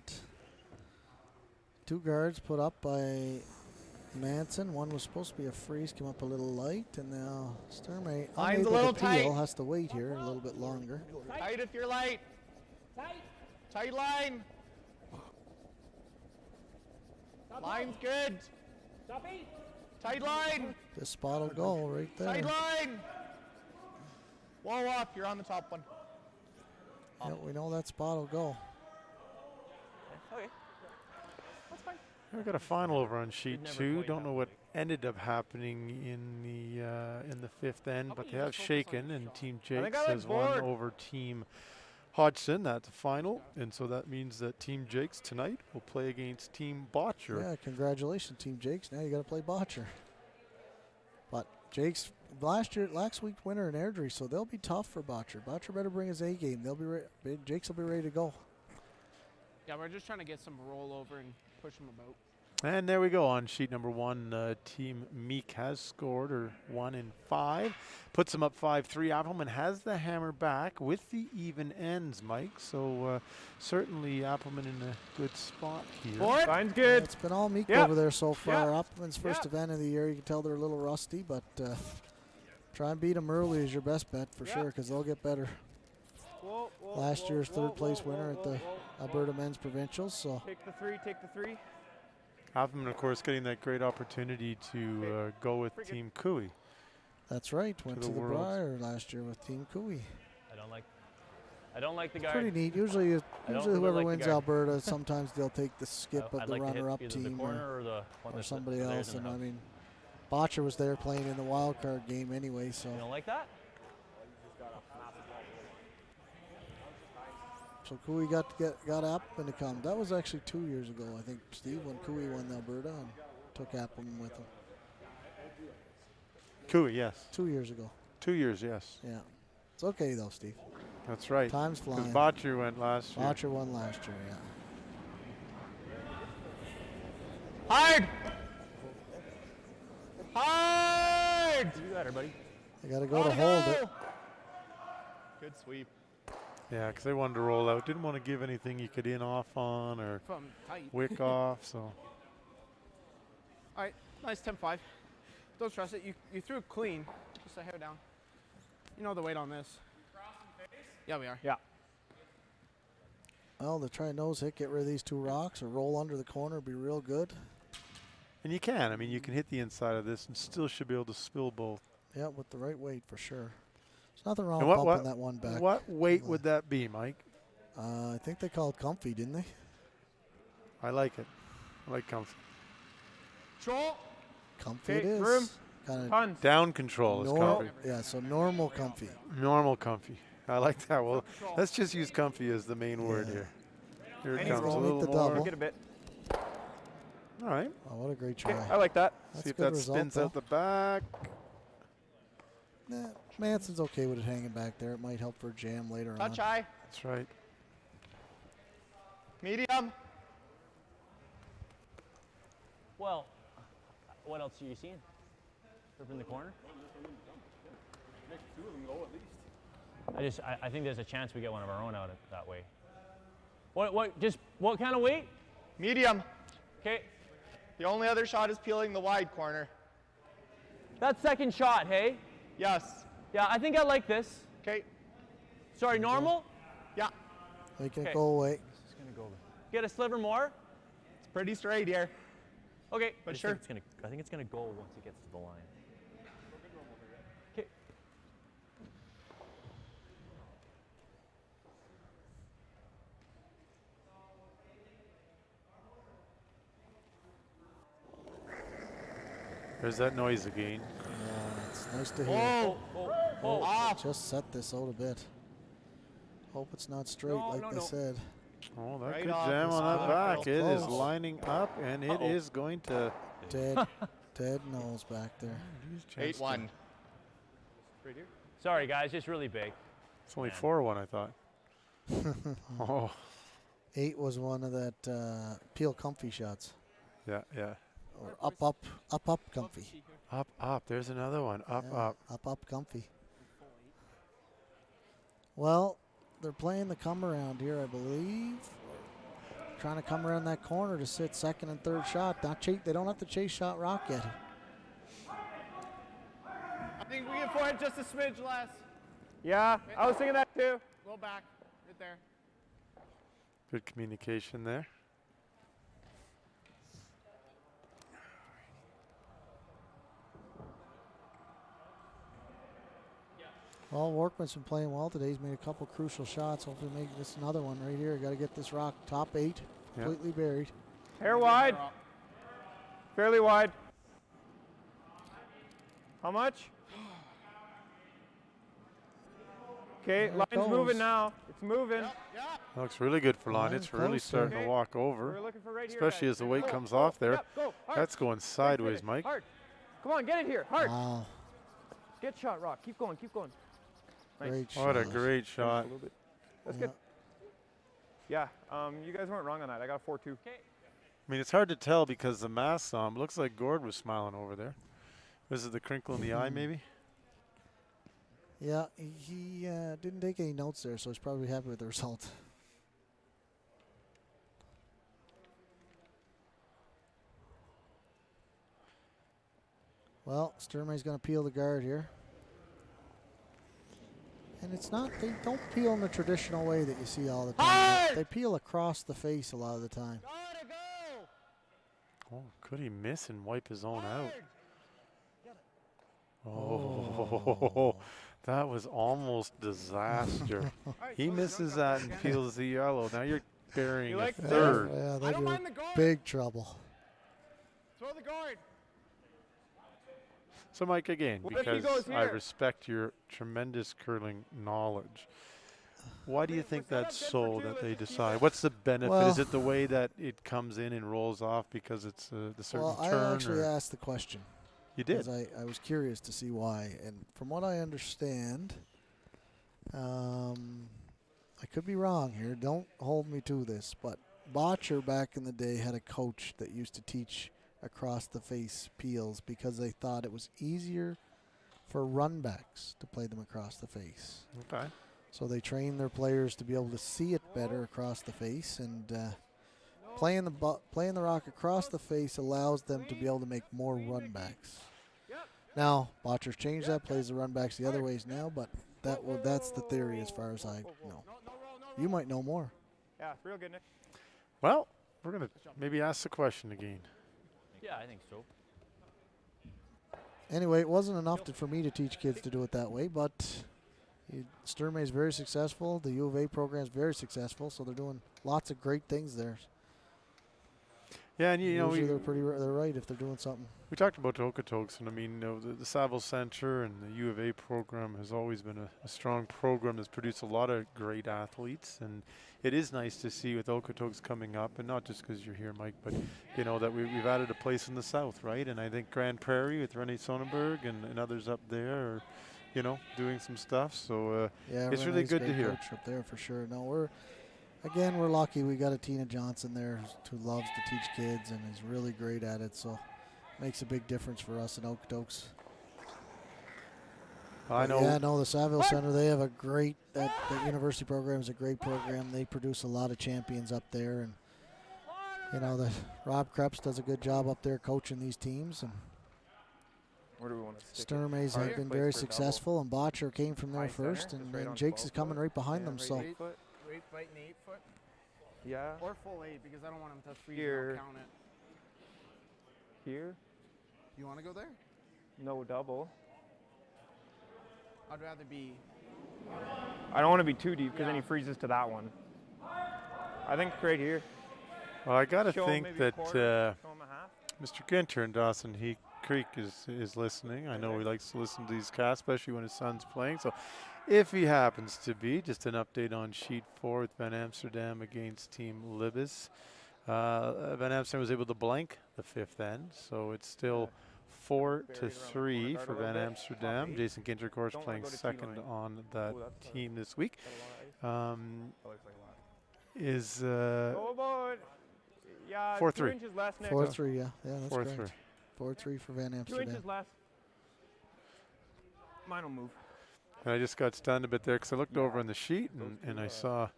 2 guards put up by Manson. One was supposed to be a freeze, came up a little light, and now Sturmay unable to peel, has to wait here a little bit longer. Tight if you're light. Tight line. Line's good. Tight line. This spot will go right there. Tight line. Wall up. You're on the top one. Yeah, we know that spot will go. Okay. That's fine. We've got a final over on sheet 2. Don't know what ended up happening in the 5th end, but they have shaken, and Team Jakes has won over Team Hodgson. That's a final, and so that means that Team Jakes tonight will play against Team Botcher. Yeah, congratulations, Team Jakes. Now you got to play Botcher. But Jakes last week's winner in Airdrie, so they'll be tough for Botcher. Botcher better bring his A game. They'll be Jakes will be ready to go. Yeah, we're just trying to get some rollover and push them about. And there we go on sheet number 1. Team Meek has scored, or 1 in 5. Puts them up 5-3. Appleman has the hammer back with the even ends, Mike. So certainly Appleman in a good spot here. Board. Line's good. It's been all Meek Yep. over there so far. Yep. Appleman's first Yep. event of the year. You can tell they're a little rusty, but try and beat them early is your best bet for sure, because they'll get better. Last year's third place winner at the Alberta Men's Provincials. So Take the three. Take the three. Appleman, of course, getting that great opportunity to go with Team Cooey. that's right. Went the to the Worlds. Briar last year with Team Cooey. I don't like the guy. Pretty neat. Usually don't really whoever like the wins guy. Alberta, sometimes they'll take the skip of I'd the like to hit runner-up either the team corner or the one or that's somebody theirs else. in the And I house. mean, Botcher was there playing in the wild card game anyway. So You don't like that? so Cooey got Appleman to come. That was actually 2 years ago, I think, Steve, when Cooey won Alberta and took Appleman with him. Cooey, yes. 2 years ago. 2 years, yes. Yeah. It's okay though, Steve. That's right. Time's Because flying. Botcher went last year. Botcher won last year, yeah. Hard. Hard. You got her, buddy. They got to go to hold it. Good sweep. Yeah, because they wanted to roll out. Didn't want to give anything you could in off on or From tight. wick off. So All right, nice 10-5. Don't stress it. You threw it clean. Just a hair down. You know the weight on this. Yeah, we are. Yeah. Well, they're trying nose hit, get rid of these two rocks, or roll under the corner, be real good. and you can. I mean, you can hit the inside of this and still should be able to spill both. Yeah, with the right weight for sure. There's nothing wrong And with what- bumping what- that one back. What weight would that be, Mike? I think they called comfy, didn't they? I like it. I like comfy. Control. Comfy Okay, it is. room. Kind of Tons. Down control is comfy. yeah, so normal comfy. Normal comfy. I like that. Well, let's just use comfy as the main word Yeah. here. Here I it need comes. roll. A Make little the more. double. Get a bit. All right. Oh, what a great try. Okay, I like that. That's See a if good that result, spins though. out the back. Nah, Manson's okay with it hanging back there. It might help for a jam later Touch on. high. That's right. Medium. Well, what else are you seeing? Up in the corner? I think there's a chance we get one of our own out that way. What kind of weight? Medium. Okay, The only other shot is peeling the wide corner. that's second shot, hey? Yes. Yeah, I think I like this. Okay. Sorry, normal? Yeah. Making Okay. it go away. It's gonna go. Get a sliver more? It's pretty straight here. Okay, But I just sure. think I think it's gonna go once it gets to the line. Okay. There's that noise again. Yeah, it's nice to hear. Oh. Oh, Off. Just set this out a bit. Hope it's not straight No, like no, they no. said. Oh, that Right could off jam the on that spot. back. It is Close. lining up, and it is going to. Dead, dead nose back there. 8-1. sorry guys, it's really big. It's only 4-1, I thought. Oh, 8 was one of that peel comfy shots. yeah, yeah. Or up comfy. Up. There's another one. Up. Yeah, up comfy. Well, they're playing the come around here, I believe. Trying to come around that corner to sit second and third shot. Not chase. They don't have to chase shot rock yet. I think we get forward just a smidge less. Yeah, I was thinking that too. Go back. Right there. Good communication there. Well, Workman's been playing well today. He's made a couple crucial shots. Hopefully make this another one right here. Got to get this rock top 8 Yeah. completely buried. Hair wide. Fairly wide. How much? Okay, There it line's moving goes. now. It's moving. Looks really good for line. Line It's really closer. starting Okay. to walk We're over, looking for right here. especially guys. as the weight Go, comes go, off there. yep, go, hard. That's going Great sideways, finish, Mike. Hard. Come on, get it here. Hard. Wow, Get shot, Rock. Keep going, keep going. Nice. great What a shot. great shot. That's Yeah. good. Yeah, you guys weren't wrong on that. I got a 4-2. Okay. I mean, it's hard to tell because the mask's on. But looks like Gord was smiling over there. This is the crinkle in the eye, maybe? Yeah, he didn't take any notes there, so he's probably happy with the result. Well, Sturmay's going to peel the guard here. And it's not, they don't peel in the traditional way that you see all the time. They peel across the face a lot of the time. Oh, could he miss and wipe his own out? Oh, that was almost disaster. He misses that and peels the yellow. Now you're burying a third. Yeah, I they're don't mind in the guard. big trouble. Throw the guard. So, Mike, again, What if he because goes I here? respect your tremendous curling knowledge, why do you think that's so that they decide? What's the benefit? Is it the way that it comes in and rolls off because it's the certain Well, turn? I actually or asked the question. you did. Because I was curious to see why. And from what I understand, I could be wrong here. Don't hold me to this. But Botcher back in the day had a coach that used to teach across the face peels because they thought it was easier for runbacks to play them across the face. Okay. So they trained their players to be able to see it better across the face, and playing the rock across the face allows them to be able to make more runbacks. Now Botcher's changed that, plays the runbacks the other ways now, but that's the theory as far as I know. You might know more. Yeah, real good, Nick. Well, we're going to maybe ask the question again. Yeah, I think so. Anyway, it wasn't enough for me to teach kids to do it that way, but Sturmay is very successful. The U of A program is very successful, so they're doing lots of great things there. Yeah, and you know, Usually they're right if they're doing something. we talked about Okotoks, and I mean, you know, the Saville Center and the U of A program has always been a strong program that's produced a lot of great athletes, and it is nice to see with Okotoks coming up, and not just because you're here, Mike, but you know that we've added a place in the south, right? And I think Grand Prairie with Renee Sonnenberg and others up there are, you know, doing some stuff. So Yeah, it's really Renee's good to great hear. coach up there for sure. No, we're lucky. We got a Tina Johnson there who loves to teach kids and is really great at it. So makes a big difference for us in Okotoks. I know. Yeah, no, the Saville Center, they have a great, that university program is a great program. They produce a lot of champions up there. And, you know, Rob Krebs does a good job up there coaching these teams. And Where do we want to stick Sturmay's have been very successful, and Botcher came from there High first, center, and, just right on Jake's 12 is coming foot. right behind them. So 8 foot, right biting the 8 foot, Yeah. or full 8 because I don't want him to freeze Here. and I'll count it. Here. You want to go there? No double. I'd rather be. I don't want to be too deep because then Yeah. he freezes to that one. I think right here. Well, I got to Show him think maybe a that quarter, show him a half. Mr. Ginter in Dawson Creek is listening. I know he likes to listen to these casts, especially when his son's playing. So if he happens to be, just an update on sheet 4 with Van Amsterdam against Team Libis. Van Amsterdam was able to blank the 5th end, so it's still 4-3 for Van Amsterdam. Jason Ginter, of course, Don't wanna playing go to second T9. on that Ooh, that's a- team this week. Got a lot of ice. That looks like a lot. Is Oh, about, yeah, 4-3. 2 inches less, Nick. 4-3, yeah, that's 4-3. great. 4-3 for Van 2 Amsterdam. inches less. Mine will move. And I just got stunned a bit there because I looked over on the sheet and I saw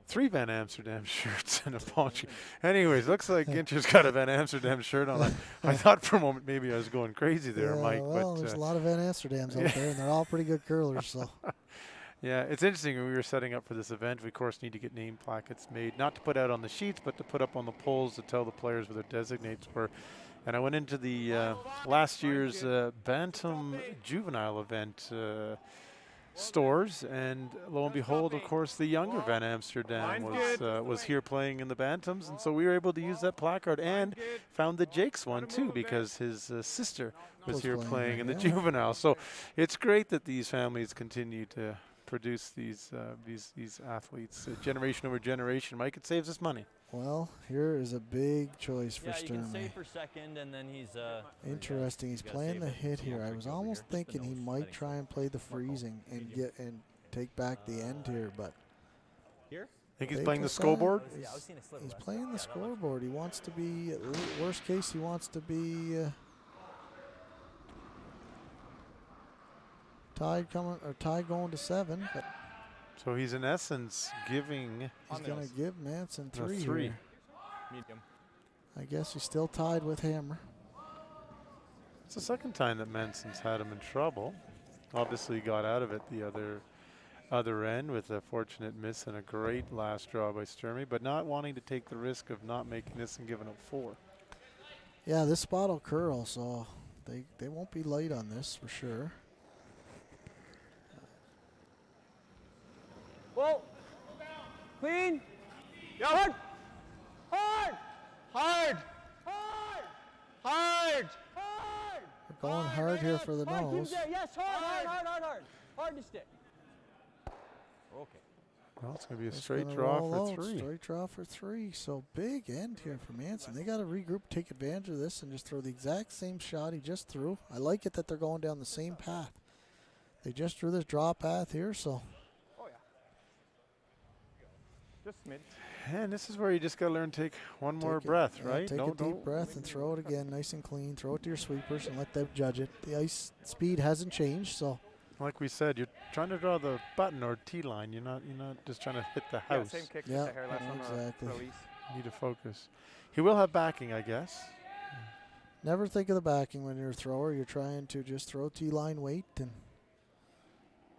3 Van Amsterdam shirts and a poncho. Anyways, looks like Ginter's got a Van Amsterdam shirt on. I thought for a moment maybe I was going crazy there, Yeah, Mike. well, but there's a lot of Van Amsterdams out there, and they're all pretty good curlers. So yeah, it's interesting. When we were setting up for this event, we of course need to get name plackets made, not to put out on the sheets, but to put up on the poles to tell the players where their designates were. And I went into the last year's Bantam Juvenile event stores, and lo and behold, of course, the younger Van Amsterdam was here playing in the Bantams, and so we were able to use that placard and found the Jake's one too because his sister was here playing in the juvenile. So it's great that these families continue to produce these athletes generation over generation. Mike, it saves us money. well, here is a big choice for Yeah, you can Sturmay. save for second, and then he's Interesting. He's You gotta playing save the it. hit You here. won't I drink was the over almost here, just the thinking he nose might setting. try and play the freezing and take back the end here, but here. Think he's Take playing the us scoreboard? out. Yeah, I was seeing a sliver He's last playing time. the scoreboard. He wants to be, worst case, he wants to be tied going to 7, but So he's in essence giving he's going to give Manson a 3 3. here. Medium. I guess he's still tied with Hammer. It's the second time that Manson's had him in trouble. Obviously got out of it the other end with a fortunate miss and a great last draw by Sturmay, but not wanting to take the risk of not making this and giving up 4. Yeah, this spot will curl, so they won't be light on this for sure. Whoa. Clean. Yeah. Hard. Hard. Hard! Hard. Hard! Hard. They're going hard here for the Hard. Keep nose. there. Yes, hard. Hard to stick. Okay. Well, it's going to be a It's straight gonna draw roll for out, 3. Straight draw for 3. So big end here for Manson. They got to regroup, take advantage of this, and just throw the exact same shot he just threw. I like it that they're going down the same path. They just drew this draw path here, so Oh yeah. Just a smidge. And this is where you just got to learn to take one more take it- breath, yeah, right? Take a deep breath and throw it again, nice and clean. Throw it to your sweepers and let them judge it. The ice speed hasn't changed, so Like we said, you're trying to draw the button or tee line. You're not just trying to hit the Yeah, house. same kick. Yeah, Just the hair less on exactly. the release. You need to focus. He will have backing, I guess. never think of the backing when you're a thrower. You're trying to just throw T-line weight and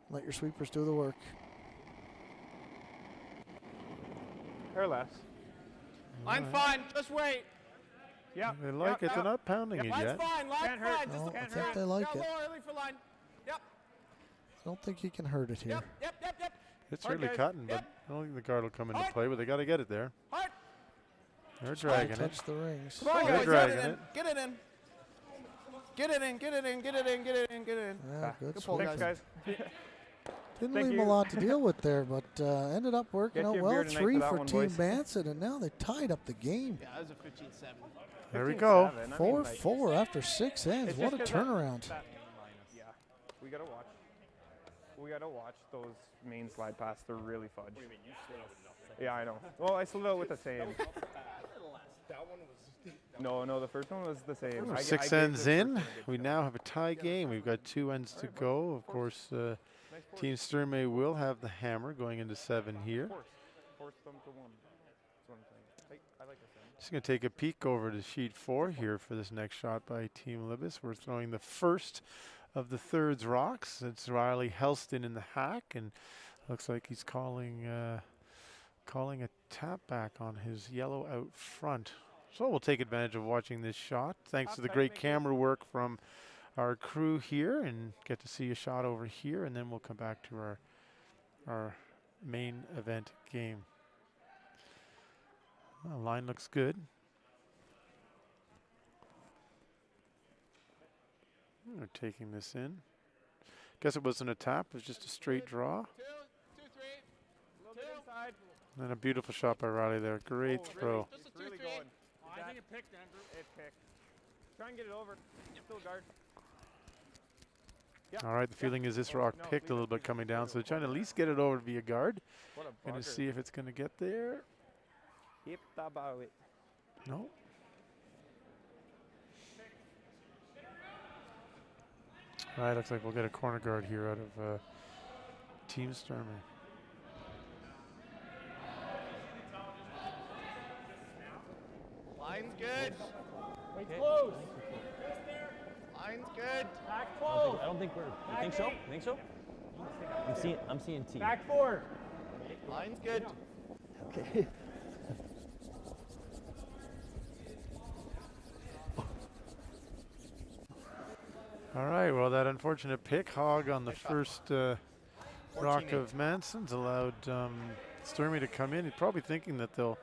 let your sweepers do the work. Hair less. Line's fine. Just wait. Yeah. They like it. They're not pounding it Line's yet. fine. Line's Can't hurt. fine. No, Just I can't think hurt. they like Got it. low early for line. Yep. I don't think you can hurt it here. Yep. It's Hard, really guys. cutting, but Yep. I don't think the guard will come into Hard. play, but they got to get it there. Hard. They're They dragging it. touch the rings. Come on, They're guys. dragging Get it in. it. Get it in. Get it in. Get it in. Get it in. Get it in. Get it in. Yeah, good Good pull, sweep. Thanks, guys. Didn't Thank leave him a you. lot to deal with there, but ended up working Get out you a well. beer tonight 3 for that for one, Team boys. Manson, and now they tied up the game. Yeah, that was a 15-7. There we go. 15-7. I mean, 4-4 like, after 6 ends. it's What a just 'cause turnaround. Yeah. We gotta watch. We gotta watch those main slide paths. They're really fudge. Yeah, I know. Well, I slid out with the same. No, the first one was the same. We're I 6 gave ends the first in. one a good We shot. now have a tie game. We've got 2 ends to go. Of course, Nice force. Team Sturmay will have the hammer going into 7 here. Force them to one. That's what I'm saying. I like this one. Just going to take a peek over to sheet 4 here for this next shot by Team Libis. We're throwing the first of the thirds rocks. It's Riley Helston in the hack, and looks like he's calling a tap back on his yellow out front. So we'll take advantage of watching this shot. Thanks to the great camera work from our crew here, and get to see a shot over here, and then we'll come back to our main event game. Well, line looks good. They're taking this in. Guess it wasn't a tap, it was just a straight draw. 2, 2, 3. A little bit inside. And a beautiful shot by Riley there. Great throw. Just a 2, Really 3. going. I think it picked, Andrew. It picked. Try and get it over. Still guard. Yeah. All right, the feeling is this rock No, picked a leave little it, bit leave it, coming leave down, it. so they're trying to at least get it over via guard. What a Going to bugger. see if it's going to get there. Keep about it. No. All right, looks like we'll get a corner guard here out of Team Sturmay. Line's good. Wait, close. Line's good. Back close. I don't think we're. You think so? You think so? I'm seeing T. Back 4. Line's good. Okay. All right, well, that unfortunate pick hog on the first rock of Manson's allowed Sturmay to come in. He's probably thinking that they'll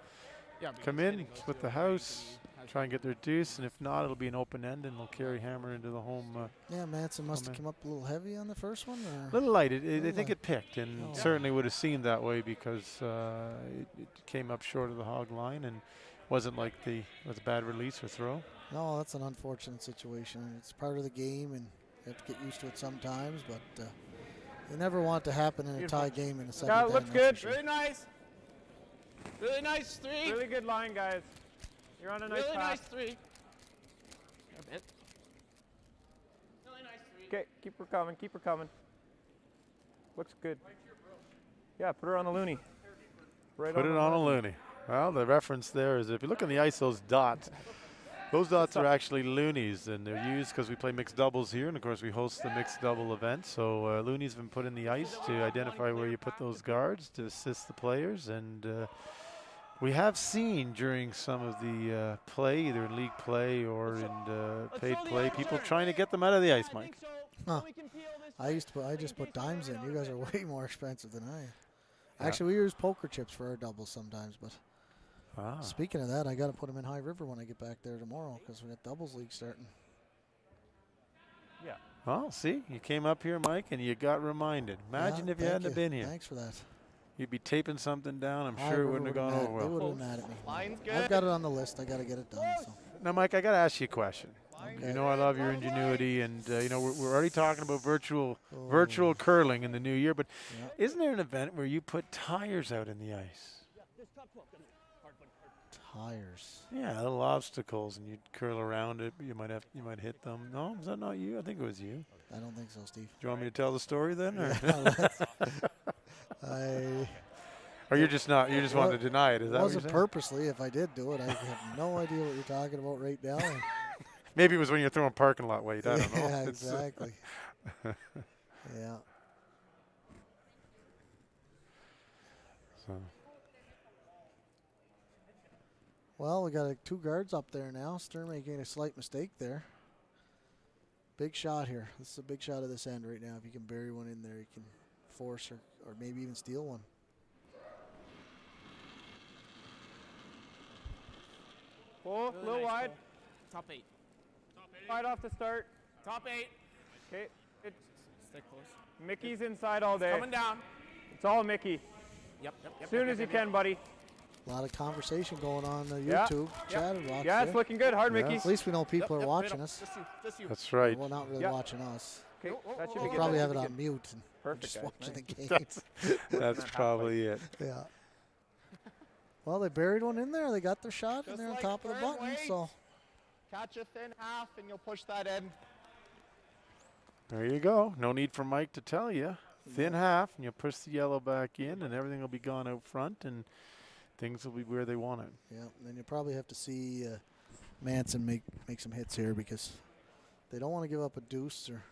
come in, split the house, try and get their deuce, and if not, it'll be an open end, and they'll carry hammer into the home. Yeah, Manson must have man. come up a little heavy on the first one. A Or? little light. I Little think light. it picked, and Oh. certainly would have seemed that way because it came up short of the hog line, and wasn't like it was a bad release or throw. No, that's an unfortunate situation. It's part of the game, and you have to get used to it sometimes, but you never want it to happen in a tie game in the second Yeah, end, looks that's good. for sure. Very nice. Really nice 3. Really good line, guys. You're on a nice Really path. nice 3. A bit. Really nice 3. Okay, keep her coming, keep her coming. Looks good. Yeah, put her on the loony. Right Put it on a loony. Well, the reference there is if you look on the ice, those dots are actually loonies, and they're used because we play mixed doubles here, and of course we host the mixed double event. So loonies have been put in the ice to identify where you put those guards to assist the players, and we have seen during some of the play, either in league play or in paid play, people trying to get them out of the ice, Mike. Huh. I just put dimes in. You guys are way more expensive than I am. Actually, we use poker chips for our doubles sometimes, but speaking of that, I got to put them in High River when I get back there tomorrow because we got doubles league starting. Yeah. Well, see, you came up here, Mike, and you got reminded. Imagine if you hadn't have been here. Thanks for that. You'd be taping something down. I'm High sure it River wouldn't have gone over They well. would have been mad at me. Line's good. I've got it on the list. I got to get it done. So. Now, Mike, I got to ask you a question. Okay. You know I love your ingenuity, and you know we're already talking about virtual curling in the new year. But isn't there an event where you put tires out in the ice? Tires. Yeah, little obstacles, and you'd curl around it. But you might hit them. No, is that not you? I think it was you. I don't think so, Steve. Do you want me to tell the story then, or, I or you're just not? You just want to deny it? Is that what you're wasn't saying? purposely. If I did do it, I have no idea what you're talking about right now. Maybe it was when you're throwing parking lot weight. I don't know. Yeah, It's, exactly. Yeah. so. Well, we got 2 guards up there now. Sturmay making a slight mistake there. Big shot here. This is a big shot of this end right now. If you can bury one in there, you can force or maybe even steal one. Full, Really little nice wide. goal. Top 8. Wide off the start. Top 8. Okay, it's Stay close. Mickey's inside all day. Coming down. It's all Mickey. Yep. As soon as you can, buddy. A lot of conversation going on Yeah. YouTube, Chatterbox. Yeah, it's there. looking good. Hard, Yeah. Mickey. At least we know people are Yep, watching right up. us. Just you. That's right. Well, not really Yeah. watching us. Okay, that should be We'll good. probably That have should it be on good. mute and Perfect, just guys. watching the game. That's probably it. Yeah. Well, they buried one in there. They got their shot, and Just they're on like top of the third button. weight. So Catch a thin half, and you'll push that in. There you go. No need for Mike to tell you. Thin half, and you push the yellow back in, and everything will be gone out front, and things will be where they want it. yeah, and then you probably have to see Manson make some hits here because they don't want to give up a deuce, or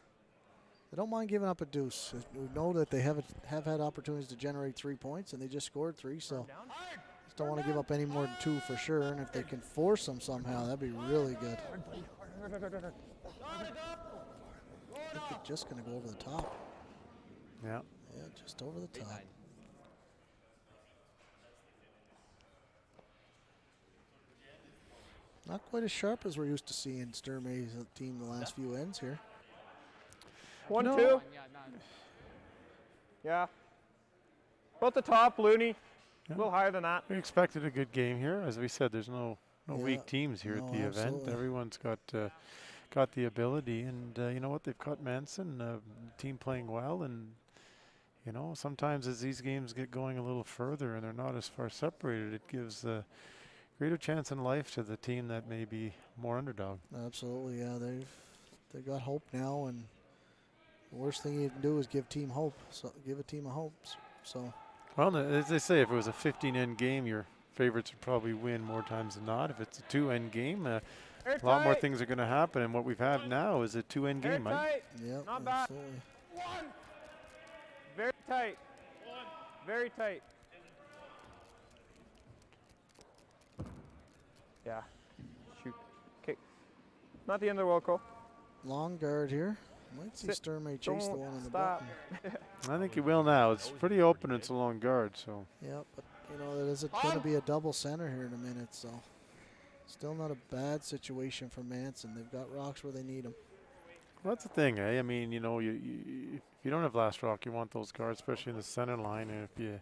they don't mind giving up a deuce. We know that they have had opportunities to generate 3 points, and they just scored 3. So just don't want to give up any more than 2 for sure. And if they can force them somehow, that'd be really good. I think they're just going to go over the top. Yeah. Yeah, just over the top. Not quite as sharp as we're used to seeing Sturmay's team the last few ends here. 1-2. Yeah. About the top, Looney. A little higher than that. We expected a good game here. As we said, there's no Yeah. weak teams here No, at the event. absolutely. Everyone's got the ability, and you know what? They've caught Manson, team playing well, and you know sometimes as these games get going a little further and they're not as far separated, it gives a greater chance in life to the team that may be more underdog. Absolutely, yeah. They've got hope now, and the worst thing you can do is give a team hope. So give a team a hope. So Well, as they say, if it was a 15-end game, your favorites would probably win more times than not. If it's a 2-end game, a lot more things are going to happen. And what we've had now is a 2-end game, Mike. Tight. yeah, Not bad. absolutely. Very tight. Very tight. Yeah. Shoot. Kick. Not the end of the world, Cole. Long guard here. Might see Sit. Sturmay chase the Don't one on the stop. button. I think he will now. It's pretty open. It's a long guard, so. Yeah, but you know there is going to be a double center here in a minute, so still not a bad situation for Manson. They've got rocks where they need them. Well, that's the thing, eh? I mean, you know, if you don't have last rock, you want those guards, especially in the center line. And if you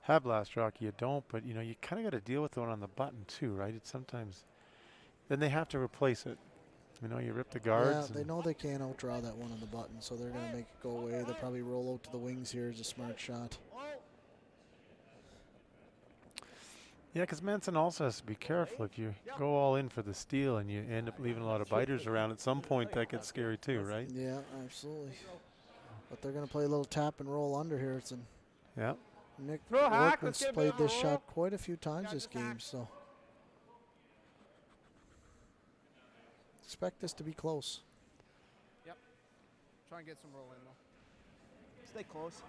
have last rock, you don't. But, you know, you kind of got to deal with the one on the button, too, right? It's sometimes. Then they have to replace it. You know, you rip the guards. Yeah, they know they can't outdraw that one on the button, so they're going to make it go away. They'll probably roll out to the wings here as a smart shot. Yeah, because Manson also has to be careful. If you go all in for the steal and you end up leaving a lot of biters around, at some point that gets scary too, right? Yeah, absolutely. But they're going to play a little tap and roll under here. It's an Yeah. Nick Throw a hack, Workman's let's get a bit played of a this roll. shot quite a few times this just game, hack. so expect this to be close. Try and get some roll in though. Stay close.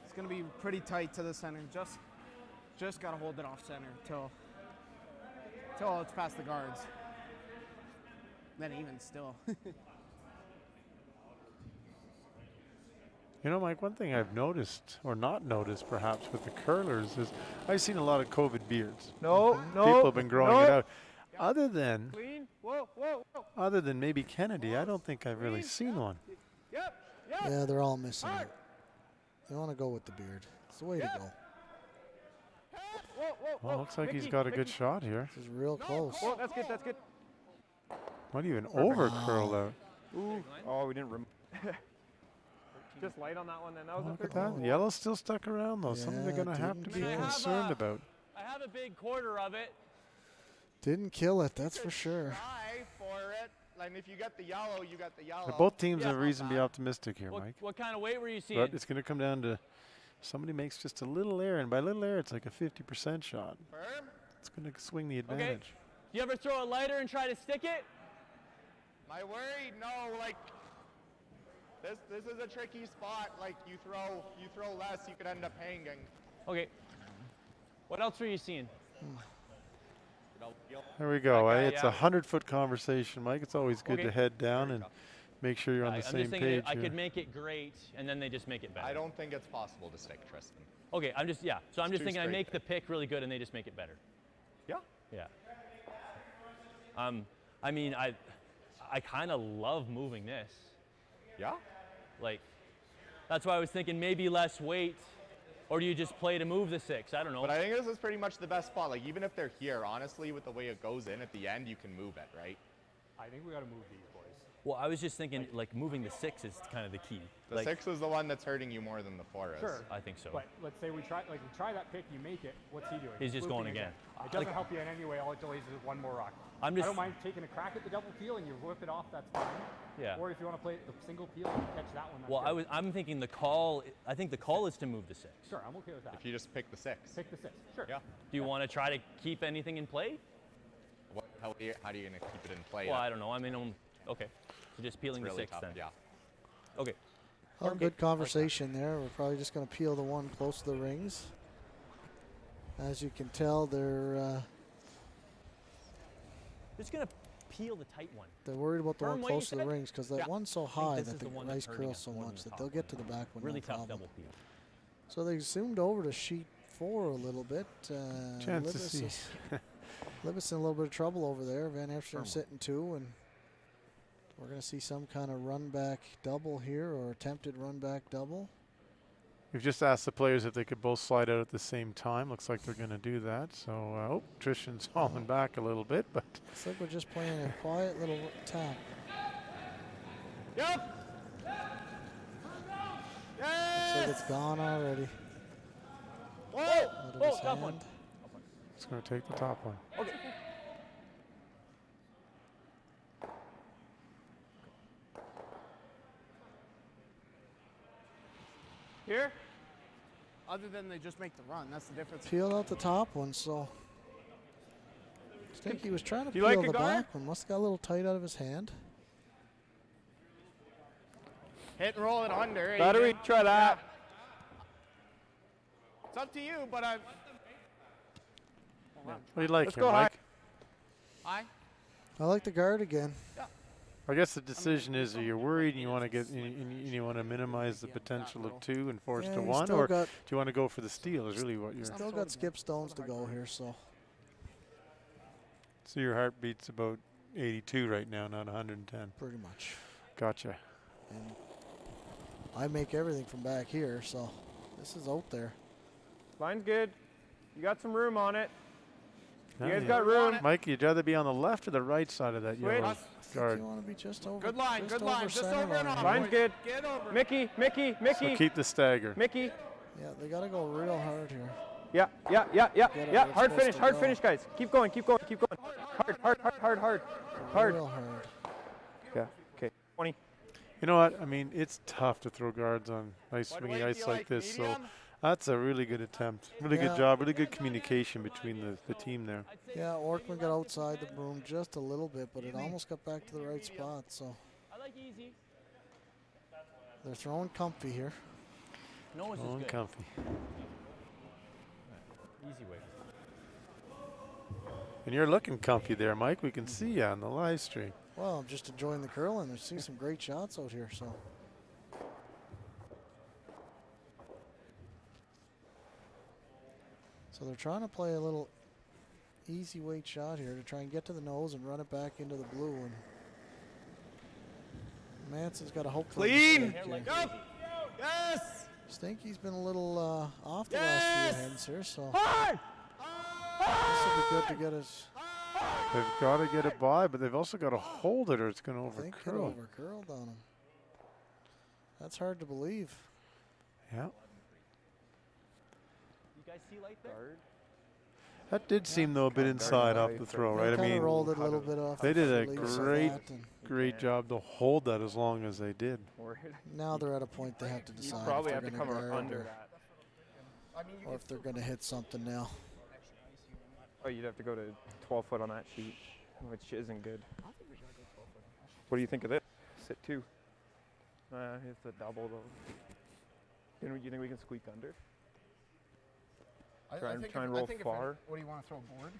It's gonna be pretty tight to the center. Just gotta hold it off center till it's past the guards. Then even still. You know, Mike, one thing I've noticed, or not noticed perhaps, with the curlers is I've seen a lot of COVID beards. No, no. People have been growing it no. out. Other than Whoa, whoa, whoa. other than maybe Kennedy, I don't think I've really seen one. Yep, yep. Yeah, they're all missing it. You want to go with the beard. It's the way to go. Whoa, whoa, Well, whoa. looks like he's Mickey, got a good Mickey. shot here. This is real close. Whoa, that's good, that's good. Might even over curl out. Ooh. Oh, we didn't just light on that one then. That was Look a at 13. that. Yellow's still stuck around though. Something they're Yeah, going to have to didn't be kill. concerned about. I have a big quarter of it. Didn't kill it, that's for sure. Try for it. And if you get the yellow, you got the yellow. Both teams have reason to be optimistic here, Mike. What kind of weight were you seeing? But it's going to come down to somebody makes just a little error, and by little error, it's like a 50% shot. Firm. It's going to swing the Okay. advantage. You ever throw a lighter and try to stick it? My worry, no, like this is a tricky spot. Like you throw less, you could end up hanging. Okay. What else were you seeing? There we go. Okay, It's yeah. a 100-foot conversation, Mike. It's always good Okay. to head down and make sure you're on the I'm same just thinking page I here. could make it great, and then they just make it better. I don't think it's possible to stick Tristan. Okay, I'm just So I'm It's just too thinking I straight make the there. pick really good, and they just make it better. Yeah. Yeah. I mean, I kind of love moving this. Yeah. Like, that's why I was thinking maybe less weight, or do you just play to move the 6? I don't know. But I think this is pretty much the best spot. Like even if they're here, honestly, with the way it goes in at the end, you can move it, right? I think we got to move these boys. Well, I was just thinking like moving the 6 is kind of the key. The Like, 6 is the one that's hurting you more than the 4 is. Sure. I think so. But let's say we try that pick, you make it. What's he doing? He's just going Looping again. It doesn't Like- help you in any way. All it delays is one more rock. I'm I just don't mind taking a crack at the double peel and you whip it off. That's fine. Yeah. Or if you want to play the single peel and catch that one. That's Well, good. I'm thinking the call. I think the call is to move the 6. Sure, I'm okay with that. If you just pick the 6. Pick the 6. Sure. Yeah. Do you want to try to keep anything in play? How are you gonna keep it in play? Well, I don't know. I mean, okay. So just it's peeling really the 6 tough. then. Yeah. Okay. Oh, good conversation there. We're probably just going to peel the one close to the rings. As you can tell, they're Just gonna peel the tight one. worried about the Firm one weight, you close to the said? rings because that Yeah. one's so I think high this that is the the one that's rice hurting curls us so more than much the that they'll top get to one. the back one. Really no tough problem. double peel. So they zoomed over to sheet 4 a little bit. Chance to Libis see. is- Libis in a little bit of trouble over there. Van Efstrom sitting 2, and we're going to see some kind of run back double here or attempted run back double. We've just asked the players if they could both slide out at the same time. Looks like they're going to do that. So, Tristan's hauling back a little bit, but Looks like we're just playing a quiet little tap. Yep. Looks like it's gone already. Whoa. Out of his tough one. hand. it's going to take the top one. Here. Other than they just make the run, that's the difference. Peeled out the top one, so I think he was trying to Do peel you like the it, Gar? back one. Must have got a little tight out of his hand. Hit and roll it under. Battery, even. try that. It's up to you, but I. What do you like Let's here, go high. Mike? High. I like the guard again. I guess the decision is: are you worried and you want to get you want to minimize the potential of 2 and force Yeah, to you 1, still or do got- you want to go for the steal? Is really what you're. Still got skip stones to go here, so So your heartbeat's about 82 right now, not 110. pretty much. Gotcha. And I make everything from back here, so this is out there. Line's good. You got some room on it. You Yeah, guys yeah. got room. Mike, you'd rather be on the left or the right side of that Switch. yellow I think guard? you want to be just over. Good line, good line. Just center over and line off. here. Line's good. Get over. Mickey, Mickey, So Mickey, keep the stagger. Mickey. Yeah, they got to go real hard here. Yeah. Get it Yeah. where it's Hard supposed finish, to hard go. finish, guys. Keep going. Hard. Hard. Real hard. Yeah. Okay. 20. You know what? I mean, it's tough to throw guards on nice swingy ice like this. So that's a really good attempt. Really good Yeah. job. Really good communication between the team there. Yeah, Orkman got outside the broom just a little bit, but it almost got back to the right spot. So I like easy. they're throwing comfy here. Nose is Oh, and good. comfy. Easy way. And you're looking comfy there, Mike. We can see you on the live stream. Well, I'm just enjoying the curling. I've seen some great shots out here. So they're trying to play a little easy weight shot here to try and get to the nose and run it back into the blue. And Manson's got a hope for a mistake here. Yes! Stinky's been a little off the last few hands here, so this will be good to get us. They've got to get it by, but they've also got to hold it or it's going to I think it overcurl. overcurled on him. That's hard to believe. Yeah. You guys see light there? That did seem, though, a bit inside off the throw, right? I Kind of mean, rolled it a little bit off. they the did a release of great, that, and great job to hold that as long as they did. now they're at a point they have to You decide probably if have they're to going come to guard under or, that. or if they're going to hit something now. Oh, you'd have to go to 12 foot on that sheet, which isn't good. What do you think of this? Sit 2. It's a double, though. You think we can squeak under? Try and roll far. What do you want to throw a board?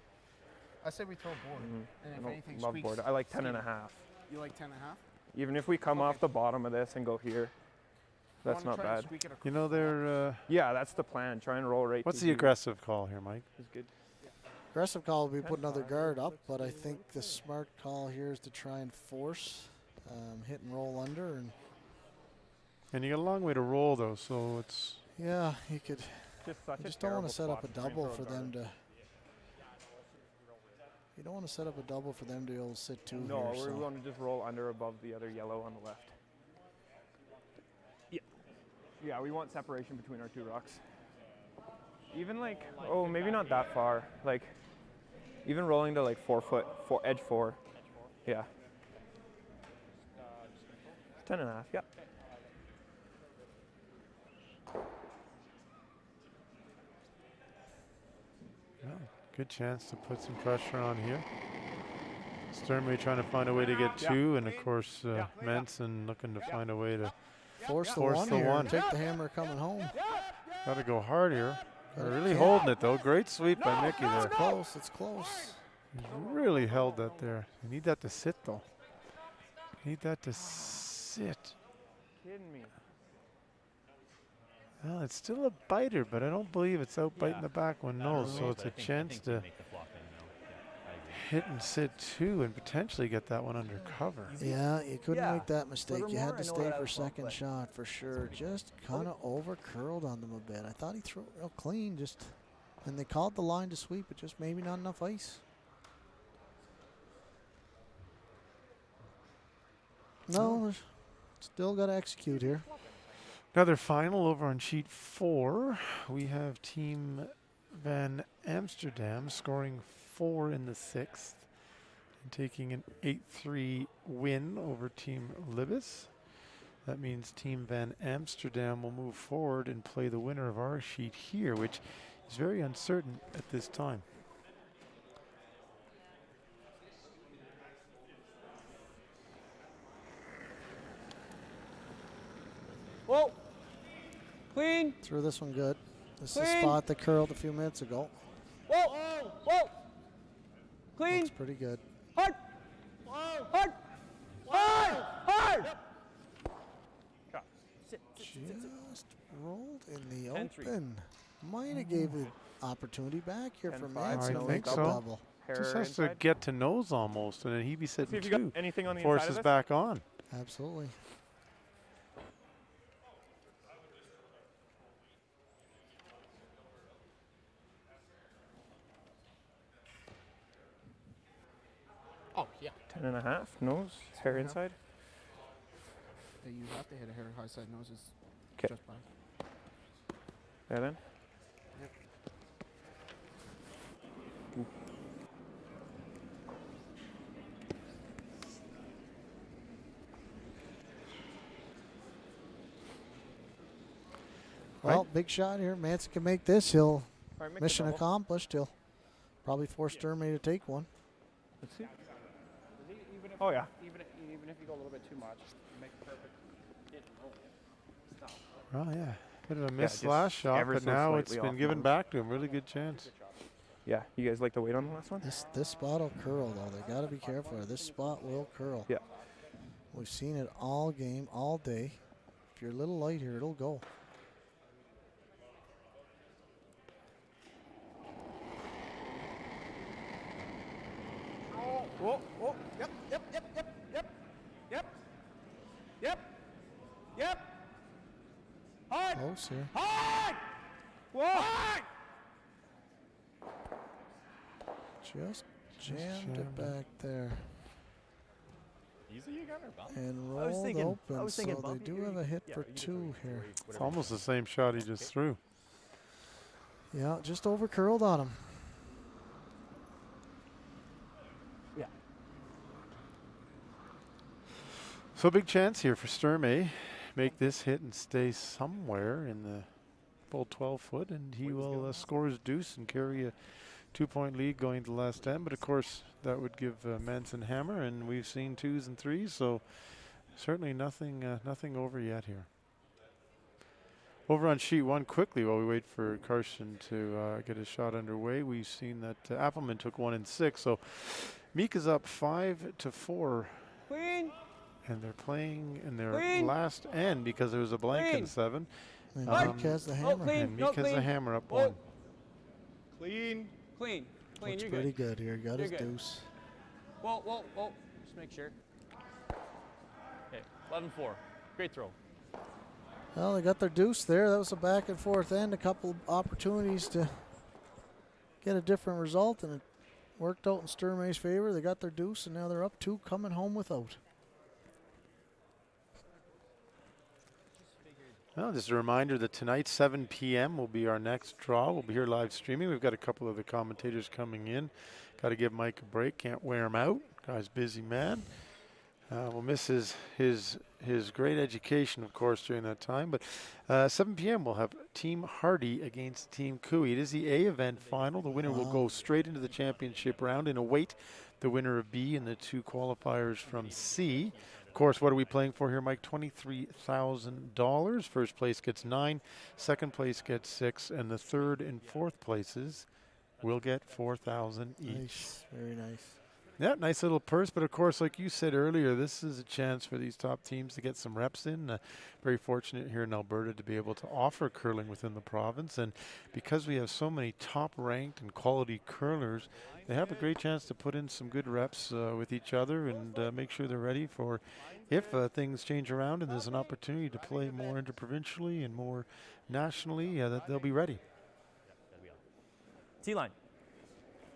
I say we throw a board. And if anything Love squeaks, board. I like 10 see and a it. half. You like 10 and a half? Even if we come off the bottom of this and go here, that's Wanna not try and bad. squeak it You know, they're. Yeah, that's the plan. Try and roll right What's to the here. aggressive call here, Mike? Is good. Aggressive call will be put another guard up, but I think the smart call here is to try and force hit and roll under. And And you got a long way to roll, though, so it's. yeah, you could. Such You a just don't want terrible to set up a spot try and double throw for guard. them to. You don't want to set up a double for them to be able to sit 2 No, here. we So. want to just roll under above the other yellow on the left. Yeah. Yeah, we want separation between our 2 rocks. Even like, oh, maybe not that far. Like, even rolling to like 4 foot, edge 4. Yeah. 10 and a half, yeah. Yeah, good chance to put some pressure on here. Sturmay trying to find a way to get 2, and of course Manson looking to find a way to Force the Force one the here. one. Take the hammer coming home. got to go hard here. They're really Yeah. holding it though. Great sweep by Mickey there. It's close. It's close. He's really held that there. You need that to sit though. Need that to sit. Kidding me. Well, it's still a biter, but I don't believe it's out biting the back one nose, so it's a chance to Make the flop in now. Yeah, I agree. hit and sit 2 and potentially get that one under cover. Yeah, you couldn't Yeah. make that mistake. You had Furthermore, to I know stay what I for was gonna second play. shot for sure. Just kind of over curled on them a bit. I thought he threw it real clean, just, and they called the line to sweep, but just maybe not enough ice. No, still got to execute here. Another final over on sheet 4. We have Team Van Amsterdam scoring 4 in the 6th and taking an 8-3 win over Team Libis. That means Team Van Amsterdam will move forward and play the winner of our sheet here, which is very uncertain at this time. Whoa! Clean! Threw this one good. This is the Clean. spot that curled a few minutes ago. Whoa! Whoa! Clean! Looks pretty good. Hard! Hard! Hard! Hard! Just rolled in the 10-3. open. Might have gave the opportunity back here for 10-5. Manson. I to think make a so. double. Just Hair has to inside. get to nose almost, and then he'd be See sitting if you got 2. anything on the inside of Forces this. back on. Absolutely. Oh, yeah. 10 and a half, nose, hair and a half. inside. You have to hit a hair high side noses 'Kay. just by. There then. Well, big shot here. Manson can make this. He'll All right, make the mission double. accomplished. He'll probably force Sturmay to take one. Let's see. Even if, Oh, yeah. Even if you go a little bit too much, you make a perfect hit and roll. Stop. Oh, yeah. Bit of a missed just last shot, ever but so now it's slightly been off given nose. back to him. Really good chance. Yeah, you guys like the weight on the last one? This spot will curl though. They got to be careful. This spot will curl. Yeah. We've seen it all game, all day. If you're a little light here, it'll go. Whoa, whoa, yep. Hard, Close here. hard. Whoa. Hard. Just jammed it jammed it. back there Easy again or bump? and I was rolled thinking- I open. was thinking So they bumpy do here. have a hit Yeah, for you can just 2 here. It's almost the same shot he just threw. Yeah, just over curled on him. So big chance here for Sturmay. Make this hit and stay somewhere in the full 12 foot, and he will score his deuce and carry a 2-point lead going to the last end. But of course, that would give Manson hammer, and we've seen 2s and 3s, so certainly nothing over yet here. Over on sheet 1 quickly while we wait for Carson to get his shot underway. We've seen that Appleman took 1 and 6, so Meek is up 5-4. Clean. And they're playing in their Clean. last end because there was a blank in Clean. 7. And Um, Meek has the Oh, hammer. clean. And No, Meek has the clean. hammer up Oh. 1. Clean. Clean. Clean. Looks You're pretty good. good here. Got You're his good. deuce. Whoa. Just make sure. Okay, 11-4. Great throw. Well, they got their deuce there. That was a back and forth end. A couple opportunities to get a different result, and it worked out in Sturmay's favor. They got their deuce, and now they're up 2, coming home without. Well, just a reminder that tonight, 7 p.m. will be our next draw. We'll be here live streaming. We've got a couple of the commentators coming in. Got to give Mike a break. Can't wear him out. Guy's a busy man. We'll miss his great education, of course, during that time. But 7 p.m. we'll have Team Hardy against Team Cooey. It is the A event final. The winner will go straight into the championship round and await the winner of B and the 2 qualifiers from C. Of course, what are we playing for here, Mike? $23,000. First place gets 9, second place gets 6, and the third and fourth places will get $4,000 each. Nice, very nice. Yeah, nice little purse, but of course, like you said earlier, this is a chance for these top teams to get some reps in. Very fortunate here in Alberta to be able to offer curling within the province, and because we have so many top-ranked and quality curlers, they have a great chance to put in some good reps with each other and make sure they're ready for if things change around and there's an opportunity to play more interprovincially and more nationally, that they'll be ready. T-line.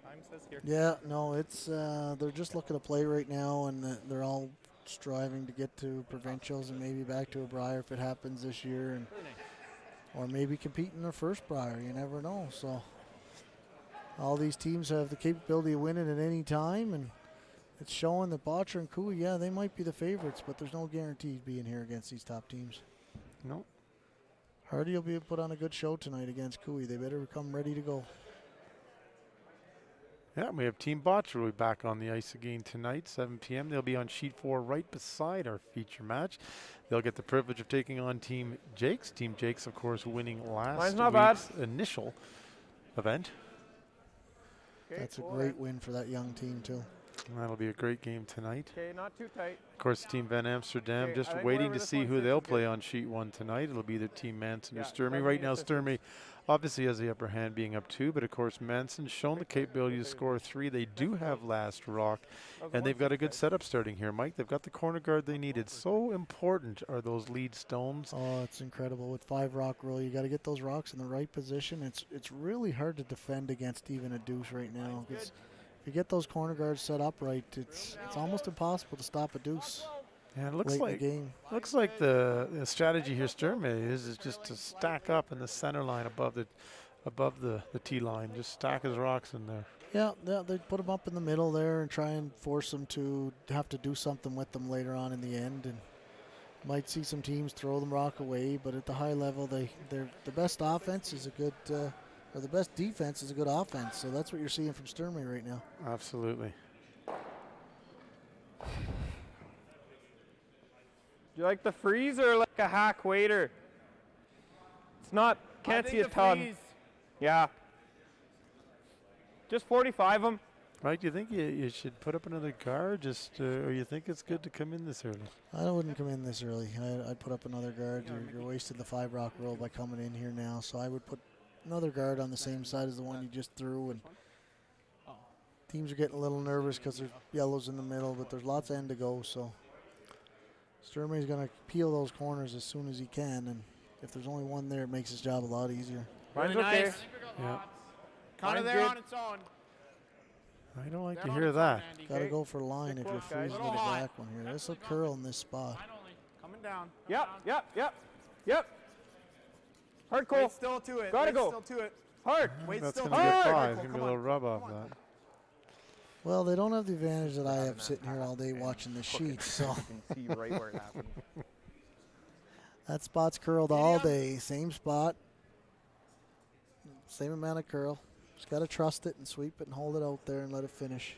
Time says here. Yeah, no, it's they're just looking to play right now, and they're all striving to get to provincials and maybe back to a Brier if it happens this year, and or maybe compete in their first Brier. You never know. So all these teams have the capability of winning at any time, and it's showing that Botcher and Cooey, yeah, they might be the favorites, but there's no guarantees being here against these top teams. No. Hardy will be put on a good show tonight against Cooey. They better come ready to go. Yeah, we have Team Botcher will be back on the ice again tonight, 7 p.m. They'll be on sheet 4 right beside our feature match. They'll get the privilege of taking on Team Jakes. Team Jakes, of course, winning last Mine's not bad. week's initial event. Okay, That's a go great ahead. win for that young team, too. And that'll be a great game tonight. Okay, not too tight. Of course, Team Van Amsterdam Okay, just I think waiting wherever to this see one who sits they'll is play good. on sheet 1 tonight. It'll be either Team Manson or Yeah, Sturmay. let Right me now, assist you. Sturmay obviously has the upper hand being up 2, but of course, Manson's shown the capability to score 3. They do have last rock, and they've got a good setup starting here, Mike. They've got the corner guard they needed. So important are those lead stones. Oh, it's incredible. With 5 rock rule, you got to get those rocks in the right position. It's really hard to defend against even a deuce right now. 'Cause if you get those corner guards set up right, it's almost impossible to stop a deuce Yeah, it looks late like in the game. looks like the strategy here, Sturmay, is just to stack up in the center line above the T line. Just stack his rocks in there. Yeah, they put them up in the middle there and try and force them to have to do something with them later on in the end. And might see some teams throw them rock away, but at the high level, they're the best offense is a good, or the best defense is a good offense. So that's what you're seeing from Sturmay right now. Absolutely. Do you like the freeze or like a hack waiter? It's not, can't see a ton. Yeah. Just 45 them. Mike, do you think you should put up another guard, or you think it's good to come in this early? I wouldn't come in this early. I'd put up another guard. You're wasting the 5 rock roll by coming in here now. So I would put another guard on the same side as the one you just threw. And teams are getting a little nervous because there's yellows in the middle, but there's lots of end to go. So Sturmay's going to peel those corners as soon as he can. And if there's only one there, it makes his job a lot easier. Mine's Really okay. nice. Yeah. Kind of there on its own. I don't like to There on hear its own, that. Andy. Got to go for line if you're close, guys. freezing to the back one here. This will curl in this spot. Coming down. Yep. Hard Wait Cole. still to it. Gotta Wait go. still to it. Hard. Wait That's still going to to it. get 5. Come Going to be a on. little rub off that. Well, they don't have the advantage that I have sitting here all day watching the sheet. So You can see right where it happened. that spot's curled all day. Same spot. Same amount of curl. Just got to trust it and sweep it and hold it out there and let it finish.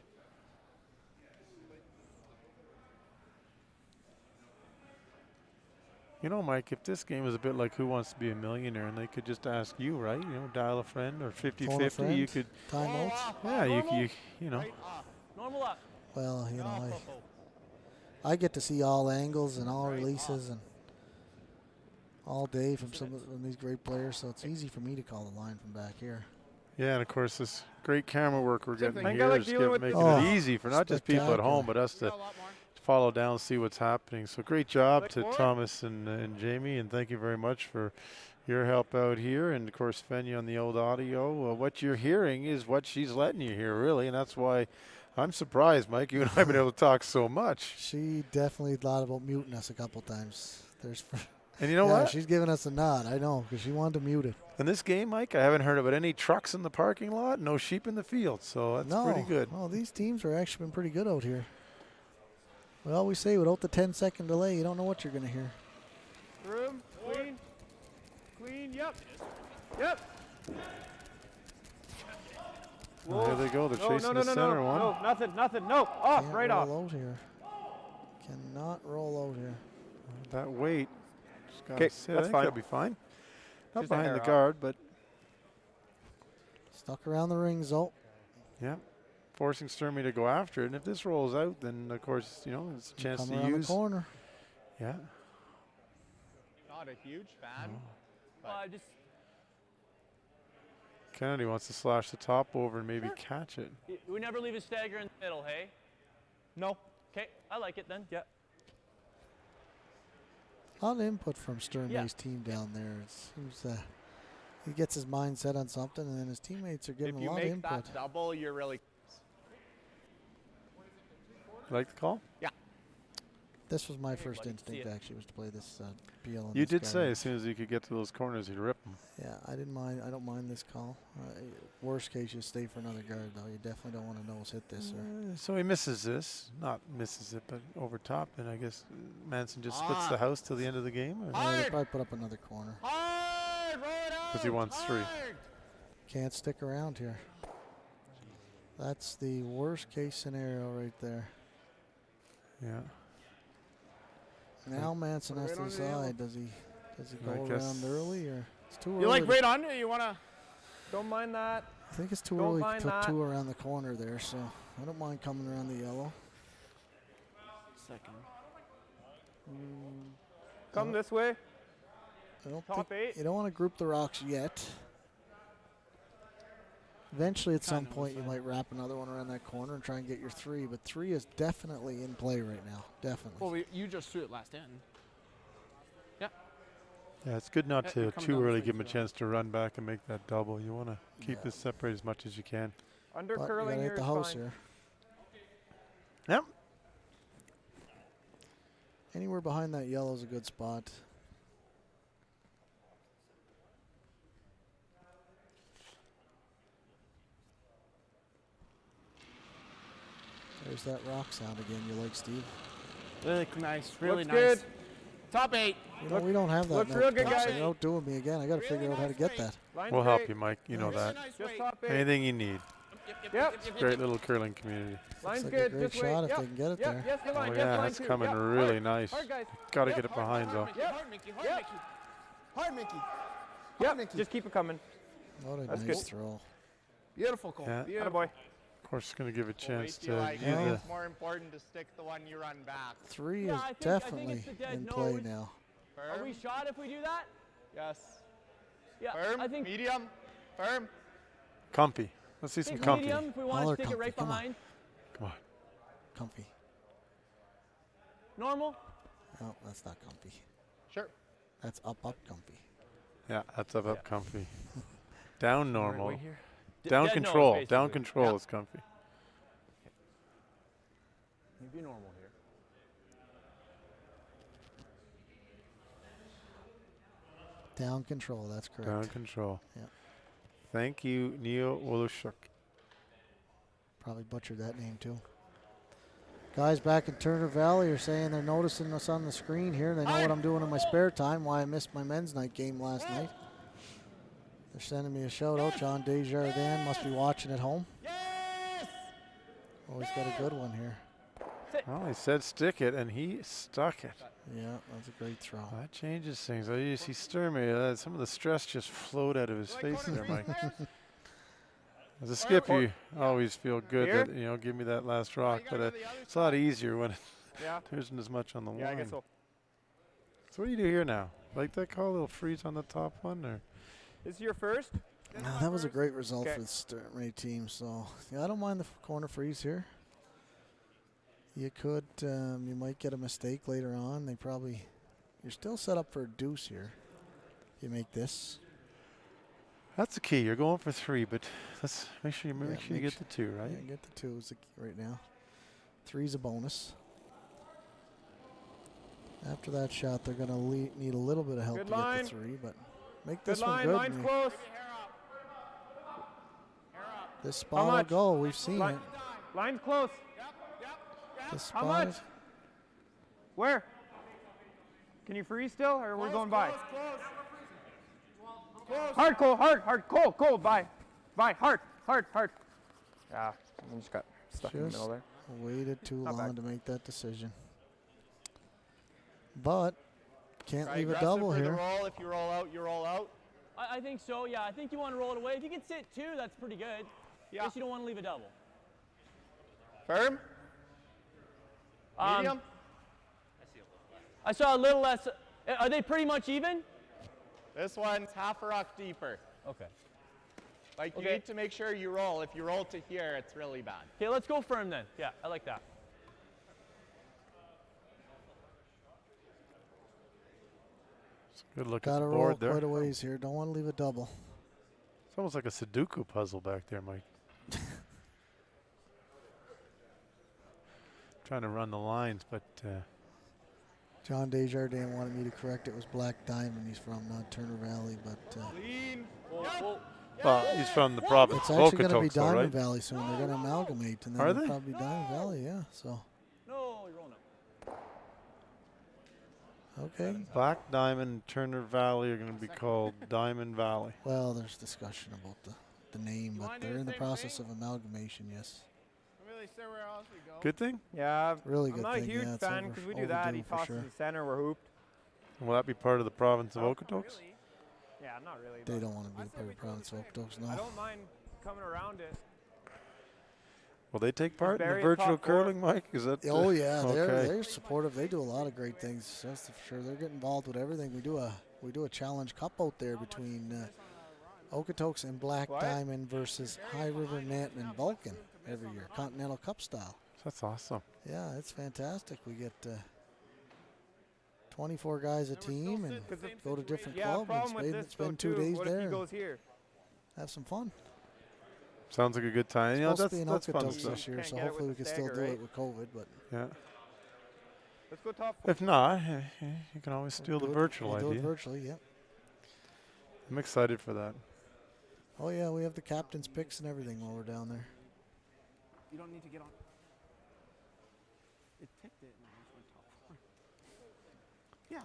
You know, Mike, if this game was a bit like Who Wants to Be a Millionaire, and they could just ask you, right? You know, dial a friend or 50-50, you friend. could, Timeouts. yeah, you know. Normal up. Well, you know, I get to see all angles and all releases and all day from some of these great players, so it's easy for me to call the line from back here. Yeah, and of course, this great camera work we're getting thing. here Like is dealing with making the- it easy for not just people at home, but us to follow down, see what's happening. So great job to Thomas and Jamie, and thank you very much for your help out here. And of course, Fenya on the old audio. What you're hearing is what she's letting you hear, really, and that's why I'm surprised, Mike. You and I have been able to talk so much. She definitely thought about muting us a couple times. And you know yeah, what? she's giving us a nod. I know, because she wanted to mute it. In this game, Mike, I haven't heard about any trucks in the parking lot, no sheep in the field, so that's pretty good. No, these teams are actually been pretty good out here. We always say without the 10-second delay, you don't know what you're going to hear. Room. Clean. Yep. Well, there they go. They're chasing the center one. No, nothing. No. Off, Can't right roll off. out here. Cannot roll out here. That weight. Just gotta 'Kay, sit. I that's think fine. that'll be fine. Not Just a behind hair the off. guard, but Stuck around the rings, though. yeah, forcing Sturmay to go after it. And if this rolls out, then of course, you know, it's a chance Come to around use. the corner. Yeah. Not a huge fan. Just Kennedy wants to slash the top over and maybe catch it. we never leave a stagger in the middle, hey? No. Okay, I like it then. Yeah. A lot of input from Sturmay's team down there. It seems he gets his mind set on something, and then his teammates are giving If a you lot of make input. that double, you're really. You like the call? This was my first Anybody can see instinct, it. actually, was to play this peel. on You this did guy. say as soon as you could get to those corners, you'd rip them. Yeah, I didn't mind. I don't mind this call. Worst case, you stay for another guard, though. You definitely don't want to nose hit this. So he misses this. Not misses it, but over top. And I guess Manson just splits the house till the end of the game. Or? They probably put up another corner. Hard, roll it out. Because he wants 3. Can't stick around here. That's the worst case scenario right there. Yeah. Now Manson has to decide, does he go I around guess- early or it's too early? You like right on it? You want to? Don't mind that. I think it's too don't early mind to that. 2 around the corner there, so I don't mind coming around the yellow. Second. Come this way. I don't Top think 8. you don't want to group the rocks yet. Eventually, at some point, you might wrap another one around that corner and try and get your 3. But 3 is definitely in play right now. Definitely. Well, you just threw it last in. Yeah, it's good not Yeah, to you're coming too down early the give him a swing, chance to run back and make that double. You want to keep Yeah. this separated as much as you can. Under But you curling gotta here hit the is house fine. here. Yep. Anywhere behind that yellow is a good spot. There's that rock sound again you like, Steve. Really nice. Really Looks nice. good. Top 8. You know, we don't have that. looks in real our good, packs, so guys. you're outdoing me again. I got to figure out how to get that. Line's We'll help great. you, Mike. You know that. Just top 8. Anything you need. Yep. Great little curling community. Line's like a good. great Just wait. shot if Yep. they can get it Yep. there. Yes, good Oh line. yeah, yes, line that's two. coming Yep. really Hard. nice. Hard, guys. Got to Yep. get it behind though. Yep. Hard, Mickey. Hard, Yep. Mickey. Hard, Mickey. Yep. Just keep it coming. What a That's nice good. throw. Beautiful, Cole. Yeah. Beautiful. Attaboy. Of course, it's going to give a Well, chance wait till to I use think the. it's more important to stick the one you run back. 3 Yeah, is I think definitely it's the dead in play nose. now. Are we Firm. shot if we do that? Yes. Yeah, Firm. I think Medium. Firm. Comfy. Let's see some think comfy. medium if we want Smaller to stick it right comfy, come on. behind. Come on. Comfy. Normal. No, that's not comfy. Sure. That's up comfy. Yeah, that's up comfy. Down normal. Right here. Down Dead nose, control. Down basically. control Yeah. is comfy. You'd be normal here. Down control, that's correct. Down control. Yeah. Thank you, Neil Woloshuk. Probably butchered that name too. Guys back in Turner Valley are saying they're noticing us on the screen here. They know what I'm doing in my spare time, why I missed my men's night game last night. They're sending me a shout out. John Desjardins must be watching at home. Oh, he's got a good one here. Well, he said stick it, and he stuck it. Yeah, that's a great throw. That changes things. Oh, you see Sturmay, some of the stress just flowed out of his face there, Mike. As a skip, you always feel good Here? that, you know, give me that last rock, but it's a lot easier when Yeah. there isn't as much on the Yeah, I line. guess so. So what do you do here now? Like that call, a little freeze on the top one, or? This is your first? No, that was a great result Okay. for the Sturmay team. So yeah, I don't mind the corner freeze here. You could, you might get a mistake later on. You're still set up for a deuce here. You make this. That's the key. You're going for 3, but let's make sure you make get the 2, right? Yeah, get the 2 is the key right now. 3's a bonus. After that shot, they're going to need a little bit of help Good to line. get the 3, but make Good this one line. good. Line's and close. this spot will much? go. We've seen Line- it. Line's close. This How spot much? Where? Can you freeze still, or are we going by? Hard, Cole, hard, Cole, bye. Hard. Yeah, I just got stuck in the middle there. waited too Not long bad. to make that decision. But can't Try leave a aggressive double for the here. roll. If you roll out, you roll out. I think so, yeah. I think you want to roll it away. If you can sit 2, that's pretty good. Yeah. Guess you don't want to leave a double. Firm. Medium. I saw a little less. Are they pretty much even? This one's half a rock deeper. Okay. Like you Okay. need to make sure you roll. If you roll to here, it's really bad. Okay, let's go firm then. Yeah, I like that. Good look Got at to the roll board there. quite a ways here. Don't want to leave a double. It's almost like a Sudoku puzzle back there, Mike. Trying to run the lines, but John Desjardins wanted me to correct it. It was Black Diamond. He's from Turner Valley, but Lean. well, he's from the province it's of actually going to be Okotoks, though, Diamond right? Valley soon. They're going to amalgamate, and then Are it'll they? probably be Diamond Valley. Yeah. So No, you're rolling up. okay. Black Diamond, Turner Valley are going to be called Diamond Valley. Well, there's discussion about the name, but they're in the process of amalgamation. Yes. Good thing? Yeah, Really I'm good not thing, a huge yeah, it's fan because we do that. overdue He for tosses sure. the center, we're hooped. Will that be part of the province of Okotoks? Yeah, not really. They but don't want to be part of province of Okotoks, I no. don't mind coming around it. Will they take part in the Barry at virtual top four. curling, Mike? Is that? Oh yeah, okay. they're supportive. They do a lot of great things. That's for sure. They're getting involved with everything. We do a challenge cup out there between Okotoks and Black What? Diamond versus High River, Manton, and Vulcan every year, Continental Cup style. That's awesome. Yeah, it's fantastic. We get 24 guys a team and go to different Yeah, clubs problem with and this spend though, 2 too, days what if there he and goes here? have some fun. Sounds like a good time. You know, It's supposed to be in that's fun Okotoks stuff. this year, Can't so get it with hopefully we the can still stagger, do right? it with COVID. But Yeah. Let's go top four. If not, you can always steal the do it- virtual we'll do it idea. virtually, yeah. I'm excited for that. Oh yeah, we have the captain's picks and everything while we're down there. You don't need to get on. It tipped it and I just went top four. Yeah.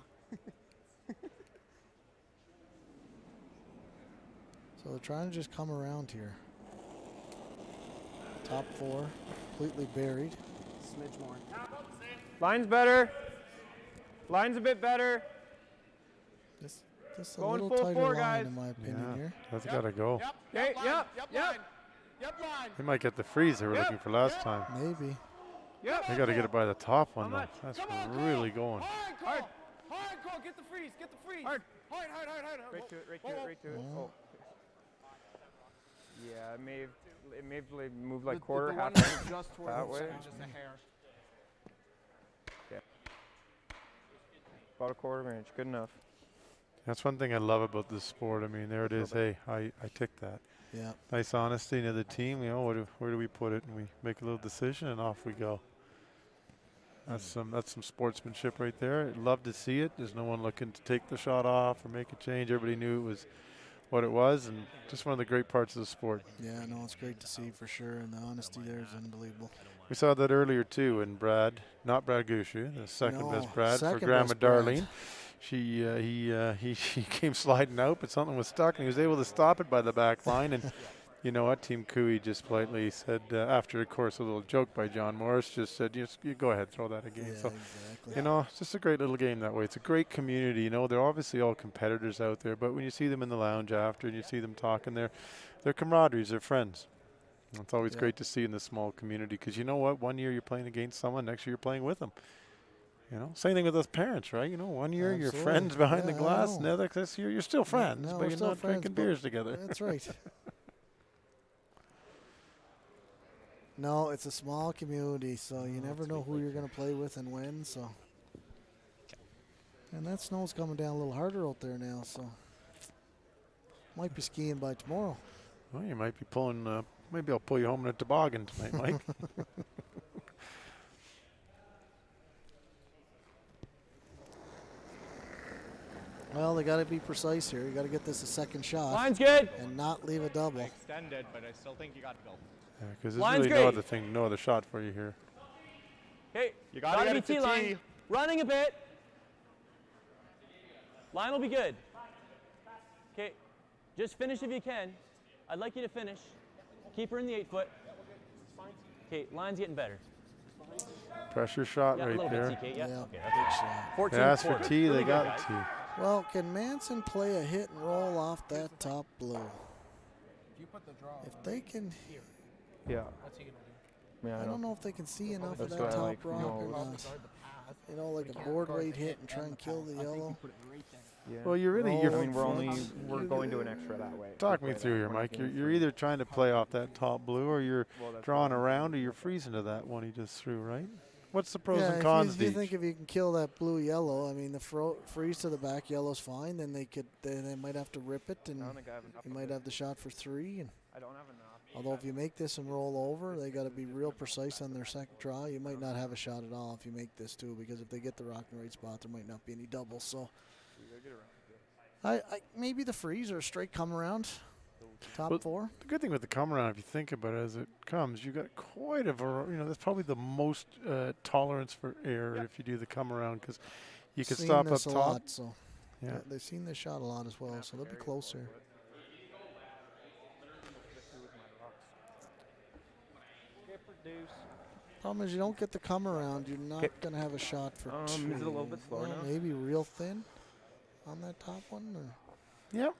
So they're trying to just come around here. Top four, completely buried. Smidge more. Line's better. Line's a bit better. Just a Going little full tighter four, line, guys. in my opinion here. That's got to go. Okay, yep. line. They might get the freeze they were looking for last time. Maybe. Yep. They got to get it by the top one, though. much? That's Come on, really going. Hard, Cole. Get the freeze. Hard. Hard. Right to it. Oh. Yeah, it may have like, moved like quarter, the half one inch just toward that the way. center, just a hair. About a quarter inch, good enough. That's one thing I love about this sport. I mean, there it is. Hey, I ticked that. Yeah. Nice honesty to the team. You know, where do we put it? And we make a little decision, and off we go. That's some sportsmanship right there. I'd love to see it. There's no one looking to take the shot off or make a change. Everybody knew it was what it was, and just one of the great parts of the sport. Yeah, no, it's great to see for sure, and the honesty there is unbelievable. We saw that earlier too, and not Brad Gushu, the second best Brad for second Grandma best Brad. Darlene. He came sliding out, but something was stuck, and he was able to stop it by the back line. And you know what? Team Cooey just politely said, after, of course, a little joke by John Morris, just said, you go ahead, throw that again. Yeah, So, exactly. you know, it's just a great little game that way. It's a great community. You know, they're obviously all competitors out there, but when you see them in the lounge after and you see them talking, they're camaraderies, they're friends. It's always great to see in this small community, because you know what? One year you're playing against someone, next year you're playing with them. You know, same thing with us parents, right? You know, one year you're Absolutely. friends behind the Yeah, I glass, know. and this year you're still friends, No, but we're you're still not friends, drinking but beers together. That's right. No, it's a small community, so you never know who you're going to play with and when. So, and that snow's coming down a little harder out there now, so might be skiing by tomorrow. Well, you might be pulling. Maybe I'll pull you home in a toboggan tonight, Mike. Well, they got to be precise here. You got to get this a second shot Line's good. and not leave a double. Extended, but I still think you got to go. Because there's Line's really great. no other shot for you here. Okay. You gotta get be it to T-line. T. Running a bit. Line will be good. Okay. Just finish if you can. I'd like you to finish. Keep her in the 8-foot. Okay, line's getting better. Pressure shot Yeah, a right little there. bit, TK. Yeah. Yeah, Okay, big that's shot. 14 They asked for quarter. T, Really they good, got guys. T. Well, can Manson play a hit and roll off that top blue? If they can, Yeah. Yeah, I don't know if they can see enough of That's that what I top like, rock you or know. not. You know, like a board rate hit and try and kill the yellow. Yeah. Well, you're really Roll I mean, front. we're going to an extra that way. Talk me through here, Mike. You're either trying to play off that top blue, or you're drawing around, or you're freezing to that one he just threw, right? What's the pros and cons if to you each? think if you can kill that blue yellow, I mean the freeze to the back yellow's fine. Then they might have to rip it, and I don't think I have enough. you might have the shot for 3. And I don't have enough. although if you make this and roll over, they got to be real precise on their second draw. You might not have a shot at all if you make this too, because if they get the rock in the right spot, there might not be any doubles. So I maybe the freeze or a straight come around, top Well, 4. The good thing with the come around, if you think about it as it comes, you got quite a variety. You know, that's probably the most tolerance for error if you do the come around, because you can Seen stop up this a top. lot, so Yeah. they've seen this shot a lot as well, so they'll be closer. Problem is you don't get the come around, you're not going to have a shot for 2. Is it a little bit slower Well, now? maybe real thin on that top one. Or Yep.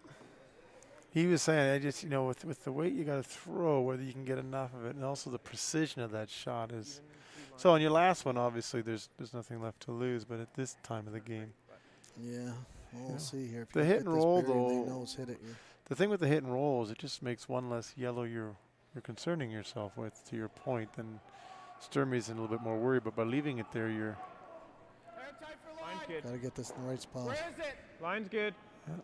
He was saying, I just, you know, with the weight you got to throw, whether you can get enough of it, and also the precision of that shot is. So on your last one, obviously, there's nothing left to lose, but at this time of the game, yeah, we'll Yeah. see here. If The you hit get and this roll, buried, they though, nose hit it. the thing with the hit and roll is it just makes one less yellow you're concerning yourself with, to your point. And Sturmay's in a little bit more worried, but by leaving it there, you're. Line's good. Got to get this in the right spot. Where is it? Line's good. Yeah.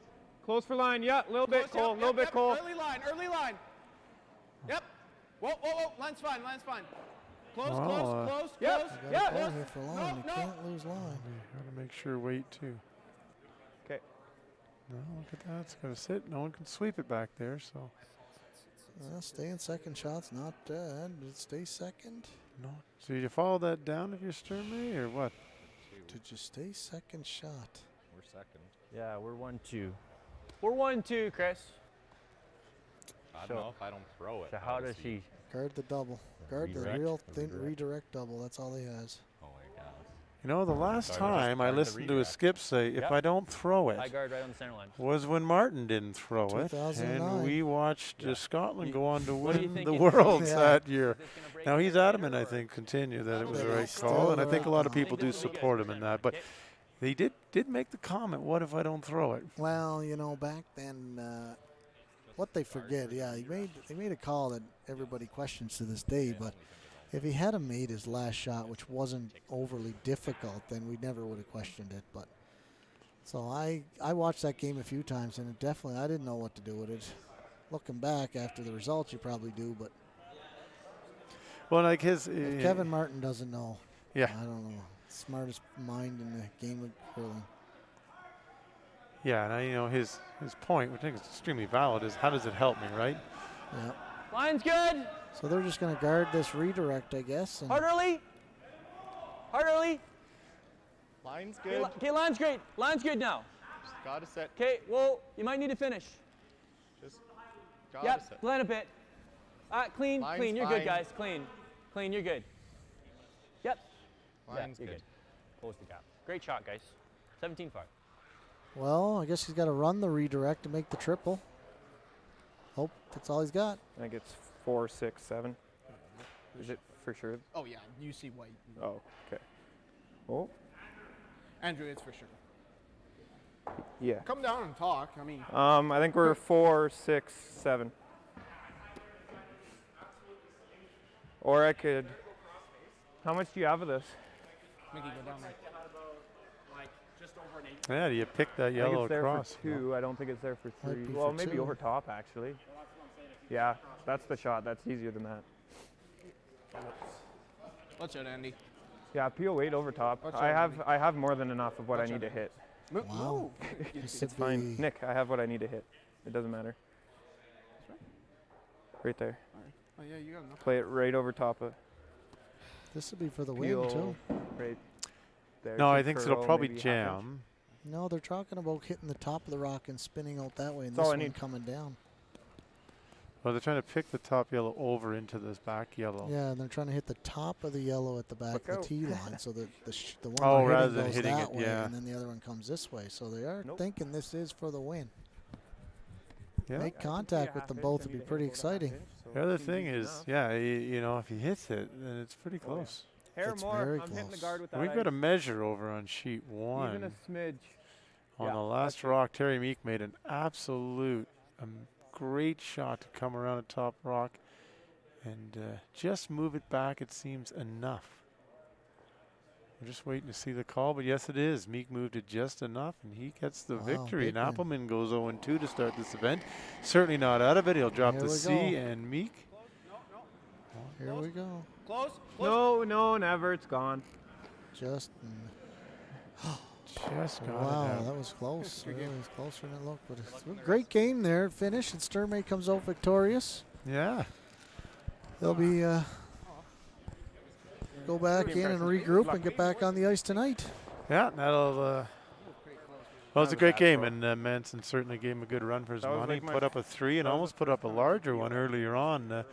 Close for line. Yeah, a little bit, Close, Cole. A little bit, Cole. Early line. Yep. Whoa. Line's fine. Close. Yep. You got to Yeah. call here for line. You no. can't lose line. Got to make sure weight too. Okay. No, look at that. It's going to sit. No one can sweep it back there. So Well, staying second shot's not bad. Stay second. No. So you follow that down if you're Sturmay or what? Did you stay second shot? We're second. Yeah, we're 1-2. We're 1-2, Chris. I don't know if I don't throw it. So how does he? Guard the double. Guard the Redirect. real The thin redirect. redirect double. That's all he has. Oh my God. You know, the last Guard the- time I guard the listened to a redirect. skip say, if Yep. I don't throw I it, guard right on the center line. was when Martin didn't throw it. 2009. And we watched Scotland go on to What do you win think the it- Worlds Yeah. that year. Is this gonna break Now the he's game adamant, I or- think, continue that it was the Yeah, right still call, and I the think a right lot of call. people do Think this will be support good. him in that. But Okay. he did make the comment, what if I don't throw it? Well, you know, back then, what they forget, yeah, they made a call that everybody questions to this day, but if he had made his last shot, which wasn't overly difficult, then we never would have questioned it. But so I watched that game a few times, and it definitely, I didn't know what to do with it. Looking back after the results, you probably do, but Well, like his... if Kevin Martin doesn't know, Yeah. I don't know. Smartest mind in the game of curling. Yeah, and you know, his point, which I think is extremely valid, is how does it help me, right? Yeah. Line's good. So they're just going to guard this redirect, I guess. And Hard early. Hard early. Line's good. Okay, line's great. Line's good now. Just gotta set. Okay, well, you might need to finish. Just gotta Yep, set. blend a bit. Clean, Line's clean. You're fine. good, guys. Clean. Clean, you're good. Yep. Line's you're good. good. Close the gap. Great shot, guys. 17-5. well, I guess he's got to run the redirect to make the triple. Hope that's all he's got. I think it's 4, 6, 7. Is it for sure? Oh yeah, you see white. Oh, okay. Oh, Andrew, it's for sure. yeah. Come down and talk. I mean, I think we're 4, 6, 7. Or I could. How much do you have of this? Mickey, go down there. Yeah, do you pick that I think yellow it's there across? for 2. I don't think it's there for Might 3. be Well, for maybe 2. over top actually. Yeah, that's the shot. That's easier than that. Watch out, Andy. Yeah, PO8 over top. Watch I out, have more than enough of what I Watch need to out. hit. Wow. Move. It's fine. Nick, I have what I need to hit. It doesn't matter. Right there. Oh yeah, you got enough. Play it right over top of This will be for the win, PO. too. Right there. No, to I think it'll curl, probably maybe half inch. jam. No, they're talking about hitting the top of the rock and spinning out that way, and That's this all I one need. coming down. Well, they're trying to pick the top yellow over into this back yellow. Yeah, and they're trying to hit the top of the yellow at the back Look of out. the tee line, so that the one Oh, they're rather hitting than goes hitting that it, way, yeah. and then the other one comes this way. So they are Nope. thinking this is for the win. Yeah. Make contact with them both would be pretty exciting. The other thing is, yeah, you know, if he hits it, then it's pretty close. Hair It's more. very I'm hitting the close. guard with that. We've got a measure over on sheet even one. a smidge. On yeah, the last that's it. rock, Terry Meek made an absolute great shot to come around a top rock and just move it back, it seems, enough. We're just waiting to see the call, but yes, it is. Meek moved it just enough, and he gets the Wow, victory. big And win. Appelman goes 0-2 to start this event. Certainly not out of it. He'll drop Here the we C, go. and Meek Here we go. Close. No, never. It's gone. Just just got wow, it out. that was close. Really was closer than it looked. But it's a great game there. Finish, and Sturmay comes out victorious. Yeah. They'll be go back in and regroup and get back on the ice tonight. Yeah, that'll. Well, it's a great game, and Manson certainly gave him a good run for his That was money. like my- Put up a 3 and that was almost put up a larger one earlier on. A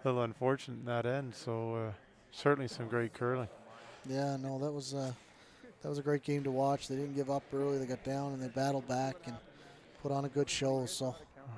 little unfortunate in that end. So certainly some great curling. Yeah, no, that was a great game to watch. They didn't give up early. They got down and they battled back and put on a good show. So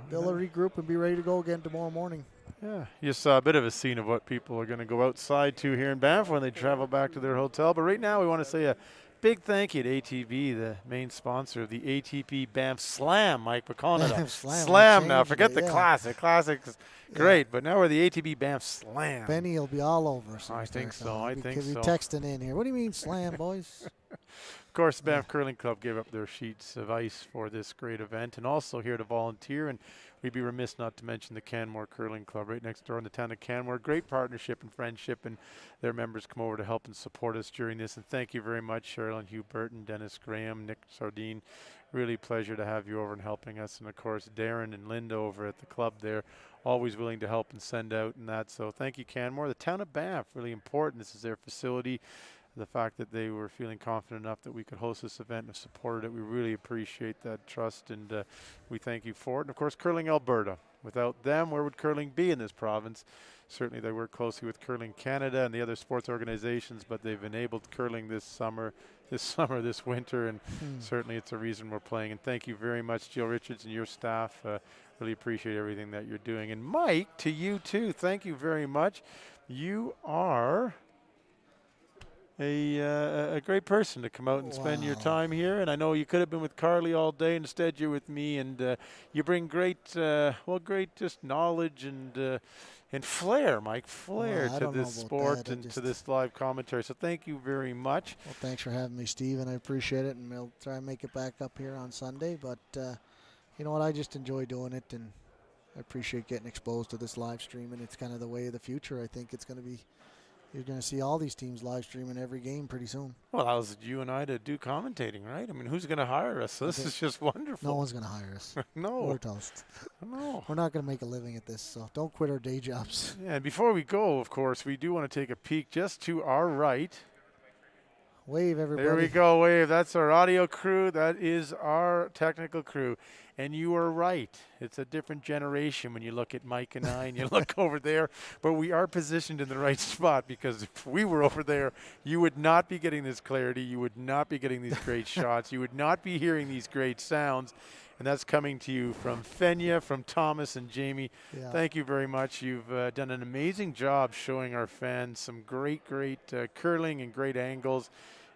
they'll regroup and be ready to go again tomorrow morning. Yeah, you saw a bit of a scene of what people are going to go outside to here in Banff when they travel back to their hotel. But right now we want to say a big thank you to ATB, the main sponsor of the ATB Banff Slam. Mike McConnell. Slam, now. changed Forget it, the yeah. Classic. Classic's great, but now we're the ATB Banff Slam. Benny will be all over us. I think so, I think He'll so. be texting in here. What do you mean slam, boys? Of course, the Banff Curling Club gave up their sheets of ice for this great event, and also here to volunteer. And we'd be remiss not to mention the Canmore Curling Club right next door in the town of Canmore. Great partnership and friendship, and their members come over to help and support us during this. And thank you very much, Cheryl and Hugh Burton, Dennis Graham, Nick Sardine. Really pleasure to have you over and helping us. And of course, Darren and Linda over at the club there, always willing to help and send out and that. So thank you, Canmore. The town of Banff, really important. This is their facility. The fact that they were feeling confident enough that we could host this event and have supported it, we really appreciate that trust, and we thank you for it. And of course, Curling Alberta. Without them, where would curling be in this province? Certainly they work closely with Curling Canada and the other sports organizations, but they've enabled curling this winter, and certainly it's a reason we're playing. And thank you very much, Jill Richards and your staff. Really appreciate everything that you're doing. And Mike, to you too, thank you very much. You are a great person to come out and spend your time here. And I know you could have been with Carly all day. Instead, you're with me, and you bring great just knowledge and flair, Mike, flair to this sport and to this live commentary. So thank you very much. Well, thanks for having me, Steve, and I appreciate it. And we'll try and make it back up here on Sunday. But you know what? I just enjoy doing it, and I appreciate getting exposed to this live stream. And it's kind of the way of the future. I think it's going to be. You're going to see all these teams live streaming every game pretty soon. Well, that was you and I to do commentating, right? I mean, who's going to hire us? So this is just wonderful. No one's going to hire us. No. We're toast. No. We're not going to make a living at this, so don't quit our day jobs. Yeah, and before we go, of course, we do want to take a peek just to our right. Wave, everybody. There we go, wave. That's our audio crew. That is our technical crew. And you are right. It's a different generation when you look at Mike and I and you look over there. But we are positioned in the right spot, because if we were over there, you would not be getting this clarity. You would not be getting these great shots. You would not be hearing these great sounds. And that's coming to you from Fenya, from Thomas and Jamie. Yeah. Thank you very much. You've done an amazing job showing our fans some great curling and great angles,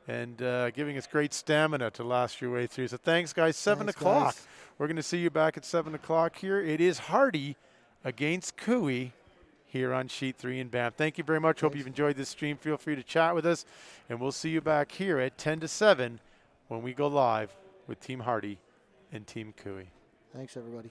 and giving us great stamina to last your way through. So thanks, guys. 7 o'clock. We're going to see you back at 7 o'clock here. It is Hardy against Cooey here on Sheet 3 in Banff. Thank you very much. Thanks. Hope you've enjoyed this stream. Feel free to chat with us, and we'll see you back here at 10 to 7 when we go live with Team Hardy and Team Cooey. Thanks, everybody.